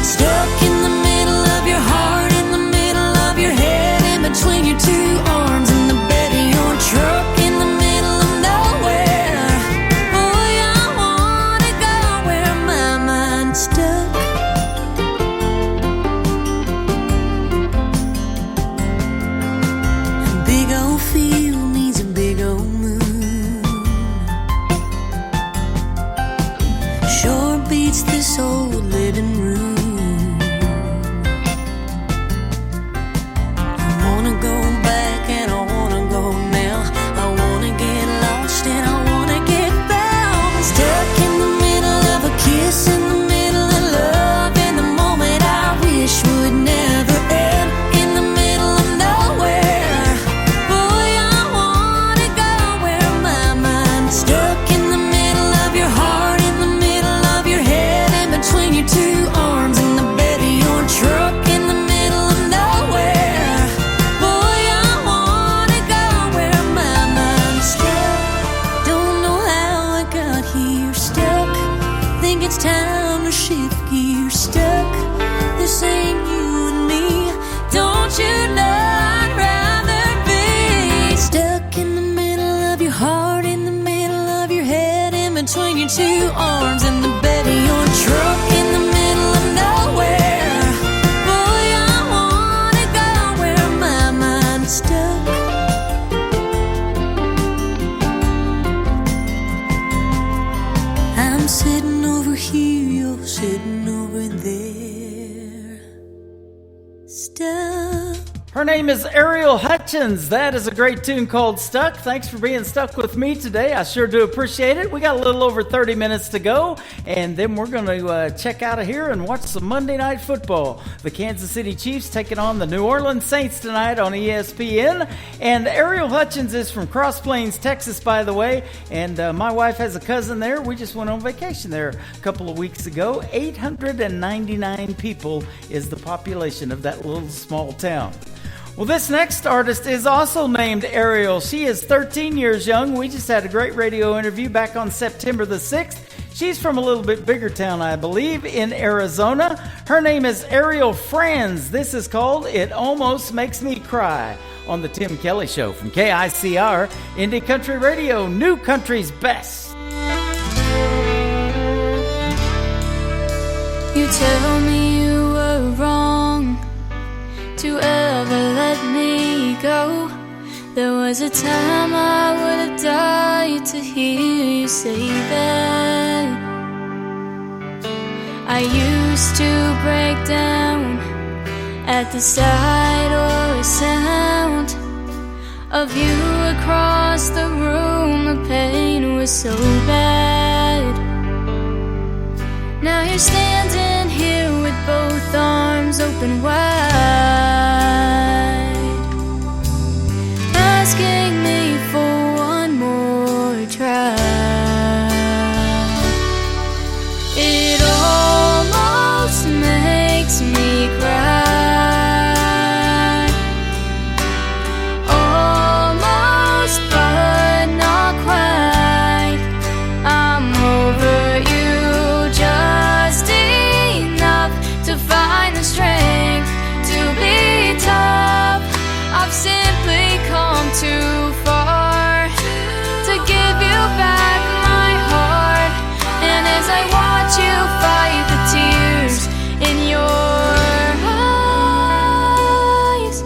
Stuck in the middle of your heart, in the middle of your head, in between your two arms, in the bed of your truck, in the middle of nowhere. Boy, I wanna go where my mind's stuck. A big old field needs a big old moon. Sure beats this old living room. Between your two arms and the bed of your truck, in the middle of nowhere. Boy, I wanna go where my mind's stuck. I'm sitting over here, you're sitting over there, stuck. Her name is Ariel Hutchins. That is a great tune called Stuck. Thanks for being stuck with me today. I sure do appreciate it. We got a little over 30 minutes to go, and then we're going to check out of here and watch some Monday Night Football. The Kansas City Chiefs taking on the New Orleans Saints tonight on ESPN. And Ariel Hutchins is from Cross Plains, Texas, by the way, and my wife has a cousin there. We just went on vacation there a couple of weeks ago. 899 people is the population of that little small town. Well, this next artist is also named Ariel. She is 13 years young. We just had a great radio interview back on September the 6th. She's from a little bit bigger town, I believe, in Arizona. Her name is Ariel Franz. This is called It Almost Makes Me Cry on the Tim Kelly Show from KICR, Indie Country Radio, New Country's Best. You tell me you were wrong to ever let me go. There was a time I would have died to hear you say that. I used to break down at the sight or sound of you across the room. The pain was so bad. Now you're standing here with both arms open wide, asking me for one more try. It almost makes me cry, almost but not quite. I'm over you just enough to find the strength to be tough. I've simply come too far to give you back my heart. And as I watch you fight the tears in your eyes,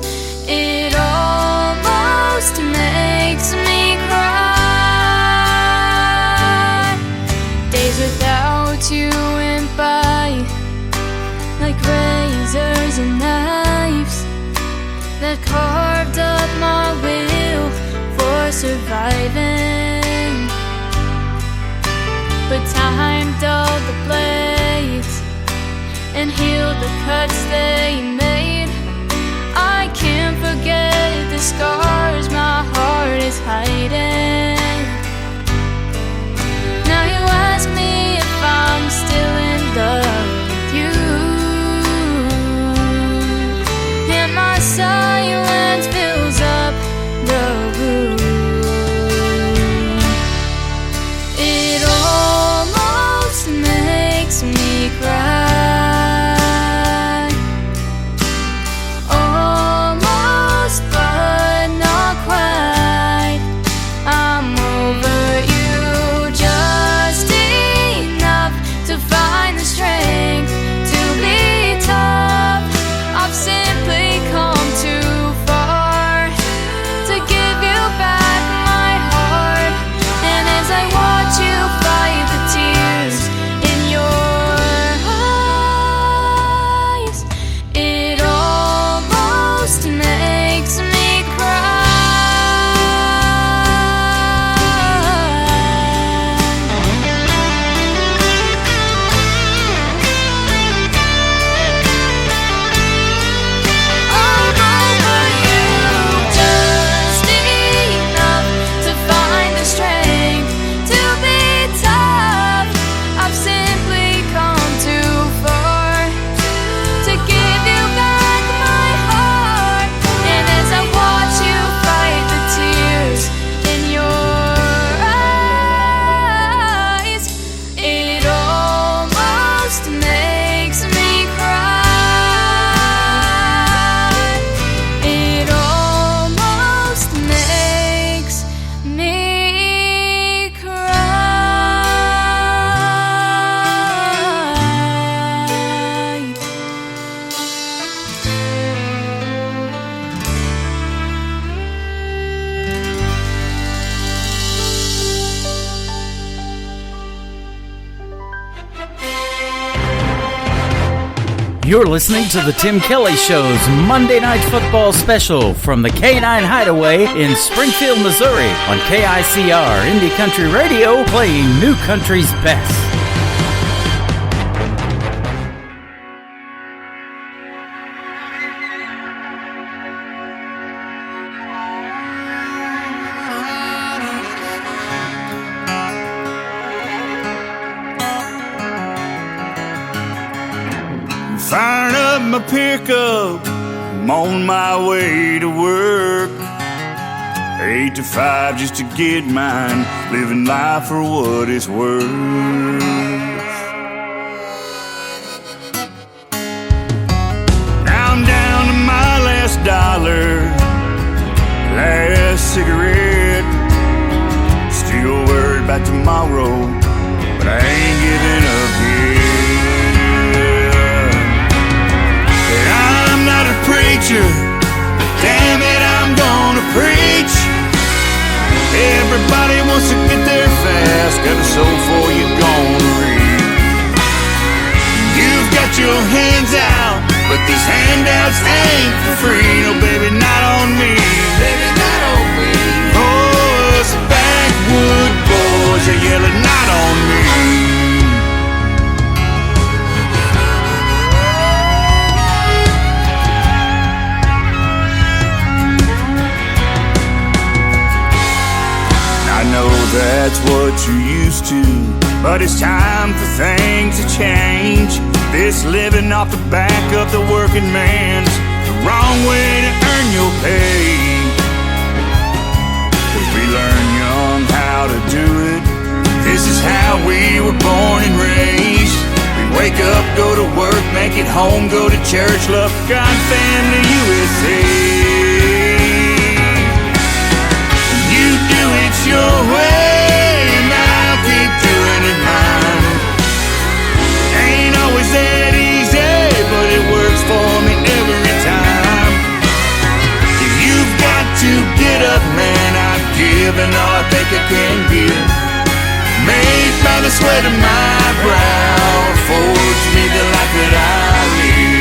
it almost makes me cry. Days without you went by like razors and knives that carved up my will for surviving. But time dulled the blades and healed the cuts they made. I can't forget the scars my heart is hiding. Now you ask me if You're listening to the Tim Kelly Show's Monday Night Football Special from the K9 Hideaway in Springfield, Missouri on KICR Indie Country Radio, playing New Country's best. Firing up my pickup, I'm on my way to work. 8 to 5 just to get mine, living life for what it's worth. Now I'm down to my last dollar, last cigarette. Still worried about tomorrow, but I ain't giving up yet. I'm not a preacher, damn it, I'm gonna preach. Everybody wants to get there fast, got a soul for you gonna read. You've got your hands out, but these handouts ain't for free. No, baby, not on me. Baby, not on me. Oh, us backwood boys are yelling, not on me. I know that's what you're used to, but it's time for things to change. This living off the back of the working man's the wrong way to earn your pay. 'Cause we learn young how to do it. This is how we were born and raised. We wake up, go to work, make it home, go to church, love God, family, USA. Your way, and I'll keep doing it mine. Ain't always that easy, but it works for me every time. You've got to get up, man. I've given all I think I can give. Made by the sweat of my brow, forged me the life that I live.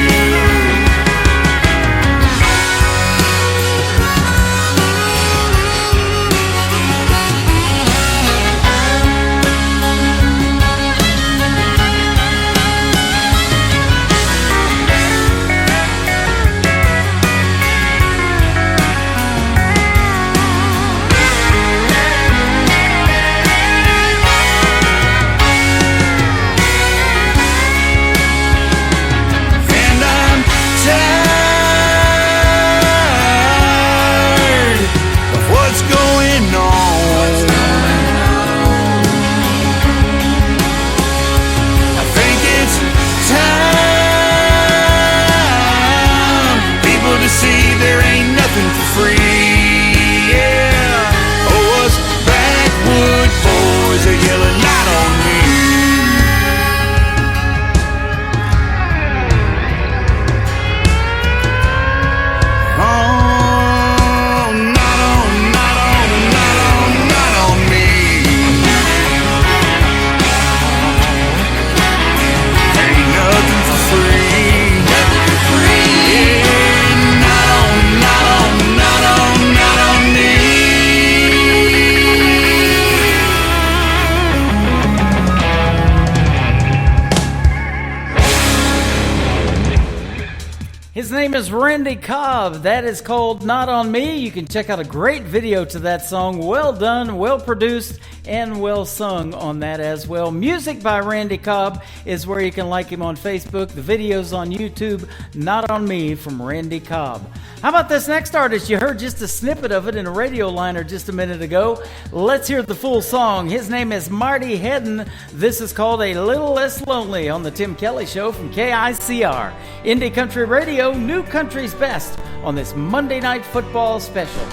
His name is Randy Cobb. That is called Not On Me. You can check out a great video to that song. Well done, well produced, and well sung on that as well. Music by Randy Cobb is where you can like him on Facebook. The video's on YouTube. Not On Me from Randy Cobb. How about this next artist? You heard just a snippet of it in a radio liner just a minute ago. Let's hear the full song. His name is Marty Hedden. This is called A Little Less Lonely on the Tim Kelly Show from KICR. Indie Country Radio, New Country's best on this Monday Night Football Special.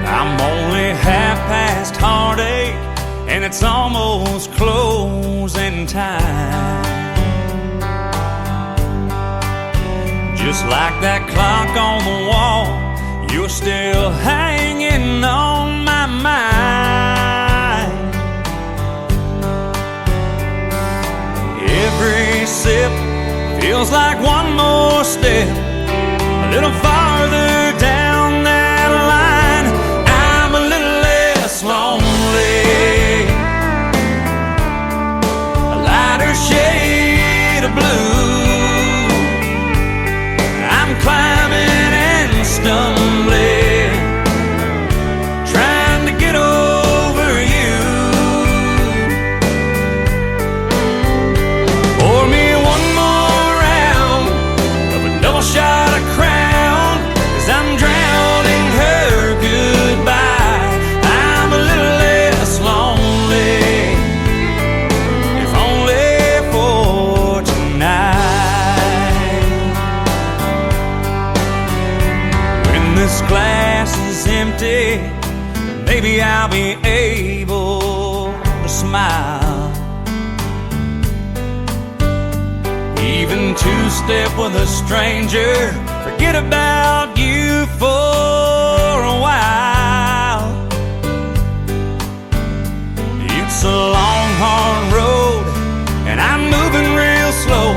I'm only half past heartache, and it's almost closing time. Just like that clock on the wall, you're still hanging on my mind. Every sip Feels like one more step, a little farther down that line. I'm a little less lonely, a lighter shade of blue. I'm climbing and stumbling, trying to get over you. Pour me one more round of a double shot of Crown, 'cause I'm drowning her goodbye. I'm a little less lonely, if only for tonight. When this glass is empty, maybe I'll be able to smile. Even two-step with a stranger, forget about you for a while. It's a long, hard road, and I'm moving real slow,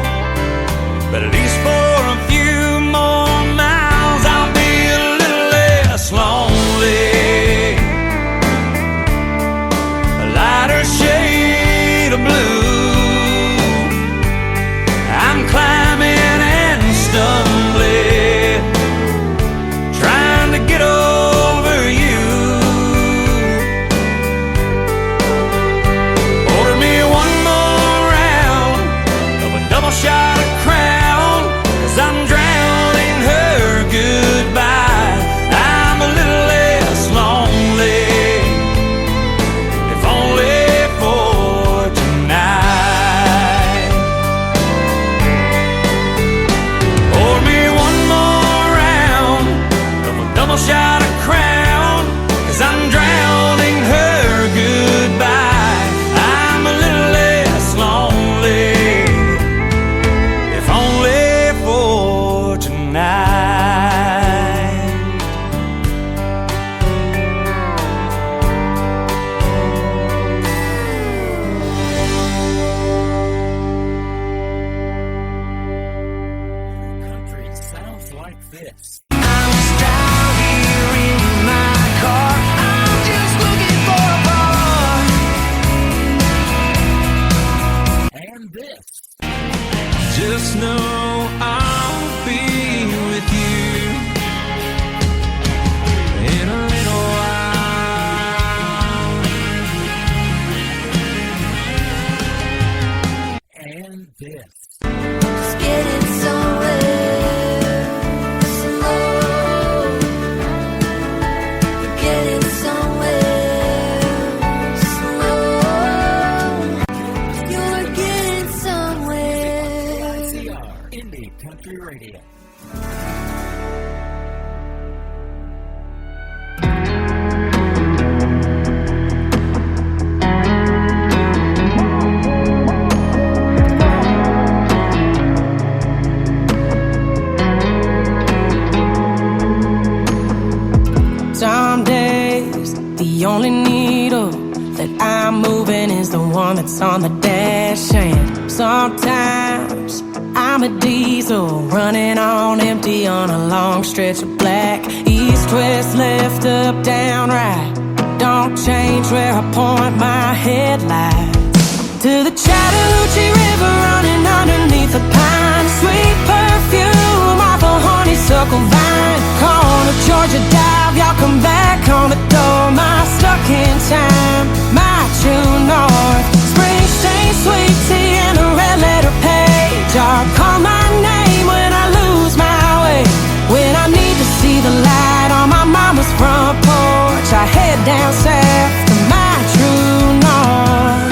but at least for a few more miles I'll be a little less lonely, a lighter shade of blue. I'm climbing and stumbling, trying to get over you. Order me one more round of a double shot of Crown, 'cause I'm drowning her goodbye. I'm a little less lonely, if only for tonight. Pour me one more round of a double shot of Crown, 'cause I'm drowning her goodbye. I'm a little less lonely, if only for tonight. Country sounds like this. I'm just out here in my car. I'm just looking for a bar. And this. Just know I'll be with you in a little while. And this. Just getting somewhere slow. Getting somewhere slow. You're getting somewhere. CR Indie Country Radio. Some days, the only needle that I'm moving is the one that's on the dash. And sometimes I'm a diesel running on empty on a long stretch of black. East, west, left, up, down, right. Don't change where I point my headlights. To the Chattahoochee River running underneath the pine. Sweet perfume off a honeysuckle vine. Corner Georgia dive, y'all come back on the door. My stuck in time, my true north. Springsteen, sweet tea, and a red letter page. Y'all call my name when I lose my way. When I need to see the light on my mama's front porch, I head down south to my true north.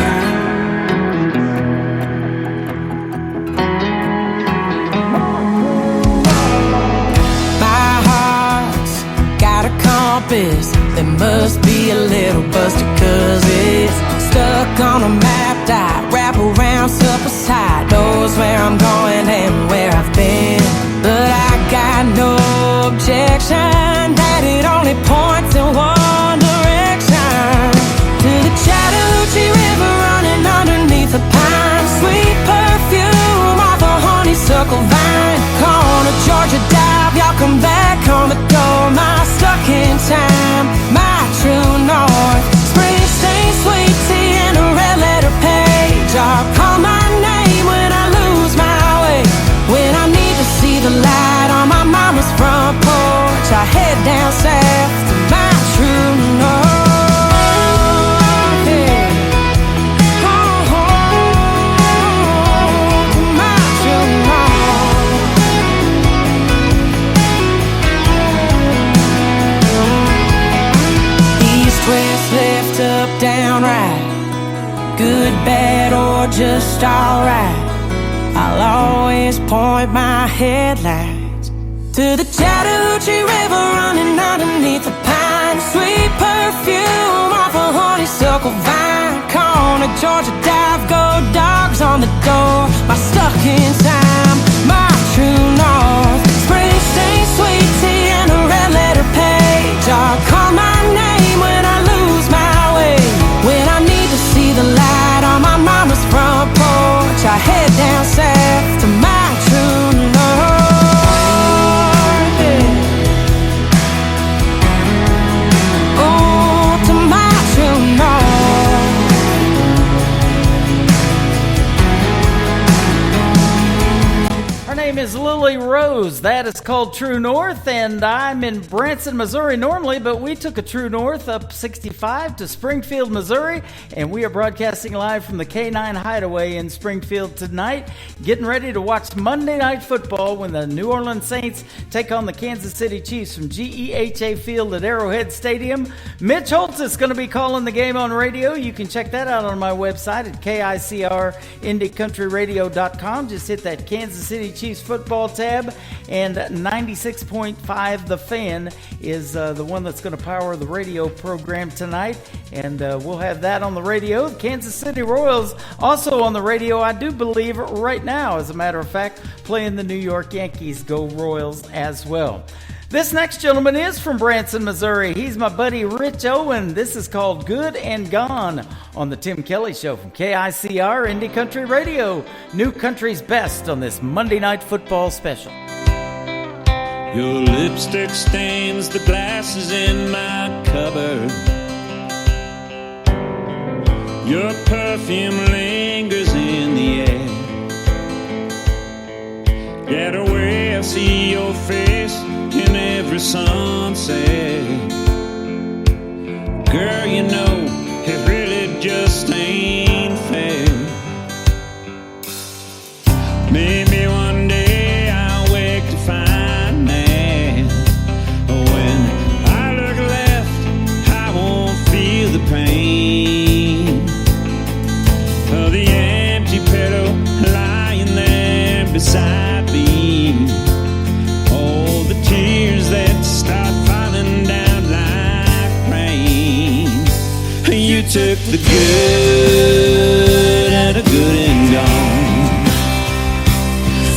My heart's got a compass that must be a little busted, 'cause it's stuck on a map that wrap around supper's side. Knows where I'm going and where I've been, but I got no objection that it only points in one direction. To the Chattahoochee River running underneath the pine. Sweet perfume off a honeysuckle on the door, my stuck in time, my true north. Springsteen, sweet tea, and a red letter page. I'll call my name when I lose my way. When I need to see the light on my mama's front porch, I head down south to my true north. Left, up, down, right. Good, bad, or just alright. I'll always point my headlights to the Chattahoochee River running underneath the pine. Sweet perfume off a honeysuckle vine. Corner Georgia dive, go dogs on the door. My stuck in time, my true north. Springsteen, sweet tea, and a red letter page. I'll call my name when I lose my way. When I need to see the light on my mama's front porch, I head down south to my true north. Oh, to my true north. Her name is Lily Rose. That is called True North, and I'm in Branson, Missouri normally, but we took a True North up 65 to Springfield, Missouri, and we are broadcasting live from the K9 Hideaway in Springfield tonight, getting ready to watch Monday Night Football when the New Orleans Saints take on the Kansas City Chiefs from GEHA Field at Arrowhead Stadium. Mitch Holtz is going to be calling the game on radio. You can check that out on my website at KICRIndyCountryRadio.com. Just hit that Kansas City Chiefs football tab, and 96.5 The Fan is the one that's going to power the radio program tonight, and we'll have that on the radio. The Kansas City Royals also on the radio, I do believe, right now, as a matter of fact, playing the New York Yankees. Go Royals as well. This next gentleman is from Branson, Missouri. He's my buddy Rich Owen. This is called Good and Gone on the Tim Kelly Show from KICR Indie Country Radio. New country's best on this Monday Night Football special. Your lipstick stains the glasses in my cupboard. Your perfume lingers in the air. Get away, I see your face in every sunset. Girl, you know, it really just ain't fair. Maybe one day I'll wake to find that when I look left, I won't feel the pain of the empty pillow lying there beside me. Oh, the tears that start falling down like rain. You took the good and a good and gone.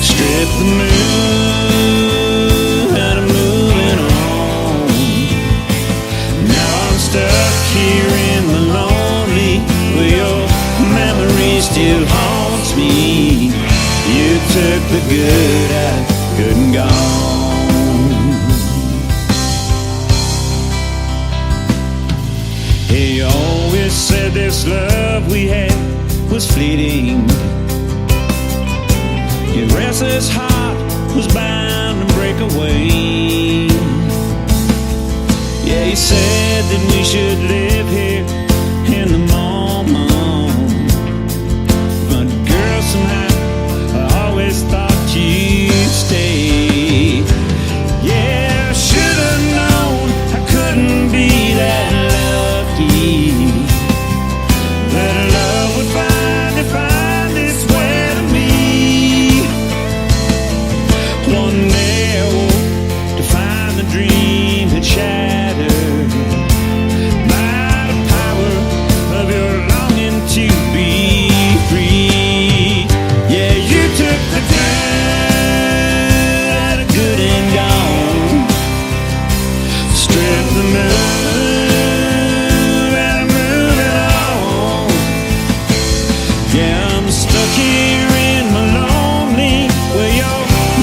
Strip the moon and I'm moving on. Now I'm stuck here in the lonely where your memory still haunts me. You took the good and good and gone. You always said this love we had was fleeting. Your restless heart was bound to break away. Yeah, you said that we should live here in the moment. But girl, somehow I always thought you'd stay. Yeah, I should have known I couldn't be that lucky. That love would find its way to me. One day I woke to find the dream had shattered by the power of your longing to be free. Yeah, you took the good, good and gone. Strip the moon and I'm moving on. Yeah, I'm stuck here in my lonely where your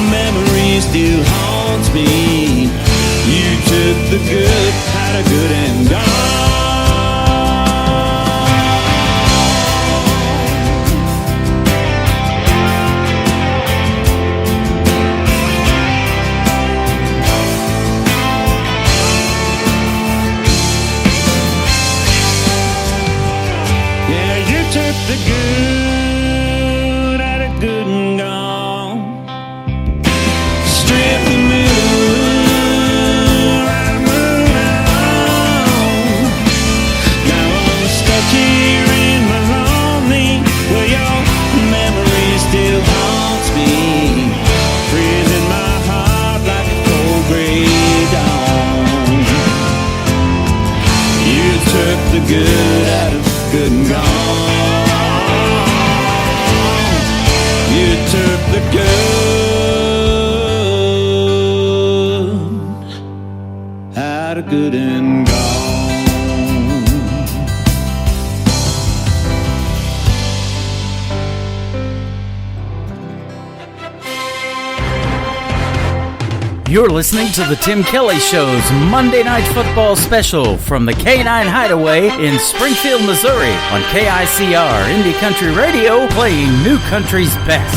memory still haunts me. took the good, had a good and gone. Yeah, you took the good, had a good and gone. Strip the moon, right moving on. Now I'm stuck here in my lonely, where your memory still haunts me, freezing my heart like a cold gray dawn. You took the good out of good and gone. You took the good out of good and gone. You're listening to the Tim Kelly Show's Monday Night Football Special from the K9 Hideaway in Springfield, Missouri on KICR Indie Country Radio, playing New Country's best.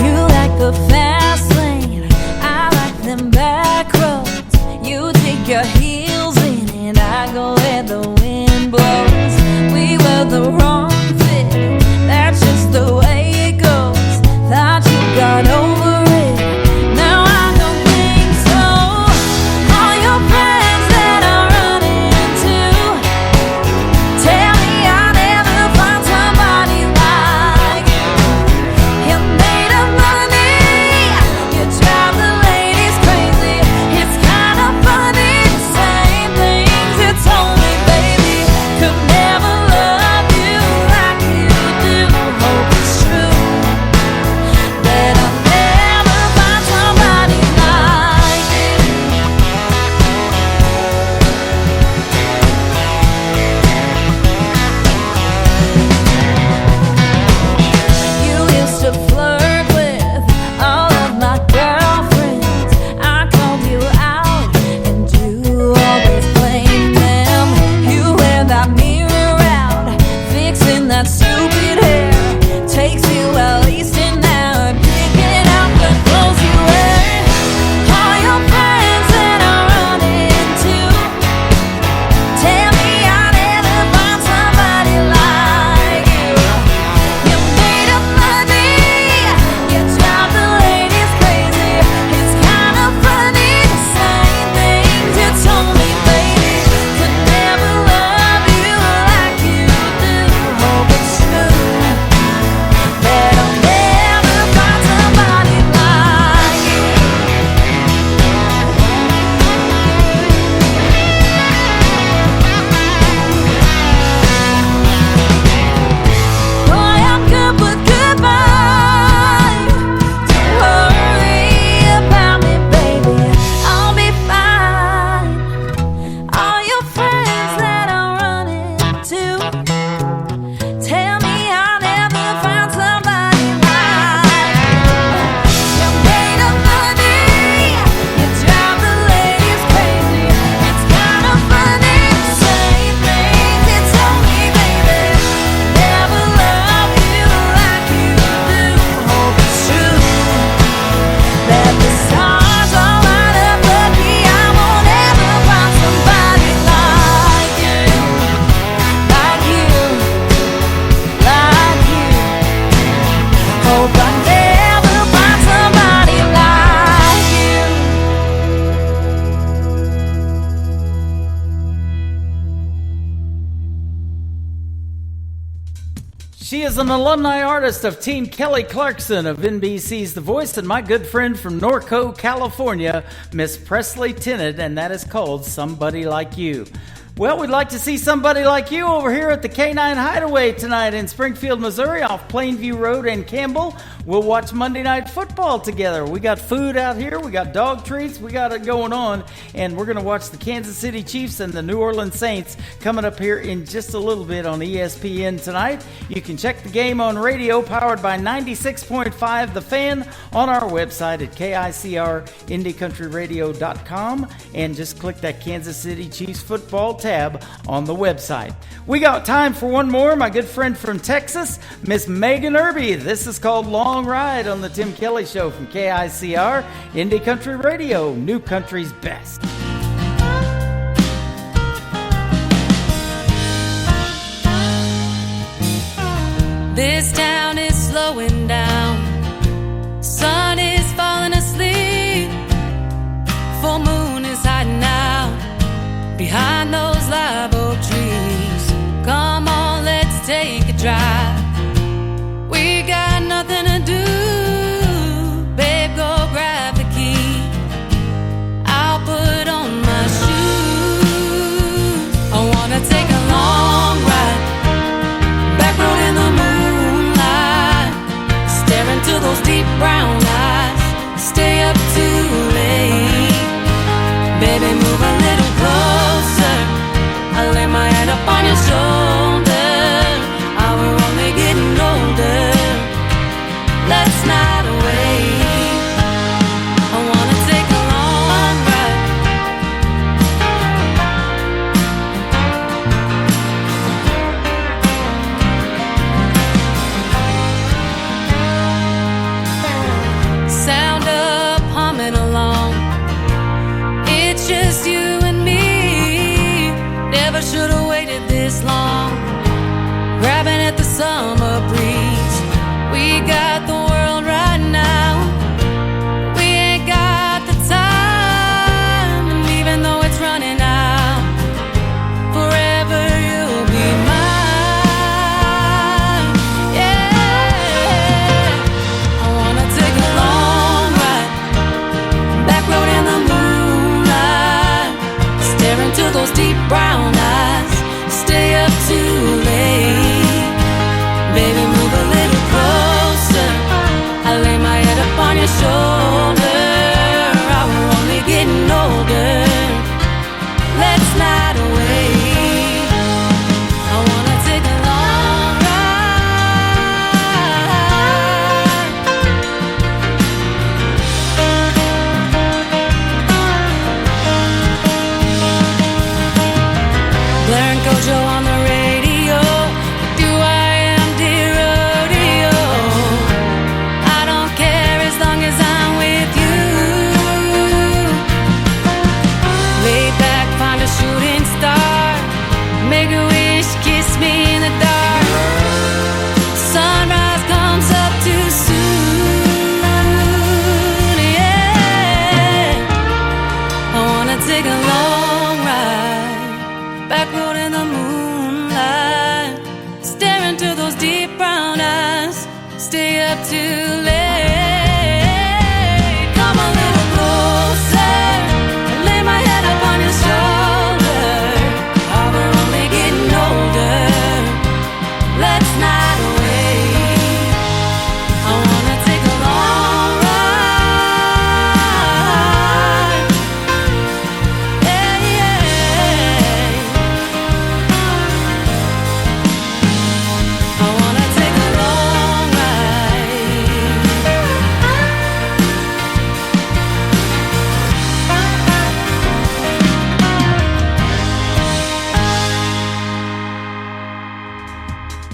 You like the fast lane, I like them back roads. You dig your heels in and I go where the wind blows. We were the wrong fit, that's just the way it goes. Thought you got over it, now I don't think so. All your friends that I run into tell me I'll never find somebody like you. You're made of money, you drive the ladies crazy. It's kind of funny, the same things you told me, baby. Could never love you like you do. Hope it's true that I'll never find somebody like you. You used to flirt with all of my girlfriends. I called you out and you always blamed them. You wear that mirror out, fixing that stupid hair. Takes you at least an hour picking out the clothes you wear. All your friends that I run into tell me I'll never find somebody like you. You're made of money, you drive the ladies crazy. It's kind of funny, the same things you told me, baby. Could never love you like you do. Hope it's true that I'll never find somebody like you. Boy, I'm good with goodbye. Don't worry about me, baby. I'll be fine. All your friends that I run into tell me I'll never find somebody like you. You're made of money, you drive the ladies crazy. It's kind of funny, the same things you told me, baby. Never love you like you do. Hope it's true that the stars all line up, lucky I won't ever find somebody like you, like you, like you. Hope I never find somebody like you. She is an alumni artist of Team Kelly Clarkson of NBC's The Voice, and my good friend from Norco, California, Miss Presley Tennant, and that is called Somebody Like You. Well, we'd like to see somebody like you over here at the K9 Hideaway tonight in Springfield, Missouri, off Plainview Road and Campbell. We'll watch Monday Night Football together. We got food out here. We got dog treats. We got it going on. And we're going to watch the Kansas City Chiefs and the New Orleans Saints coming up here in just a little bit on ESPN tonight. You can check the game on radio powered by 96.5 The Fan on our website at KICRIndyCountryRadio.com and just click that Kansas City Chiefs football tab on the website. We got time for one more. My good friend from Texas, Miss Megan Irby. This is called Long Ride on the Tim Kelly Show from KICR, Indy Country Radio, New Country's best. This town is slowing down. Sun is falling asleep. Full moon is hiding out behind those live oak trees. Come on, let's take a drive. We got nothing to do. Babe, go grab the key. I'll put on my shoes. I wanna take a long ride. Back road in the moonlight. Stare into those deep brown eyes. Stay up too late. Baby, move a little closer. I lay my head up on your shoulder. We're only getting older. Let's not wait. I wanna take a long ride. Sound up, humming along. It's just you and me. Never should've waited this long. Grabbing at the summer breeze. We got the world right now. We ain't got the time. And even though it's running out, forever you'll be mine. Yeah. I wanna take a long ride. Back road in the moonlight. Stare into those deep brown eyes. Stay up too late. Baby, move a little closer. I lay my head up on your shoulder. We're only getting older. Let's not wait. I wanna take a long ride. Blair and Kojo on the radio. Do I am dear rodeo. I don't care as long as I'm with you. Lay back, find a shooting star. Make a wish, kiss me in the dark. Sunrise comes up too soon. Yeah. I wanna take a long ride. Back road in the moonlight. Stare into those deep brown eyes. Stay up too late. Come a little closer. Lay my head up on your shoulder. We're only getting older. Let's not wait. I wanna take a long ride. Yeah, yeah. I wanna take a long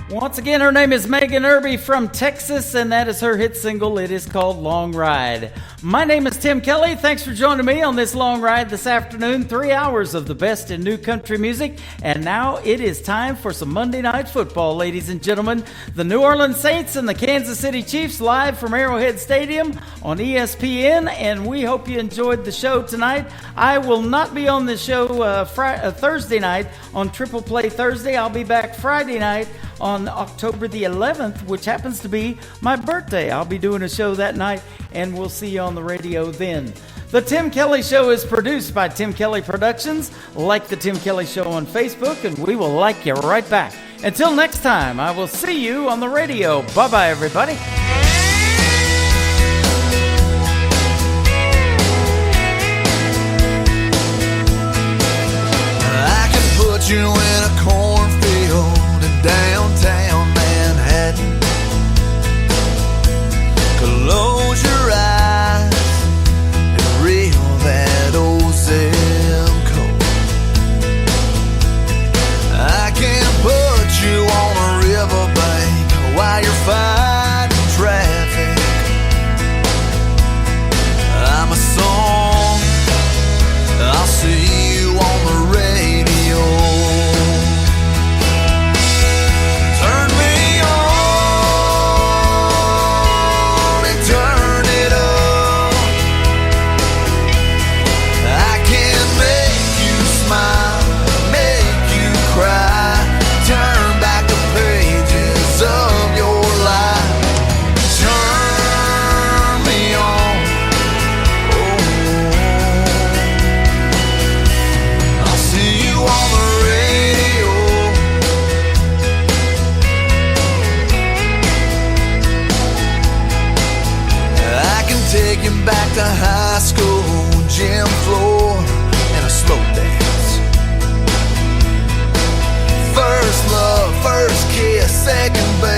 Once again, her name is Megan Irby from Texas, and that is her hit single. It is called Long Ride. My name is Tim Kelly. Thanks for joining me on this long ride this afternoon. 3 hours of the best in new country music. And now it is time for some Monday Night Football, ladies and gentlemen. The New Orleans Saints and the Kansas City Chiefs live from Arrowhead Stadium on ESPN, and we hope you enjoyed the show tonight. I will not be on the show Thursday night on Triple Play Thursday. I'll be back Friday night on October the 11th, which happens to be my birthday. I'll be doing a show that night, and we'll see you on the radio then. The Tim Kelly Show is produced by Tim Kelly Productions. Like the Tim Kelly Show on Facebook, and we will like you right back. Until next time, I will see you on the radio. Bye-bye, everybody. put you in a cornfield in downtown Manhattan. Close your eyes and reel that old zip code. I can put you on a riverbank while you're fighting traffic. I'm a song, I'll see you on the radio. Turn me on and turn it up. I can make you smile, make you cry, turn back the pages of your life. Turn me on, I'll see you on the radio. I can take you back to high school, gym floor, and a slow dance. First love, first kiss, second base.